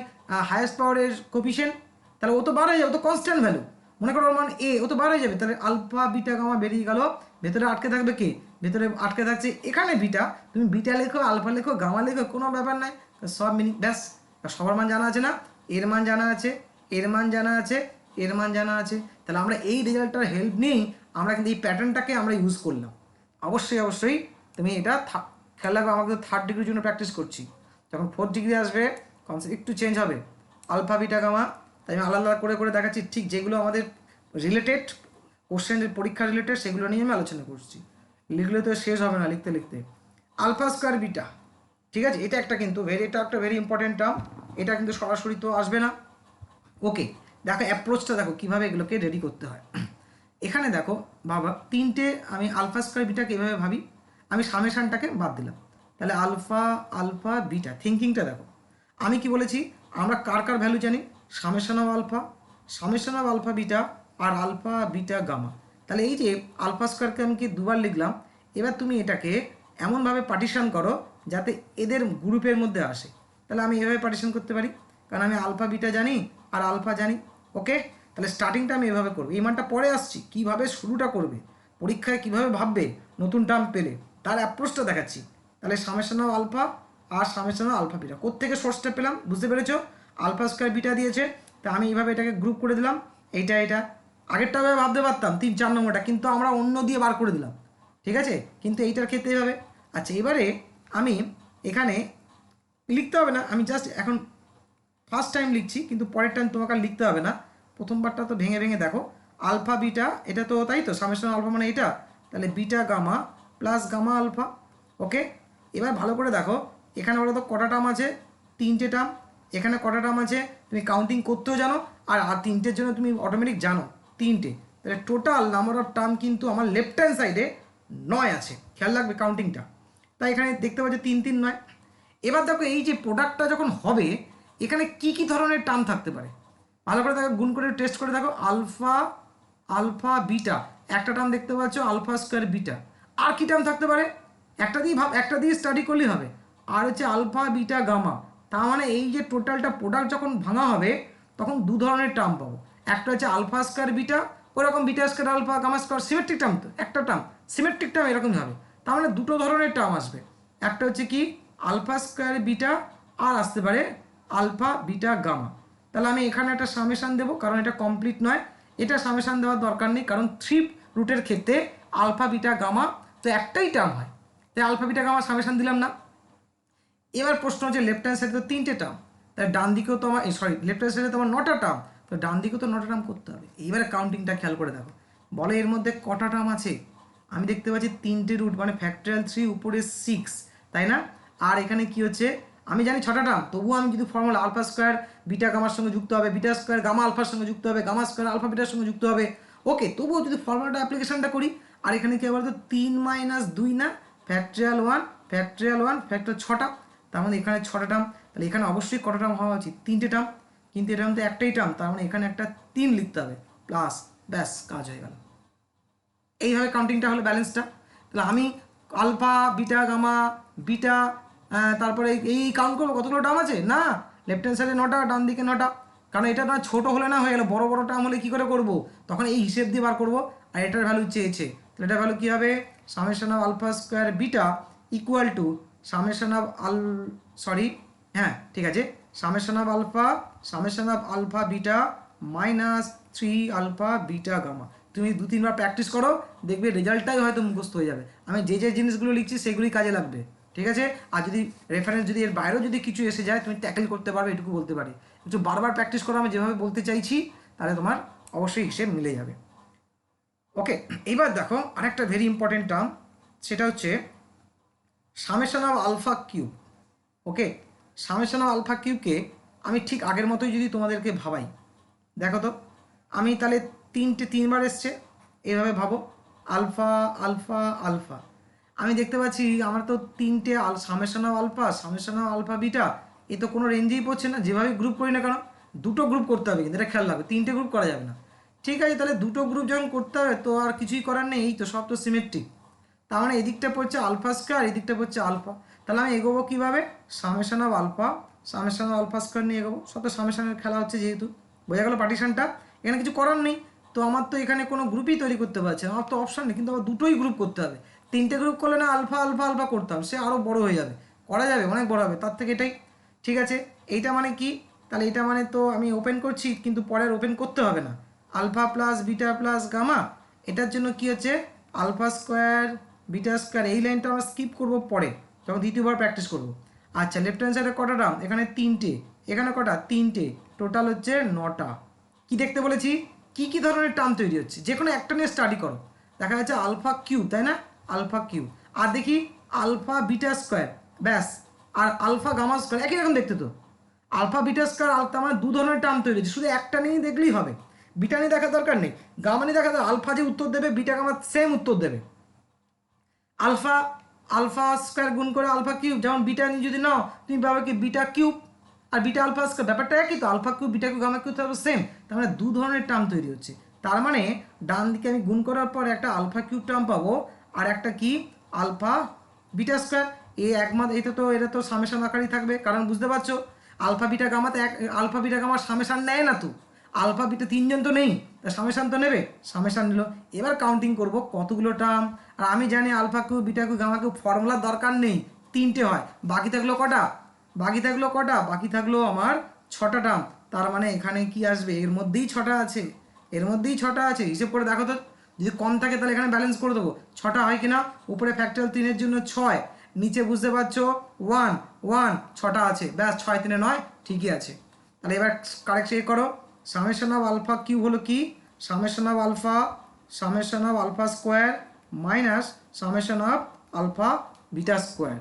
highest পাওয়ারের কোফিশিয়েন্ট, তাহলে ও তো বার হয়ে যাবে, ও তো কনস্ট্যান্ট ভ্যালু, মনে করো ওর মান এ, ও তো বার হয়ে যাবে। তাহলে আলফা বিটা গামা বেরিয়ে গেল, ভেতরে আটকে থাকবে কে? ভেতরে আটকে থাকছে এখানে বিটা, তুমি বিটা লেখো, আলফা লেখো, গামা লেখো, কোনো ব্যাপার নাই, সব মিনিং ব্যাস। সবার মান জানা আছে না, এর মান জানা আছে, এর মান জানা আছে, এর মান জানা আছে, তাহলে আমরা এই রেজাল্টটার হেল্প নিয়েই আমরা কিন্তু এই প্যাটার্নটাকে আমরা ইউজ করলাম। অবশ্যই অবশ্যই তুমি এটা খেয়াল রাখবে, আমাকে 3rd ডিগ্রির জন্য প্র্যাকটিস করছি, যখন 4th ডিগ্রি আসবে কনসেপ্ট একটু চেঞ্জ হবে, আলফা বিটা গামা, তাই আমি আলাদা আলাদা করে করে দেখাচ্ছি, ঠিক যেগুলো আমাদের রিলেটেড কোশ্চেনের পরীক্ষা রিলেটেড সেগুলো নিয়ে আমি আলোচনা করছি, লিখলে তো শেষ হবে না লিখতে লিখতে। আলফা স্কোয়ার বিটা, ঠিক আছে, এটা একটা কিন্তু এটা একটা ভেরি ইম্পর্টেন্ট টার্ম, এটা কিন্তু সরাসরি তো আসবে না। ওকে, দেখো অ্যাপ্রোচটা দেখো কীভাবে এগুলোকে রেডি করতে হয়। এখানে দেখো বাবা, তিনটে আমি আলফা স্কোয়ার বিটাকে এভাবে ভাবি, আমি সামেশানটাকে বাদ দিলাম, তাহলে আলফা আলফা বিটা, থিঙ্কিংটা দেখো, আমি কি বলেছি, আমরা কার কার ভ্যালু জানি, summation of alpha, summation of alpha beta আর আলফা বিটা গামা। তাহলে এই যে আলফা স্কোয়ারকে আমি কি দুবার লিখলাম, এবার তুমি এটাকে এমনভাবে পার্টিশন করো যাতে এদের গ্রুপের মধ্যে আসে, তাহলে আমি এভাবে পার্টিশন করতে পারি, কারণ আমি আলফা বিটা জানি আর আলফা জানি। ওকে, তাহলে স্টার্টিংটা আমি এভাবে করবো, এই মানটা পরে আসছি, কীভাবে শুরুটা করবে পরীক্ষায়, কীভাবে ভাববে নতুন টার্ম পেলে, তার অ্যাপ্রোচটা দেখাচ্ছি। তাহলে সামেশান অফ আলফা আর সামেশান অফ আলফা বিটা, কোত্থেকে সোর্সটা পেলাম বুঝতে পেরেছো, আলফা স্কোয়ার বিটা দিয়েছে, তা আমি এইভাবে এটাকে গ্রুপ করে দিলাম, এইটা এটা আগেরটা ভাবে ভাবতে পারতাম 3-4 নম্বরটা, কিন্তু আমরা অন্য দিয়ে বার করে দিলাম, ঠিক আছে, কিন্তু এইটার ক্ষেত্রে এইভাবে। আচ্ছা, এবারে আমি এখানে লিখতে হবে না, আমি জাস্ট এখন ফার্স্ট টাইম লিখছি, কিন্তু পরের টাইম তোমাকে আর লিখতে হবে না, প্রথমবারটা তো ভেঙে ভেঙে দেখো, আলফা বিটা এটা তো তাই তো, সামেশন আলফা মানে এটা, তাহলে beta gamma plus gamma alpha. Okay, এবার ভালো করে দেখো, এখানে বলো তো কটা টার্ম আছে, 3টে টার্ম, এখানে কটা টার্ম আছে তুমি কাউন্টিং করতেও জানো, আর 3টের জন্য তুমি অটোমেটিক জানো 3টে, তাহলে টোটাল নাম্বার অফ টার্ম কিন্তু আমার লেফট হ্যান্ড সাইডে 9 আছে, খেয়াল রাখবে কাউন্টিংটা, তাই এখানে দেখতে পাচ্ছি 3 3 9। এবার দেখো এই যে প্রোডাক্টটা যখন হবে, এখানে কি কি ধরনের টার্ম থাকতে পারে, ভালো করে দেখো, গুণ করে টেস্ট করে দেখো, আলফা আলফা বিটা একটা টার্ম দেখতে পাচ্ছ, আলফা স্কোয়ার বিটা, আর কি টার্ম থাকতে পারে, একটা দিয়ে একটা দিয়ে স্টাডি করলেই হবে, আর হচ্ছে আলফা বিটা গামা, তার মানে এই যে টোটালটা প্রোডাক্ট যখন ভাঙা হবে তখন 2 ধরনের টার্ম পাবো, একটা হচ্ছে আলফা স্কোয়ার বিটা, ওরকম beta square alpha gamma square, symmetric term তো, একটা টার্ম সিমেট্রিক টার্ম এরকমই হবে, তার মানে 2টো ধরনের টার্ম আসবে, একটা হচ্ছে কি আলফা স্কোয়ার বিটা আর আসতে পারে আলফা বিটা গামা। তাহলে আমি এখানে একটা সামেশান দেবো, কারণ এটা কমপ্লিট নয়, এটা সামেশান দেওয়ার দরকার নেই, কারণ 3 রুটের ক্ষেত্রে আলফা বিটা গামা তো একটাই টার্ম হয়, তাই আলফা বিটা গামা সামেশান দিলাম না। এবার প্রশ্ন হচ্ছে লেফট হ্যান্ড সাইডে তো 3টে টার্ম, তাই ডান দিকেও তো আমার সরি লেফট হ্যান্ড সাইডে তো আমার 9টা টার্ম, তো ডান দিকেও তো 9টা টার্ম করতে হবে। এইবারে কাউন্টিংটা খেয়াল করে দেখো, বলে এর মধ্যে কটা টার্ম আছে, আমি দেখতে পাচ্ছি 3টে রুট, মানে ফ্যাক্টরিয়াল 3 উপরে 6, তাই না, আর এখানে কি হচ্ছে আমি জানি 6টা টার্ম, তবুও আমি যদি ফর্মুলা আলফা স্কোয়ার বিটা গামার সঙ্গে যুক্ত হবে, বিটা স্কোয়ার গামা আলফার সঙ্গে যুক্ত হবে, গামা স্কোয়ার আলফা বিটার সঙ্গে যুক্ত হবে, ওকে, তবুও যদি ফর্মুলাটা অ্যাপ্লিকেশনটা করি, আর এখানে কি আবার তো 3 - 2 না, ফ্যাক্টরিয়াল 1 ফ্যাক্টরিয়াল 1 ফ্যাক্টর 6টা, তার মানে এখানে 6টা টার্ম, তাহলে এখানে অবশ্যই কটা টার্ম হওয়া উচিত, 3টে টার্ম, কিন্তু এটা মধ্যে একটাই টার্ম, তার মানে এখানে একটা 3 লিখতে হবে প্লাস, ব্যাস কাজ হয়ে গেল। এইভাবে কাউন্টিংটা হলো ব্যালেন্সটা, তাহলে আমি আলফা বিটা গামা বিটা, তারপরে এই কাউন্ট করবো কতগুলো টার্ম আছে, না লেফট হ্যান্ড সাইডে 9টা, ডান দিকে 9টা, কারণ এটা না ছোটো হলে না হয়ে গেলো, বড় বড় টার্ম হলে কী করে করবো, তখন এই হিসেব দিয়ে বার করবো, আর এটার ভ্যালু চেয়েছে, তাহলে এটার ভ্যালু কী হবে, summation of alpha square beta equal to summation of হ্যাঁ ঠিক আছে, summation of alpha beta minus 3 alpha beta gamma. তুমি 2-3বার প্র্যাকটিস করো, দেখবে রেজাল্টটাই হয়তো মুখস্থ হয়ে যাবে, আমি যে যে জিনিসগুলো লিখছি সেগুলোই কাজে লাগবে, ঠিক আছে, আর যদি রেফারেন্স যদি এর বাইরেও যদি কিছু এসে যায় তুমি ট্যাকেল করতে পারবে, এটুকু বলতে পারি, একটু বারবার প্র্যাকটিস করো আমি যেভাবে বলতে চাইছি, তাহলে তোমার অবশ্যই হিসেব মিলে যাবে। ওকে, এইবার দেখো আরেকটা ভেরি ইম্পর্টেন্ট টার্ম, সেটা হচ্ছে summation of alpha cube. Okay, summation of alpha কিউবকে আমি ঠিক আগের মতোই যদি তোমাদেরকে ভাবাই, দেখো তো আমি তাহলে 3বার এসছে, এইভাবে ভাবো, আলফা আলফা আলফা, আমি দেখতে পাচ্ছি আমার তো 3টে সামেশন অফ আলফা বিটা, এ তো কোনো রেঞ্জেই পড়ছে না, যেভাবে গ্রুপ করি না কেন 2টো গ্রুপ করতে হবে, কিন্তু এটা খেয়াল রাখবে 3টে গ্রুপ করা যাবে না, ঠিক আছে, তাহলে 2টো গ্রুপ যখন করতে হবে তো আর কিছুই করার নেই, এই তো সব তো সিমেট্রিক, তার মানে এদিকটা পড়ছে আলফা স্কোয়ার, এদিকটা পড়ছে আলফা, তাহলে আমি এগোবো কীভাবে, সামেশন অফ আলফা স্কোয়ার নিয়ে এগোবো, সব তো সামেশনের খেলা হচ্ছে, যেহেতু বোঝা গেল পার্টিশনটা, এখানে কিছু করার নেই, তো আমার তো এখানে কোনো গ্রুপই তৈরি করতে পারছে না, আমার তো অপশান নেই, কিন্তু আমার 2টোই গ্রুপ করতে হবে, 3টে গ্রুপ করলে না আলফা আলফা আলফা করতাম, সে আরও বড় হয়ে যাবে, করা যাবে অনেক বড় হবে, তার থেকে এটাই, ঠিক আছে, এইটা মানে কি, তাহলে এটা মানে তো আমি ওপেন করছি কিন্তু পরে আর ওপেন করতে হবে না, alpha plus beta plus gamma, এটার জন্য কি হচ্ছে আলফা স্কোয়ার বিটা স্কোয়ার, এই লাইনটা আমরা স্কিপ করব পরে যখন দ্বিতীয়বার প্র্যাকটিস করব। আচ্ছা লেফট হ্যান্ড সাইডে কটা টার্ম, এখানে তিনটে, এখানে কটা তিনটে, টোটাল হচ্ছে 9টা। কি দেখতে বলেছি, কি কি ধরনের টার্ম তৈরি হচ্ছে, যে কোনো একটা নিয়ে স্টাডি করো। দেখা যাচ্ছে আলফা কিউ, তাই না, আলফা কিউ, আর দেখি আলফা বিটা স্কোয়ার, ব্যাস, আর আলফা গামা স্কোয়ার একই রকম দেখতে তো। আলফা বিটা স্কোয়ার আলফা আমার দু ধরনের টার্ম তৈরি হচ্ছে, শুধু একটা নিয়েই দেখলেই হবে, বিটা নিয়ে দেখার দরকার নেই, গামা নিয়ে দেখা দরকার, আলফা যে উত্তর দেবে বিটা গামা সেম উত্তর দেবে। আলফা আলফা স্কোয়ার গুণ করে আলফা কিউব, যেমন বিটা নিয়ে যদি নাও তুমি পাবে কি বিটা কিউব, আর বিটা আলফা স্কোয়ার, ব্যাপারটা একই তো, alpha cube beta cube gamma cube তারপর সেম, তার মানে দু ধরনের টার্ম তৈরি হচ্ছে। তার মানে ডান দিকে আমি গুণ করার পর একটা আলফা কিউব টার্ম পাবো, আর একটা কি আলফা বিটা স্কোয়ার, এই একমাত্র এটা তো সামেশন আকারই থাকবে, কারণ বুঝতে পারছো আলফা বিটা গামাতে আলফা বিটা গামার সামেশন নেয় না তো, আলফা বিটা তিনজন তো নেই, তা সামেশন তো নেবে, সামেশন নিল। এবার কাউন্টিং করব কতগুলো টার্ম, আর আমি জানি alpha cube beta cube gamma cube ফর্মুলার দরকার নেই, তিনটে হয়, বাকি থাকলো কটা, বাকি থাকলো আমার 6টা টার্ম। তার মানে এখানে কি আসবে, এর মধ্যেই 6টা আছে, হিসেব করে দেখো তো, যদি কম থাকে তাহলে এখানে ব্যালেন্স করে দেবো, 6টা হয় কিনা, উপরে ফ্যাক্টরিয়াল 3-এর জন্য 6, নিচে বুঝতে পারছো 1 1, 6টা আছে, ব্যাস 6 3 9, ঠিকই আছে। তাহলে এবার কারেক্ট করো, সামেশন অফ আলফা কিউ হলো কি, summation of alpha square minus summation of alpha beta square.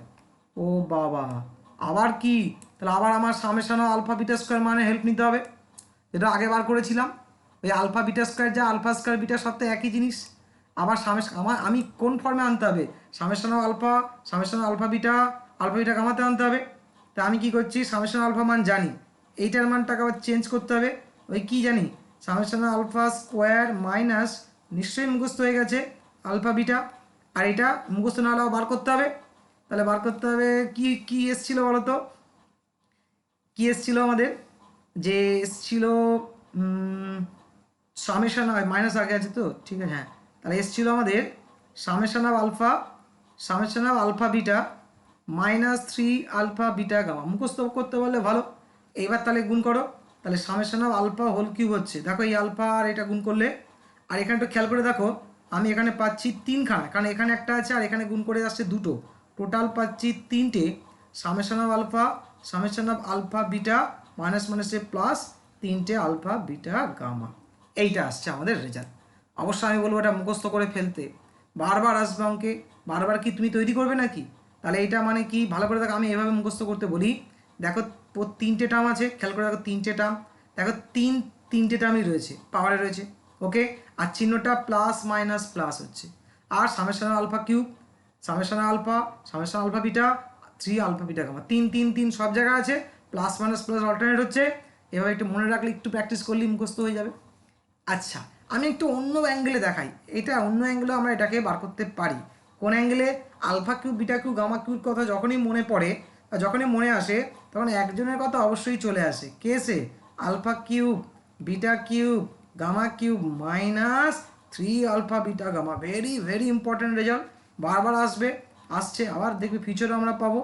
ও বাবা, আবার কি, তাহলে আবার আমার summation of alpha beta square মানে হেল্প নিতে হবে, যেটা আগে বার করেছিলাম, ওই আলফা বিটা স্কোয়ার যা আলফা স্কোয়ার বিটার সাথে একই জিনিস, আবার আমি কোন ফর্মে আনতে হবে, সামেশন অফ আলফা বিটা গামাতে আনতে হবে। তা আমি কি করছি, সামেশন আলফা মান জানি, এইটার মানটাকে আবার চেঞ্জ করতে হবে, ওই কি জানি সামেশন আলফা স্কোয়ার মাইনাস, নিশ্চয়ই মুখস্থ হয়ে গেছে আলফা বিটা, আর এটা মুখস্থ না হলেও বার করতে হবে। তাহলে বার করতে হবে কি কি এসছিল বলো তো, কি এসছিল আমাদের, যে এসছিল সামেশন মাইনাস আগে আছে তো, ঠিক আছে, হ্যাঁ, তাহলে এসছিল আমাদের summation of alpha beta -3 alpha beta gamma, মুখস্থ করতে পারলে ভালো। এইবার তাহলে গুণ করো, তাহলে summation of alpha whole cube হচ্ছে, দেখো এই আলফা আর এটা গুণ করলে, আর এখানে একটু খেয়াল করে দেখো, আমি এখানে পাচ্ছি 3খানা, কারণ এখানে একটা আছে আর এখানে গুণ করে আসছে 2টো, টোটাল পাচ্ছি 3টে, summation of alpha beta minus মাইনাসে প্লাস 3টে আলফা বিটা গামা, এইটা আসছে আমাদের রেজাল্ট। অবশ্যই আমি বলবো এটা মুখস্থ করে ফেলতে, বারবার আসবে অঙ্কে, বারবার কি তুমি তৈরি করবে নাকি, তাহলে এটা মানে কি ভালো করে দেখো, আমি এভাবে মুখস্থ করতে বলি, দেখো 3টে টার্ম আছে, খেয়াল করে দেখো 3টে টার্ম, দেখো তিনটে টার্মই রয়েছে, পাওয়ারে রয়েছে, ওকে, আর চিহ্নটা প্লাস মাইনাস প্লাস হচ্ছে, আর summation alpha cube, summation alpha beta 3 alpha beta gamma, 3 সব জায়গায় আছে, প্লাস মাইনাস প্লাস অল্টারনেট হচ্ছে, এভাবে একটু মনে রাখলে, একটু প্র্যাকটিস করলেই মুখস্থ হয়ে যাবে। আচ্ছা আমি একটু অন্য অ্যাঙ্গেলে দেখাই, এটা অন্য অ্যাঙ্গেলেও আমরা এটাকে বার করতে পারি, কোন অ্যাঙ্গেলে, alpha cube beta cube gamma cube কথা যখনই মনে পড়ে বা যখনই মনে আসে, তখন একজনের কথা অবশ্যই চলে আসে, কে সে, alpha cube beta cube gamma cube -3 alpha beta gamma, very very important result, বারবার আসছে, আবার দেখবে ফিউচারে আমরা পাবো,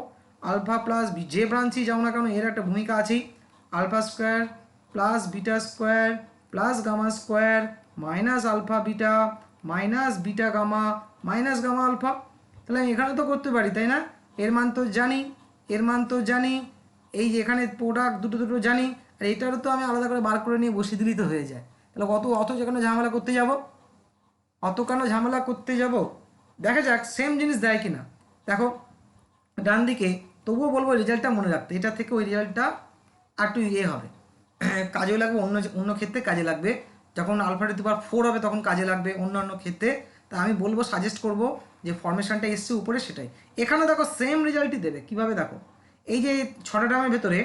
আলফা প্লাস যে ব্রাঞ্চই যাও না কেন এর একটা ভূমিকা আছেই, alpha square plus beta square plus gamma square minus alpha beta minus beta gamma minus gamma alpha, তাহলে আমি এখানে তো করতে পারি, তাই না, এর মান তো জানি, এই যে এখানে প্রোডাক্ট দুটো জানি, আর এটারও তো আমি আলাদা করে বার করে নিয়ে বসিয়ে দিলেই তো হয়ে যায়, তাহলে অত যেখানে ঝামেলা করতে যাব, দেখা যাক সেম জিনিস দেয় কিনা। দেখো ডান দিকে, তবুও বলবো রেজাল্টটা মনে রাখতে, এটা থেকে ওই রেজাল্টটা আর একটু হবে, কাজেও লাগবে, অন্য ক্ষেত্রে কাজে লাগবে, যখন আলফা টু দি পাওয়ার 4 হবে তখন কাজে লাগবে অন্যান্য ক্ষেত্রে। তা আমি বলবো, সাজেস্ট করব যে ফরমেশনটা এসছে উপরে সেটাই, এখানে দেখো সেম রেজাল্টই দেবে, কিভাবে দেখো, এই যে 6টা টার্মের ভেতরে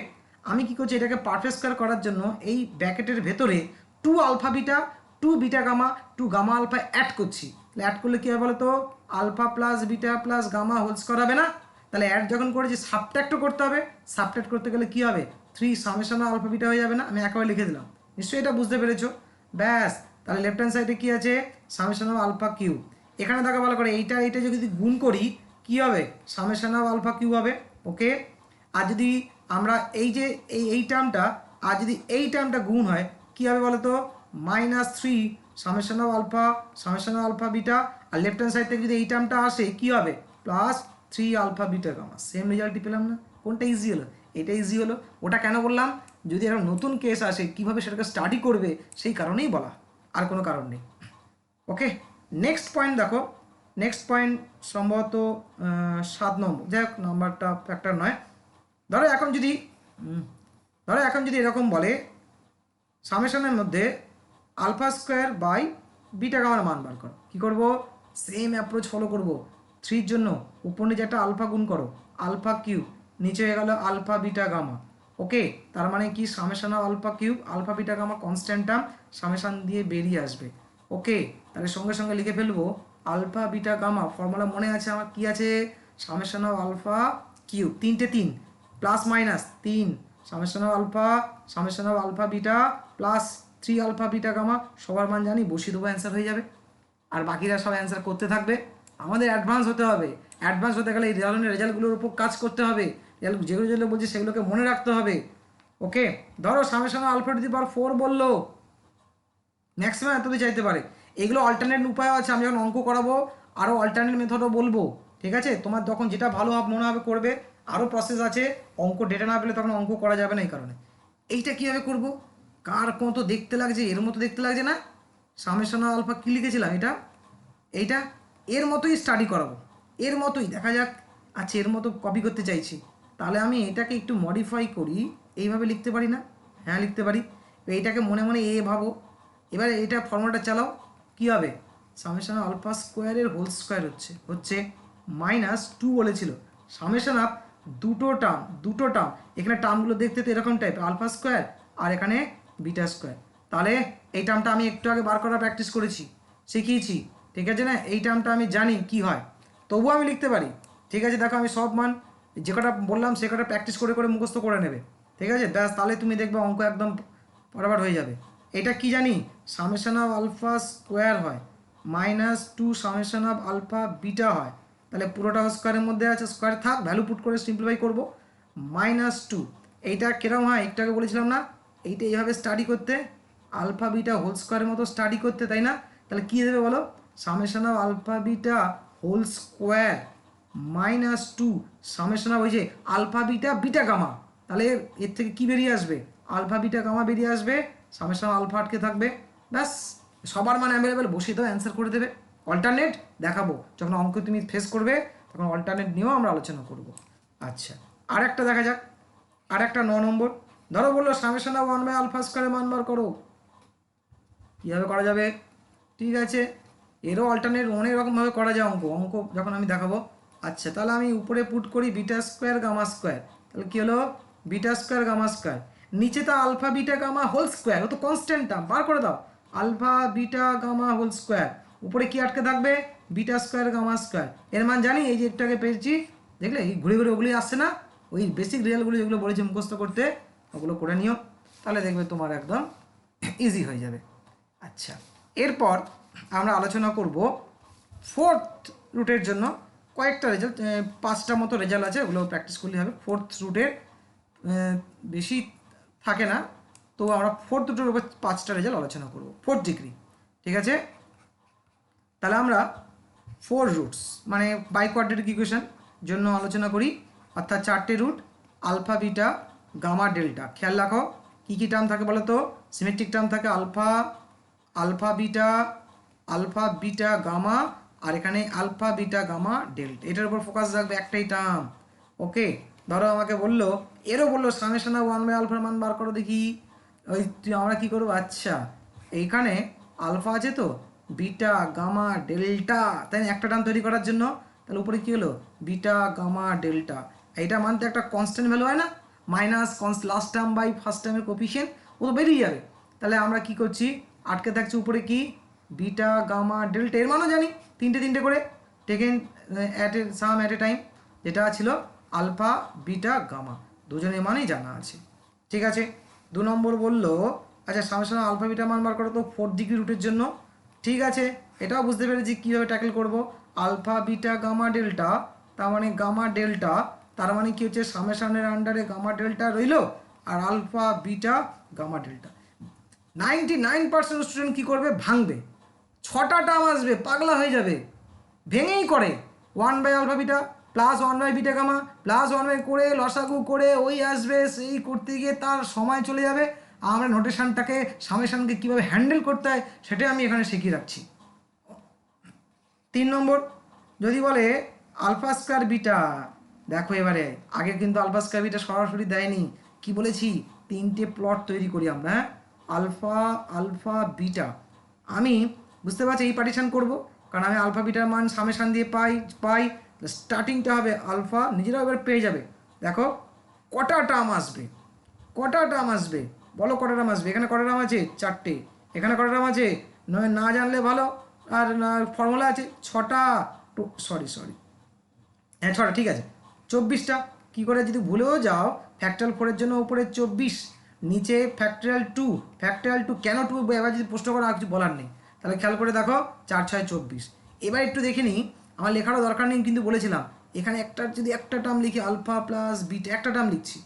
আমি কি করছি, এটাকে পারফেক্ট স্কয়ার করার জন্য এই ব্র্যাকেটের ভেতরে 2 alpha beta 2 beta gamma 2 gamma alpha add করছি, অ্যাড করলে কী হবে বলো তো, alpha plus beta plus gamma whole square হবে না, তাহলে অ্যাড যখন করেছি সাবট্র্যাক্টও করতে হবে, সাবট্র্যাক্ট করতে গেলে কী হবে, 3 সামেশন আলফা বিটা হয়ে যাবে না, আমি একেবারে লিখে দিলাম, নিশ্চয়ই এটা বুঝতে পেরেছো, ব্যাস। তাহলে লেফট হ্যান্ড সাইডে কী আছে, সামেশন অফ আলফা কিউ, এখানে দেখো ভালো করে, এইটা যদি গুণ করি কী হবে, সামেশন অফ আলফা কিউ হবে, ওকে, আর যদি আমরা এই যে এই টার্মটা আর যদি এই টার্মটা গুণ হয় কী হবে বলো তো, -3 সামেশন অফ আলফা বিটা, আর লেফট হ্যান্ড সাইড থেকে যদি এই টার্মটা আসে কী হবে, +3 আলফা বিটা গামা। সেম রেজাল্টই পেলাম না? কোনটা ইজি হলো? এটা ইজি হলো। ওটা কেন বললাম, যদি এরকম নতুন কেস আসে কীভাবে সেটাকে স্টাডি করবে সেই কারণেই বলা, আর কোনো কারণ নেই। ওকে, নেক্সট পয়েন্ট দেখো। নেক্সট পয়েন্ট সম্ভবত 7 নম্বর, যাই হোক নাম্বারটা ফ্যাক্টর নয়। ধরো এখন যদি এরকম বলে সামেশনের মধ্যে আলফা স্কোয়ার বাই বিটা গামার মান বার করো। কী করবো? সেম অ্যাপ্রোচ ফলো করব। 3 জন্য উপর নিচে একটা আলফা গুণ করো, আলফা কিউব, নিচে হয়ে গেল আলফা বিটা গামা। ওকে, তার মানে কি summation of alpha cube alpha beta gamma constant term summation দিয়ে বেরিয়ে আসবে। ওকে, তাহলে সঙ্গে সঙ্গে লিখে ফেলবো আলফা বিটা গামা ফর্মুলা মনে আছে আমার, কি আছে? Summation of alpha cube 3 plus minus 3 summation of alpha beta plus 3 alpha beta gamma, সবার মান জানি, বসিয়ে দেবো, অ্যান্সার হয়ে যাবে। আর বাকিরা সব অ্যান্সার করতে থাকবে। আমাদের অ্যাডভান্স হতে হবে। অ্যাডভান্স হতে গেলে এই ধরনের রেজাল্টগুলোর উপর কাজ করতে হবে, যেগুলো বলছি সেগুলোকে মনে রাখতে হবে। ওকে, ধরো summation of alpha to the power 4 বললো, ম্যাক্সিমাম এতটাই চাইতে পারে। এগুলো অল্টারনেট উপায় আছে, আমি যখন অঙ্ক করাবো আরও অল্টারনেট মেথডও বলবো, ঠিক আছে? তোমার যখন যেটা ভালো মনে হবে করবে, আরও প্রসেস আছে। অঙ্ক ডেটা না পেলে তখন অঙ্ক করা যাবে না এই কারণে। এইটা কীভাবে করব? কার মতো দেখতে লাগছে, এর মতো দেখতে লাগছে না? সামেশন অফ আলফা কী লিখেছিলাম, এইটা এর মতোই স্টাডি করাবো, এর মতোই। দেখা যাক, আচ্ছা এর মতো কপি করতে চাইছি, তাহলে আমি এটাকে একটু মডিফাই করি, এইভাবে লিখতে পারি না? হ্যাঁ লিখতে পারি। এইটাকে মনে মনে ভাবো, এবারে এটা ফর্মুলাটা চালাও, কী হবে? সামেশন অফ আলফা স্কোয়ারের হোল স্কোয়ার হচ্ছে -2 বলেছিল। সামেশন অফ দুটো টার্ম, এখানে টার্মগুলো দেখতে তো এরকম টাইপ, আলফা স্কোয়ার আর এখানে বিটা স্কোয়ার। তাহলে এই টার্মটা আমি একটু আগে বার করার প্র্যাকটিস করেছি, শিখিয়েছি, ঠিক আছে না? এই টার্মটা আমি জানি কি হয়, তবুও আমি লিখতে পারি। ঠিক আছে, দেখো আমি সব মান যে কটা বললাম সে কটা প্র্যাকটিস করে করে মুখস্থ করে নেবে, ঠিক আছে? ব্যাস, তাহলে তুমি দেখবে অঙ্ক একদম বরাবর হয়ে যাবে। এটা কি জানি, সামেশন অফ আলফা স্কোয়ার হয়, -2 সামেশন অফ আলফা বিটা হয়। তাহলে পুরোটা স্কোয়ারের মধ্যে আছে, স্কোয়ার থাক, ভ্যালু পুট করে সিম্পলিফাই করবো, -2। এইটা কিরকম হয় একটু আগে বলেছিলাম না, এইটা এইভাবে স্টাডি করতে, আলফা বিটা হোল স্কোয়ারের মতো স্টাডি করতে, তাই না? তাহলে কী দেবে বলো? Summation of alpha beta whole square -2 summation of ওই যে আলফা বিটা গামা। তাহলে এর থেকে কি বেরিয়ে আসবে? আলফা বিটা গামা বেরিয়ে আসবে, সামেশন আলফা আটকে থাকবে। ব্যাস, সবার মান অ্যাভেলেবেল, বসিয়ে দাও, অ্যান্সার করে দেবে। অল্টারনেট দেখাবো, যখন অঙ্ক তুমি ফেস করবে তখন অল্টারনেট নিয়েও আমরা আলোচনা করব। আচ্ছা, আর একটা দেখা যাক, আর একটা 9 নম্বর। ধরো বললো সামেশন অফ 1 বাই আলফা স্কোয়ারের মান বার করো। কীভাবে করা যাবে? ঠিক আছে, এরও অল্টারনেট অনেক রকমভাবে করা যায় অঙ্ক যখন আমি দেখাবো। আচ্ছা, তাহলে আমি উপরে পুট করি বিটা স্কোয়ার গামা স্কোয়ার। তাহলে কী হলো? বিটা স্কোয়ার গামা স্কোয়ার, নিচে তো alpha beta gamma whole square, ও তো কনস্ট্যান্ট টার্ম, বার করে দাও। Alpha beta gamma whole square, উপরে কি আটকে থাকবে? Beta square gamma square. এর মান জানি, এই যে একটু আগে পেয়েছি, দেখলে এই ঘুরে ঘুরে ওগুলি আসছে না? ওই বেসিক রেজাল্টগুলো যেগুলো বলেছি মুখস্থ করতে, ওগুলো করে নিও, তাহলে দেখবে তোমার একদম ইজি হয়ে যাবে। আচ্ছা, এরপর আমরা আলোচনা করব 4th রুটের জন্য কয়েকটা রেজাল্ট, 5টা মতো রেজাল্ট আছে, ওগুলো প্র্যাকটিস করলে হবে। 4th রুটের বেশি থাকে না, তো আমরা 4th রুটের উপর 5টা রেজাল্ট আলোচনা করব, 4th ডিগ্রি, ঠিক আছে? তাহলে আমরা 4 রুটস মানে বাই কোয়াড্রেটিক ইকুয়েশন জন্য আলোচনা করি, অর্থাৎ 4টে root, alpha beta gamma delta. খেয়াল রাখো কী কী টার্ম থাকে বলো তো? সিমেট্রিক টার্ম থাকে আলফা বিটা গামা, আর এখানে আলফা বিটা গামা ডেল্টা। এটার উপর ফোকাস রাখবে, একটাই টার্ম। ওকে, ধরো আমাকে বললো, এরও বললো সামেশন অফ 1 বাই আলফার মান বার করো দেখি। আমরা কি করবো? আচ্ছা, এইখানে আলফা আছে তো, বিটা গামা ডেল্টা, তাই একটা টার্ম তৈরি করার জন্য। তাহলে উপরে কী হলো? Beta gamma delta. এইটা মানতে একটা কনস্ট্যান্ট ভ্যালু হয় না, minus last term by first টার্মের কোফিশিয়েন্ট, ও তো বেরিয়ে যাবে। তাহলে আমরা কি করছি? আটকে থাকছে উপরে কি? Beta gamma delta. এর মানও জানি, তিনটে করে, টেকেন অ্যাট এ টাইম, যেটা ছিল আলফা বিটা গামা, দুজনের মানেই জানা আছে, ঠিক আছে? 2 নম্বর বললো, আচ্ছা সামেশন আলফা বিটা মান বার করো তো 4th ডিগ্রি রুটের জন্য। ঠিক আছে, এটাও বুঝতে পেরেছি কীভাবে ট্যাকেল করব। আলফা বিটা গামা ডেল্টা, তার মানে গামা ডেল্টা তার মানে কি হচ্ছে সামেশনের আন্ডারে গামা ডেল্টা রইলো আর alpha beta gamma delta. 99% student কী করবে, ভাঙবে, 6টা টার্ম আসবে, পাগলা হয়ে যাবে, ভেঙেই করে 1/α বিটা প্লাস 1/বিটা গামা প্লাস 1 করে লসাগু করে ওই আসবে, সেই করতে গিয়ে তার সময় চলে যাবে। আমরা নোটেশনটাকে সামেশনকে কীভাবে হ্যান্ডেল করতে হয় সেটাই আমি এখানে শিখিয়ে রাখছি। 3 নম্বর যদি বলে আলফা স্কয়ার বিটা, দেখো এবারে আগে কিন্তু আলফা স্কয়ার বিটা সরাসরি দেয়নি, কি বলেছি 3টে প্লট তৈরি করি আমরা, হ্যাঁ, আলফা আলফা বিটা। আমি বুঝতে পারছি এই পার্টিশন করব, কারণ আমি আলফা বিটার মান সামেশান দিয়ে পাই স্টার্টিংটা হবে আলফা, নিজেরাও এবার পেয়ে যাবে। দেখো কটা টার্ম আসবে, কটা টার্ম আসবে বলো, কটা টার্ম আসবে, এখানে কটা টার্ম আছে 4টে, এখানে কটা টার্ম আছে, নয় না জানলে ভালো, আর ফর্মুলা আছে 6টা, সরি হ্যাঁ 6টা, ঠিক আছে 24টা। কী করে যদি ভুলেও যাও, ফ্যাক্টরিয়াল 4-এর জন্য উপরে 24, নিচে ফ্যাক্টরিয়াল 2 কেন 2, এবার যদি প্রশ্ন করা কিছু বলার নেই, তাহলে খেয়াল করে দেখো 4 6 24। এবার একটু দেখে নিই, আমার লেখারও দরকার নেই কিন্তু বলেছিলাম এখানে যদি একটা টার্ম লিখি আলফা প্লাস বিটা, একটা টার্ম লিখছি,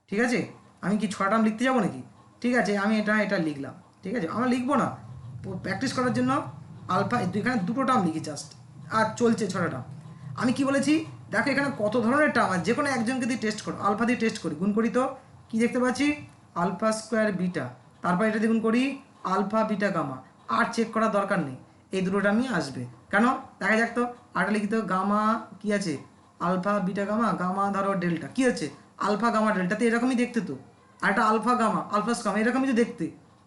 ঠিক আছে, আমি কি 6 টার্ম লিখতে যাবো নাকি, ঠিক আছে আমি এটা লিখলাম, ঠিক আছে আমরা লিখবো না, প্র্যাকটিস করার জন্য আলফা এখানে 2টো টার্ম লিখি জাস্ট, আর চলছে 6টা টার্ম। আমি কি বলেছি দেখো এখানে কত ধরনের টার্ম আছে, যে কোনো একজনকে দিয়ে টেস্ট করো, আলফা দিয়ে টেস্ট করি, গুণ করি, তো কি দেখতে পাচ্ছি আলফা স্কোয়ার বিটা, তারপর এটা দিয়ে গুণ করি আলফা বিটা গামা, আর চেক করার দরকার নেই, এই দুটো টার্মই আসবে। কেন দেখা যাক তো, আরটা লিখিত গামা কি আছে আলফা বিটা গামা, গামা ধরো ডেল্টা কি আছে আলফা গামা ডেল্টাতে, এরকমই দেখতে তো, আর একটা আলফা গামা আলফা গামা এরকমই তো দেখতে,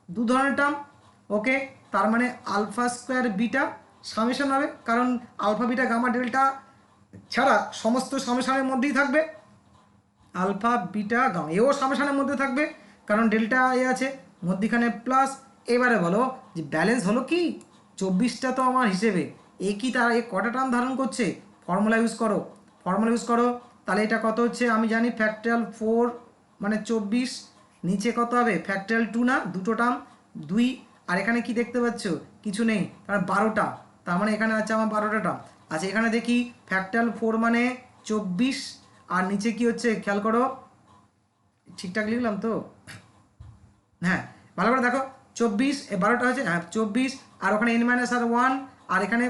2 ধরনের টার্ম। ওকে, তার মানে আলফা স্কোয়ার বিটা সামেশন হবে, কারণ আলফা বিটা গামা ডেল্টা ছাড়া সমস্ত সামেশনের মধ্যেই থাকবে, আলফা বিটা গামা এও সামেশনের মধ্যে থাকবে, কারণ ডেল্টা এ আছে মধ্যিখানে প্লাস। এবারে বলো যে ব্যালেন্স হলো কি 24টা তো আমার হিসেবে, এ কি তার এ কটা টার্ম ধারণ করছে, ফর্মুলা ইউজ করো, তাহলে এটা কত হচ্ছে আমি জানি ফ্যাক্টরিয়াল 4 মানে 24, নিচে কত হবে ফ্যাক্টরিয়াল 2 না, 2টো টার্ম 2, আর এখানে কি দেখতে পাচ্ছ কিছু নেই, কারণ 12টা, তার মানে এখানে আছে আমার 12টা টার্ম। আচ্ছা এখানে দেখি ফ্যাক্টরিয়াল 4 মানে 24, আর নিচে কি হচ্ছে খেয়াল করো, ঠিকঠাক লিখলাম তো, হ্যাঁ ভালো করে দেখো 24 12টা হচ্ছে, হ্যাঁ 24, আর ওখানে n-1, আর এখানে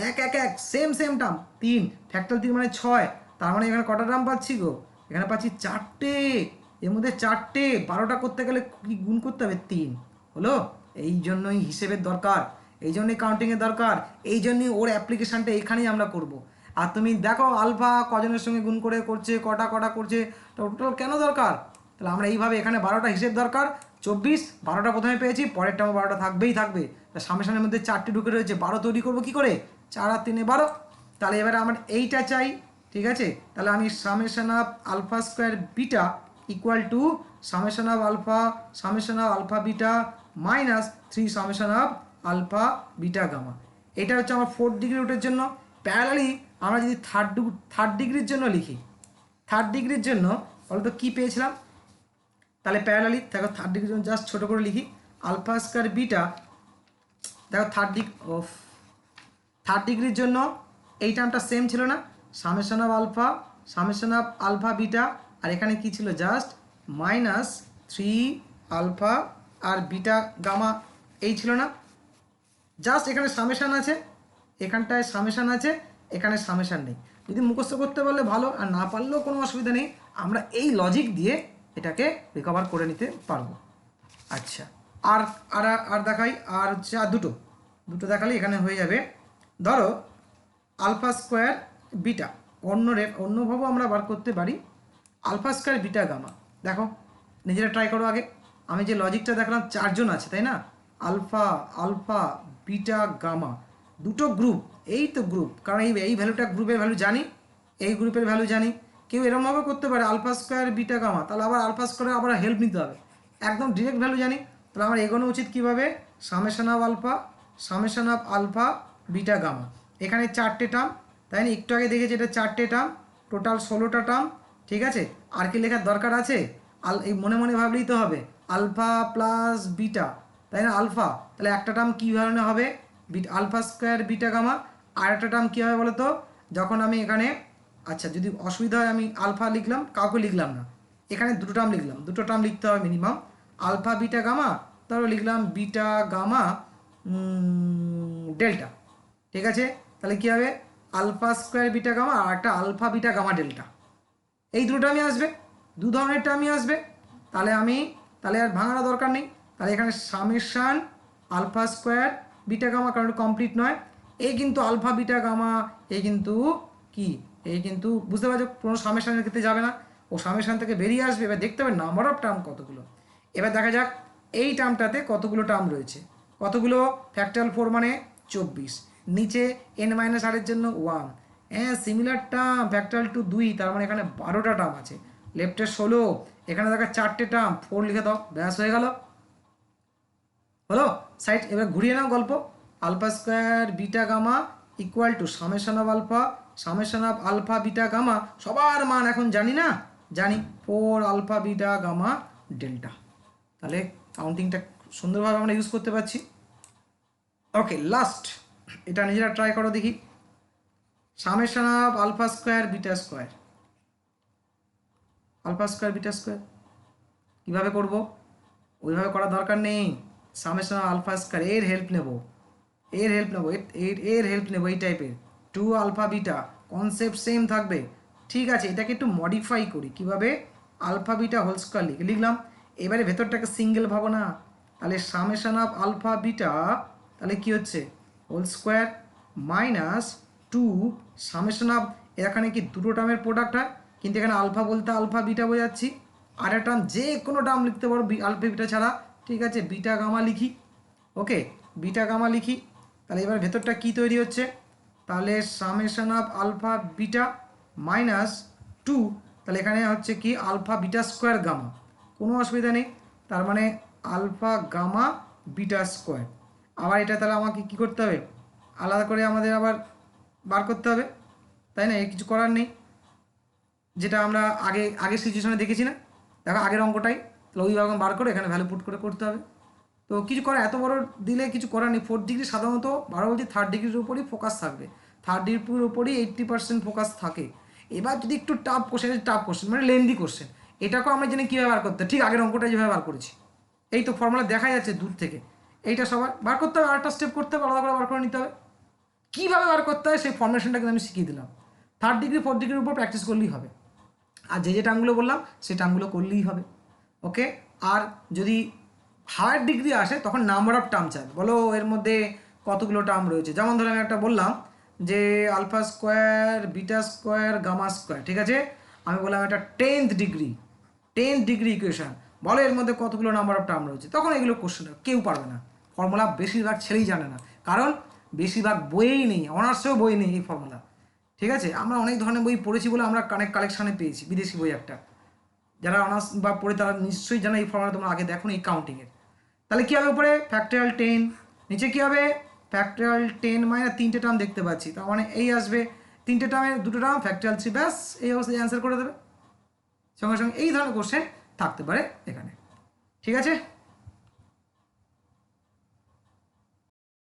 1 সেম টার্ম 3, ফ্যাক্টরিয়াল 3 মানে 6, তার মানে এখানে কটা টার্ম পাচ্ছি গো, এখানে পাচ্ছি 4টে, এর মধ্যে 4টে, 12টা করতে গেলে কি গুণ করতে হবে 3, হলো, এই জন্যই হিসেবের দরকার, এই জন্যই কাউন্টিংয়ের দরকার, এই জন্যই ওর অ্যাপ্লিকেশানটা এখানেই আমরা করব। আর তুমি দেখো আলফা কজনের সঙ্গে গুণ করে করছে, কটা করছে, টোটাল কেন দরকার, তাহলে আমরা এইভাবে এখানে 12টা হিসেব দরকার, 24 12টা প্রথমে পেয়েছি, পরের টার্মে 12টা থাকবে, তা সামেশনের মধ্যে 4টে ঢুকে রয়েছে, 12 তৈরি করবো কি করে, 4 আর 3 12, তাহলে এবারে আমার এইটা চাই, ঠিক আছে, তাহলে আমি summation of alpha square beta equal to summation of alpha beta minus 3 summation of alpha beta gamma, এটা হচ্ছে আমার 4th ডিগ্রি রুটের জন্য। প্যারালালি আমরা যদি থার্ড ডিগ্রির জন্য লিখি, থার্ড ডিগ্রির জন্য বলতো কী পেয়েছিলাম, তাহলে প্যারালালি দেখো থার্ড ডিগ্রির জন্য জাস্ট ছোটো করে লিখি আলফা স্কয়ার বিটা, দেখো থার্ড ডিগ্রির জন্য এই টার্মটা সেম ছিল না, সামেশন অফ আলফা বিটা, আর এখানে কি ছিল জাস্ট -3 আলফা আর বিটা গামা, এই ছিল না, জাস্ট এখানে সামেশান আছে, এখানটায় সামেশান আছে, এখানে সামেশান নেই, যদি মুখস্থ করতে পারলে ভালো, আর না পারলেও কোনো অসুবিধা নেই, আমরা এই লজিক দিয়ে এটাকে রিকভার করে নিতে পারবো। আচ্ছা আর আর আর দেখাই, আর হচ্ছে আর দুটো দেখালে এখানে হয়ে যাবে। ধরো আলফা স্কোয়ার বিটা, অন্যভাবেও আমরা বার করতে পারি, আলফা স্কোয়ার বিটা গামা, দেখো নিজেরা ট্রাই করো আগে, আমি যে লজিকটা দেখলাম 4 জন আছে তাই না, আলফা বিটা গামা, দুটো গ্রুপ, এই তো গ্রুপ, কারণ এই ভ্যালুটা গ্রুপের ভ্যালু জানি, এই গ্রুপের ভ্যালু জানি, কেউ এরমভাবে করতে পারে আলফা স্কোয়ার বিটা গামা, তাহলে আবার আলফা স্কোয়ারে আবার হেল্প নিতে হবে, একদম ডিরেক্ট ভ্যালু জানি, তাহলে আমার এগোনো উচিত কীভাবে, summation of alpha beta gamma, এখানে 4টে টার্ম, তাই না, একটু আগে দেখেছি এটা 4টে টার্ম, টোটাল 16টা টার্ম, ঠিক আছে, আর কি লেখার দরকার আছে, এই মনে ভাবলেই তো হবে, আলফা প্লাস বিটা, তাই না, আলফা, তাহলে একটা টার্ম কী ধরনের হবে আলফা স্কোয়ার বিটা গামা, আর একটা টার্ম কী হবে বলো তো, যখন আমি এখানে আচ্ছা যদি অসুবিধা হয় আমি আলফা লিখলাম, কাউকে লিখলাম না, এখানে দুটো টার্ম লিখলাম, দুটো টার্ম লিখতে হবে মিনিমাম, আলফা বিটা গামা, তারপর লিখলাম বিটা গামা ডেল্টা। ঠিক আছে, তাহলে কী হবে আলফা স্কোয়ার বিটা গামা আর একটা আলফা বিটা গামা ডেল্টা, এই দুটো টার্মই আসবে, দু ধরনের টার্মই আসবে। তাহলে আর ভাঙানোর দরকার নেই, তাহলে এখানে summation alpha square beta gamma, কারণ কমপ্লিট নয়, এই কিন্তু আলফা বিটা গামা, এই কিন্তু কি, এই কিন্তু বুঝতে পারছো কোনো সামেশানের ক্ষেত্রে যাবে না, ও সামেশান থেকে বেরিয়ে আসবে। এবার দেখতে হবে নাম্বার অফ টার্ম কতগুলো। এবার দেখা যাক এই টার্মটাতে কতগুলো টার্ম রয়েছে, কতগুলো, ফ্যাক্টরিয়াল 4 মানে 24, নিচে n-r এর জন্য 1, হ্যাঁ সিমিলার টার্ম ফ্যাক্টরিয়াল টু 2, তার মানে এখানে 12টা টার্ম আছে, লেফটে 16, এখানে দেখা 4টে টার্ম, 4 লিখে দাও, ব্যাস হয়ে গেল, হলো সাইড। এবার ঘুরিয়ে নাও গল্প, alpha square beta gamma equal to summation of alpha, summation of alpha beta gamma, সবার মান এখন জানি না, জানি 4 আলফা বিটা গামা ডেল্টা। তাহলে কাউন্টিংটা সুন্দরভাবে আমরা ইউজ করতে পারছি। ওকে লাস্ট, এটা নিজেরা ট্রাই করো দেখি, summation of alpha square beta square, alpha square beta square কীভাবে করব, ওইভাবে করার দরকার নেই, সামেশন অফ আলফা স্কোয়ার এর হেল্প নেব, এর হেল্প নেব এই টাইপের, 2 আলফা বিটা, কনসেপ্ট সেম থাকবে। ঠিক আছে, এটাকে একটু মডিফাই করি, কিভাবে, আলফা বিটা হোল স্কোয়ার লিখলাম, এবারে ভেতরটাকে সিঙ্গেল ভাবো না, তাহলে সামেশন অফ আলফা বিটা, তাহলে কি হচ্ছে whole square minus 2 summation of, এখানে কি দুটো টার্মের প্রোডাক্ট হয়, কিন্তু এখানে আলফা বলতে আলফা বিটা বোঝাচ্ছি, আর একটা টার্ম যে কোনো টার্ম লিখতে পারো আলফা বিটা ছাড়া। ঠিক আছে, বিটা গামা লিখি, ওকে বিটা গামা লিখি, তাহলে এবার ভেতরটা কি তৈরি হচ্ছে, তাহলে summation of alpha beta minus 2, তাহলে এখানে হচ্ছে কি আলফা বিটা স্কোয়ার গামা, কোনো অসুবিধা নেই, তার মানে আলফা গামা বিটা স্কোয়ার। আবার এটা তাহলে আমাকে কী করতে হবে, আলাদা করে আমাদের আবার বার করতে হবে, তাই না, কিছু করার নেই, যেটা আমরা আগের সিচুয়েশনে দেখেছি না, দেখো আগের অঙ্কটাই, তাহলে ওইভাবে বার করে এখানে ভ্যালু পুট করে করতে হবে। তো কিছু করা, এত বড় দিলে কিছু করার নেই, 4 ডিগ্রি সাধারণত 12 বলছি 3rd ডিগ্রির উপরই ফোকাস থাকবে, 3rd ডিগ্রির উপরই 80% ফোকাস থাকে। এবার যদি একটু টাফ কোশ্চেন মানে লেন্দি কোশ্চেন, এটাকেও আমরা জানি কীভাবে বার করতে, ঠিক আগের অঙ্কটা যেভাবে বার করেছি, এই তো ফর্মুলা দেখা যাচ্ছে দূর থেকে, এইটা সবার বার করতে হবে, আরেকটা স্টেপ করতে হবে, আলাদা করে বার করে নিতে হবে, কীভাবে বার করতে হয় সেই ফর্মেশনটা কিন্তু আমি শিখিয়ে দিলাম, 3rd ডিগ্রি 4th ডিগ্রির উপর প্র্যাকটিস করলেই হবে, আর যে টার্মগুলো বললাম সেই টার্মগুলো করলেই হবে। ওকে, আর যদি হায়ার ডিগ্রি আসে তখন নাম্বার অফ টার্ম চাই, বলো এর মধ্যে কতগুলো টার্ম রয়েছে, যেমন ধরো আমি একটা বললাম যে alpha square beta square gamma square, ঠিক আছে, আমি বললাম একটা 10th ডিগ্রি ইকুয়েশন, বলো এর মধ্যে কতগুলো নাম্বার অফ টার্ম রয়েছে, তখন এগুলো কোশ্চেন কেউ পারবে না, ফর্মুলা বেশিরভাগ ছেলেই জানে না, কারণ বেশিরভাগ বইয়েই নেই, অনার্সেও বই নেই এই ফর্মুলা। ঠিক আছে, আমরা অনেক ধরনের বই পড়েছি বলে আমরা কালেকশানে পেয়েছি, বিদেশি বই একটা, যারা অনার্স বা পড়ে তারা নিশ্চয়ই জানে এই ফর্মুলা, তোমরা আগে দেখো এই কাউন্টিংয়ের। তাহলে কী হবে উপরে ফ্যাক্টরিয়াল 10, নিচে কী হবে ফ্যাক্টরিয়াল 10 মানে 3টে টার্ম দেখতে পাচ্ছি, তার মানে এই আসবে 3টে টার্মের 2টো টার্ম ফ্যাক্টরিয়াল 3, ব্যাস এই অবস্থায় অ্যান্সার করে দেবে। সঙ্গে সঙ্গে এই ধরনের কোশ্চেন থাকতে পারে এখানে। ঠিক আছে।